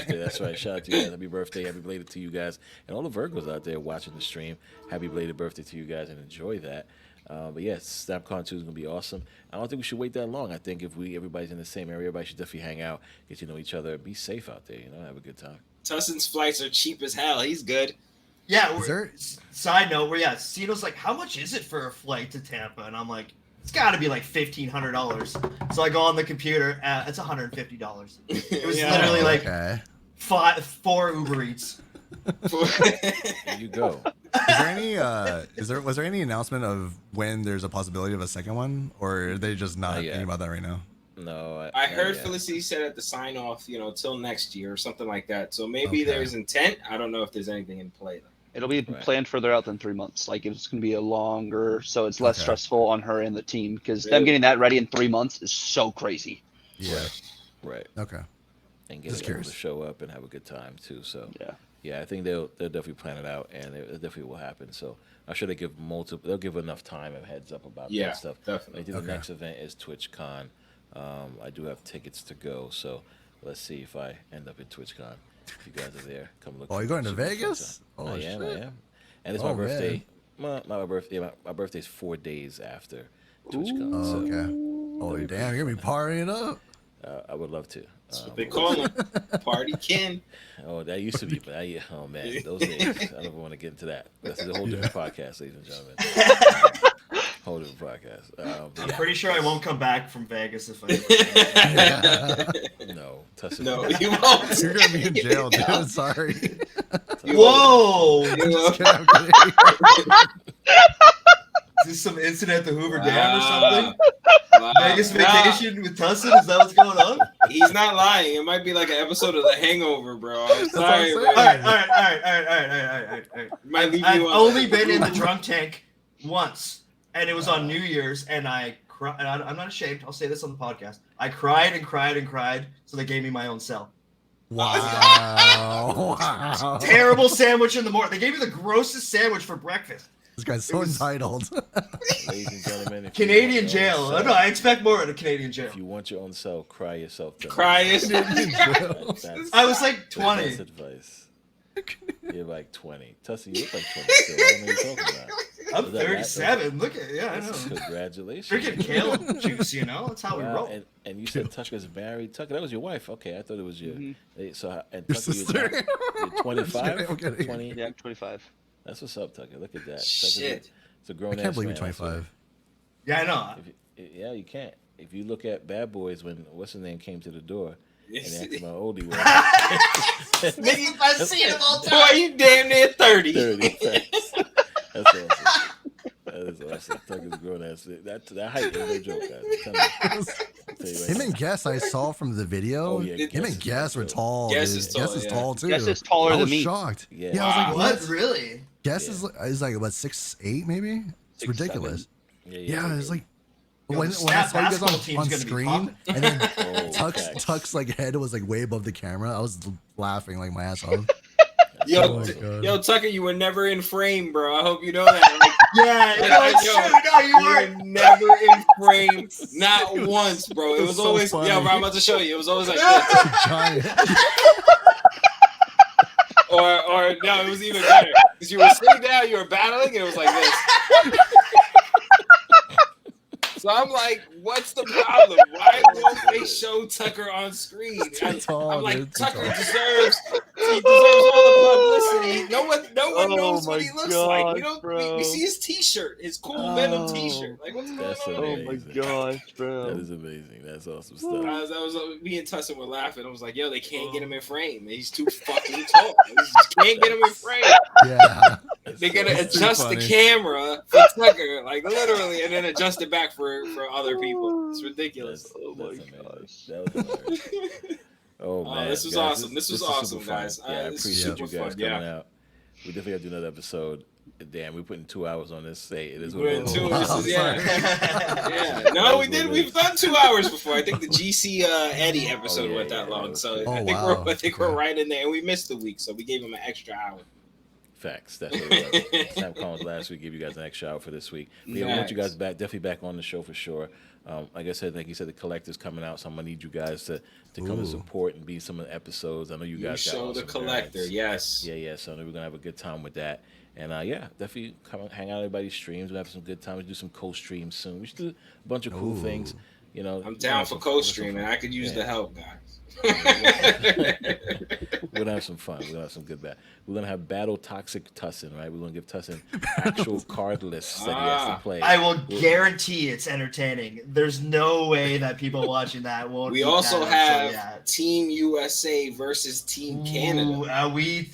Speaker 2: That's right. Shout out to you guys. Happy birthday. Happy belated to you guys. And all the Virgos out there watching the stream. Happy belated birthday to you guys and enjoy that. But yes, SnapCon 2 is going to be awesome. I don't think we should wait that long. I think if everybody's in the same area, everybody should definitely hang out, get to know each other, be safe out there, have a good time.
Speaker 1: Tussin's flights are cheap as hell. He's good.
Speaker 4: Yeah. Side note, Sino's like, how much is it for a flight to Tampa? And I'm like, it's got to be like $1,500. So I go on the computer. It's $150. It was literally like 4 Uber Eats.
Speaker 2: There you go.
Speaker 5: Was there any announcement of when there's a possibility of a second one, or are they just not thinking about that right now?
Speaker 2: No,
Speaker 1: I heard Felicity said at the sign off, till next year or something like that. So maybe there's intent. I don't know if there's anything in play though.
Speaker 3: It'll be planned further out than 3 months. Like it's going to be a longer, so it's less stressful on her and the team, because them getting that ready in 3 months is so crazy.
Speaker 5: Yeah.
Speaker 2: Right.
Speaker 5: Okay.
Speaker 2: And get people to show up and have a good time too. So yeah, I think they'll definitely plan it out, and it definitely will happen. So I'm sure they'll give enough time and heads up about that stuff.
Speaker 1: Definitely.
Speaker 2: The next event is TwitchCon. I do have tickets to go, so let's see if I end up in TwitchCon. If you guys are there, come look.
Speaker 5: Oh, you're going to Vegas?
Speaker 2: Oh, I am. And it's my birthday. My birthday's 4 days after TwitchCon.
Speaker 5: Oh,
Speaker 2: so,
Speaker 5: okay. Oh, damn, you're gonna be partying up.
Speaker 2: I would love to.
Speaker 1: That's what they call them. Party Ken.
Speaker 2: Oh, that used to be, but oh man, those days. I don't even want to get into that. That's a whole different podcast, ladies and gentlemen. Whole different podcast.
Speaker 4: I'm pretty sure I won't come back from Vegas if I.
Speaker 2: No, Tussin.
Speaker 1: No, you won't.
Speaker 5: You're gonna be in jail, dude. Sorry.
Speaker 4: Whoa! this some incident at the Hoover Dam or something?
Speaker 1: Wow.
Speaker 4: Vegas
Speaker 1: Nah,
Speaker 4: vacation with Tussin? Is that what's going on?
Speaker 1: he's not lying. It might be like an episode of The Hangover, bro. I'm
Speaker 5: what
Speaker 1: sorry,
Speaker 5: I'm
Speaker 1: bro.
Speaker 5: saying.
Speaker 4: All right.
Speaker 1: It might leave
Speaker 4: I've
Speaker 1: you on
Speaker 4: only been in the drunk tank once, and it was on New Year's, and I cried. I'm not ashamed. I'll say this on the podcast. I cried and cried and cried, so they gave me my own cell.
Speaker 5: Wow. Wow.
Speaker 4: Terrible sandwich in the morning. They gave me the grossest sandwich for breakfast.
Speaker 5: This guy's so entitled.
Speaker 2: Ladies and gentlemen, if
Speaker 4: Canadian
Speaker 2: you want your
Speaker 4: jail.
Speaker 2: own
Speaker 4: I know. I expect more at a Canadian jail.
Speaker 2: If you want your own cell, cry yourself to
Speaker 1: Cry
Speaker 2: That's
Speaker 4: I was like
Speaker 2: the
Speaker 4: 20.
Speaker 2: best advice. You're like 20. Tussie, you look like 20 still. I don't know what you're talking about.
Speaker 4: I'm
Speaker 2: Was that
Speaker 4: 37. Look at I know.
Speaker 2: Congratulations.
Speaker 4: Freaking kale juice, you know. That's how we
Speaker 2: Wow,
Speaker 4: roll.
Speaker 2: and you said Tucker's married. Tucker, that was your wife. Okay, I thought it was your. So and
Speaker 5: Your
Speaker 2: Tucker,
Speaker 5: sister.
Speaker 2: you're 25.
Speaker 5: I'm kidding.
Speaker 2: 20.
Speaker 3: Yeah, I'm 25.
Speaker 2: That's what's up, Tucker. Look at that.
Speaker 1: Shit.
Speaker 2: It's a grown.
Speaker 5: I can't believe you're
Speaker 2: man. That's what-
Speaker 5: 25.
Speaker 4: Yeah, I know.
Speaker 2: Yeah, you can't. If you look at Bad Boys, when what's his name came to the door and
Speaker 1: Yes.
Speaker 2: asked him how old he was.
Speaker 4: Biggest best scene of all
Speaker 1: Boy, you damn near 30.
Speaker 2: 30. Facts. That's awesome. That is awesome. Tucker's grown ass. That height is no joke, guys. Tell me. I'll tell you right
Speaker 5: Him
Speaker 2: now.
Speaker 5: and Guess I saw from the video.
Speaker 2: Oh, yeah,
Speaker 5: Him and Guess were tall.
Speaker 1: Guess
Speaker 5: dude.
Speaker 1: is tall,
Speaker 5: Guess is
Speaker 1: yeah.
Speaker 5: tall too.
Speaker 3: Guess is taller
Speaker 5: I
Speaker 3: than
Speaker 5: was
Speaker 3: me.
Speaker 5: shocked.
Speaker 2: Yeah.
Speaker 5: Yeah, I was like,
Speaker 4: What?
Speaker 5: what?
Speaker 4: Really?
Speaker 5: Guess
Speaker 2: Yeah.
Speaker 5: is like what 6'8" maybe. It's
Speaker 3: 6'7".
Speaker 5: ridiculous. Yeah, it's like
Speaker 4: Yo,
Speaker 5: when
Speaker 4: the
Speaker 5: I
Speaker 4: Snap
Speaker 5: saw you guys
Speaker 4: basketball team's
Speaker 5: on
Speaker 4: gonna be
Speaker 5: screen,
Speaker 4: popping.
Speaker 5: and then
Speaker 2: Oh, facts.
Speaker 5: Tuck's like head was like way above the camera. I was laughing like my ass off.
Speaker 1: Yo,
Speaker 5: Oh my God.
Speaker 1: yo, Tucker, you were never in frame, bro. I hope you know that. Like,
Speaker 4: Yeah,
Speaker 1: Yo,
Speaker 4: no, it's
Speaker 1: yo,
Speaker 4: true. No, you
Speaker 1: you were
Speaker 4: weren't.
Speaker 1: never in frame, not once, bro. It
Speaker 5: That's
Speaker 1: was
Speaker 5: so
Speaker 1: always,
Speaker 5: funny.
Speaker 1: yo, bro, I'm about to show you. It was always like this.
Speaker 5: Giant.
Speaker 1: Or no, it was even better. Because you were sitting down, you were battling, and it was like this. So I'm like, what's the problem? Why won't they show Tucker on screen?
Speaker 5: Too tall,
Speaker 1: I'm like,
Speaker 5: dude, too
Speaker 1: Tucker
Speaker 5: tall.
Speaker 1: deserves all the publicity. No one
Speaker 3: Oh
Speaker 1: knows what
Speaker 3: my
Speaker 1: he looks like. We
Speaker 3: gosh,
Speaker 1: don't.
Speaker 3: bro.
Speaker 1: We see his T-shirt, his cool Venom
Speaker 3: Oh.
Speaker 1: T-shirt. Like, what's going
Speaker 2: That's
Speaker 1: on?
Speaker 3: Oh my
Speaker 2: amazing.
Speaker 3: gosh,
Speaker 2: That
Speaker 3: bro.
Speaker 2: is amazing. That's awesome stuff.
Speaker 1: That was me and Tussin were laughing. I was like, yo, they can't get him in frame. He's too fucking tall. They just can't get him in frame.
Speaker 5: Yeah.
Speaker 1: They're gonna
Speaker 5: That's too
Speaker 1: adjust the
Speaker 5: funny.
Speaker 1: camera for Tucker, like literally, and then adjust it back for other people. It's ridiculous.
Speaker 3: Oh my
Speaker 2: That's amazing.
Speaker 3: gosh.
Speaker 2: That was hilarious. Oh man,
Speaker 1: this was
Speaker 2: guys,
Speaker 1: awesome. This was
Speaker 2: is
Speaker 1: awesome,
Speaker 2: super fun.
Speaker 1: guys.
Speaker 2: Yeah, I
Speaker 1: This is
Speaker 2: appreciate you
Speaker 1: super
Speaker 2: guys
Speaker 1: fun,
Speaker 2: coming
Speaker 1: yeah.
Speaker 2: out. We definitely have to do another episode. Damn, we're putting 2 hours on this. Say it is what
Speaker 1: We're
Speaker 2: it
Speaker 1: in
Speaker 2: is.
Speaker 1: two.
Speaker 5: Wow.
Speaker 1: This is, yeah. No, we did. We've done 2 hours before. I think the GC Eddie episode went that long, so
Speaker 5: Oh,
Speaker 1: I think
Speaker 5: wow.
Speaker 1: I think we're
Speaker 5: Okay.
Speaker 1: right in there, and we missed the week, so we gave him an extra hour.
Speaker 2: Facts. That's what it was. Snap calls last week. Give you guys an extra hour for this week. But yeah, we want you guys back. Definitely back on the show for sure. Like I said, like you said, the collector's coming out, so I'm gonna need you guys to come and
Speaker 5: Ooh.
Speaker 2: support and be some of the episodes. I know you
Speaker 1: You
Speaker 2: guys got
Speaker 1: show the
Speaker 2: awesome
Speaker 1: collector,
Speaker 2: brands.
Speaker 1: yes.
Speaker 2: Yeah. So I know we're gonna have a good time with that. And yeah, definitely come and hang out at everybody's streams. We'll have some good time. We'll do some co-streams soon. We should do a bunch of cool
Speaker 5: Ooh.
Speaker 2: things. You know,
Speaker 1: I'm down for co-streaming. I could use
Speaker 2: Yeah.
Speaker 1: the help, guys.
Speaker 2: We're gonna have some fun. We're gonna have some good bat. We're gonna have battle toxic Tussin, right? We're gonna give Tussin actual card lists that he has to play.
Speaker 4: I will guarantee it's entertaining. There's no way that people watching that won't.
Speaker 1: We
Speaker 4: eat
Speaker 1: also
Speaker 4: that up,
Speaker 1: have
Speaker 4: so yeah.
Speaker 1: Team USA versus Team Canada.
Speaker 4: Ooh,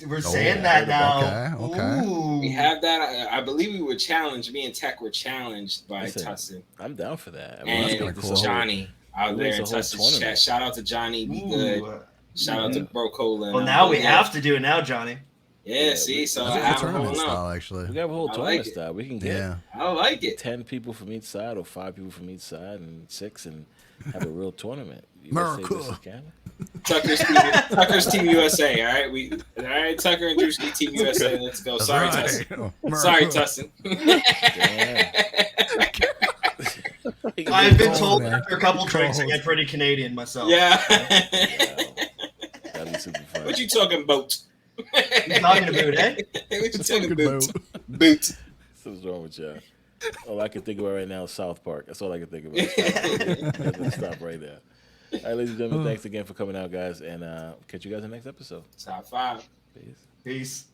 Speaker 4: we're saying
Speaker 5: yeah.
Speaker 4: that now.
Speaker 5: Okay.
Speaker 4: Ooh.
Speaker 1: We have that. I believe we were challenged. Me and Tech were challenged by
Speaker 2: Listen,
Speaker 1: Tussin
Speaker 2: I'm down for that. I
Speaker 1: and
Speaker 5: that's kinda
Speaker 2: this
Speaker 5: cool.
Speaker 2: is a whole-
Speaker 1: Johnny out
Speaker 2: we
Speaker 1: there
Speaker 2: raised
Speaker 1: in
Speaker 2: a whole
Speaker 1: Tussin's
Speaker 2: tournament.
Speaker 1: chat. Shout out to Johnny. Be good. Shout out to Bro Cola.
Speaker 4: Well, now we have to do it now, Johnny.
Speaker 1: Yeah,
Speaker 2: Yeah,
Speaker 1: see, so
Speaker 5: That's
Speaker 1: I
Speaker 5: a
Speaker 1: have
Speaker 5: good
Speaker 1: a whole
Speaker 5: tournament
Speaker 1: now.
Speaker 5: style, actually.
Speaker 2: We can have a whole
Speaker 1: I
Speaker 2: tournament
Speaker 1: like it.
Speaker 2: style. We can get
Speaker 5: Yeah.
Speaker 1: I like it.
Speaker 2: 10 people from each side or 5 people from each side and 6 and have a real tournament.
Speaker 5: America.
Speaker 2: versus Canada.
Speaker 1: Tucker's Team USA. All right, all right. Tucker and Drewski Team USA. Let's go.
Speaker 5: That's
Speaker 1: Sorry,
Speaker 5: right.
Speaker 1: Tussin. Sorry, Tussin.
Speaker 4: I've been
Speaker 5: Cold,
Speaker 4: told
Speaker 5: man.
Speaker 4: after a couple drinks I
Speaker 5: Cold.
Speaker 4: get pretty Canadian myself.
Speaker 1: Yeah.
Speaker 2: That'd be super fun.
Speaker 1: What you talking about?
Speaker 4: You talking about, eh?
Speaker 1: What you talking
Speaker 5: Talking
Speaker 1: about?
Speaker 5: about-
Speaker 1: Boot.
Speaker 2: What's wrong with y'all? All I can think about right now is South Park. That's all I can think about. Let's stop right there. All right, ladies and gentlemen, thanks again for coming out, guys, and catch you guys in the next episode.
Speaker 1: Top 5.
Speaker 2: Peace.
Speaker 4: Peace.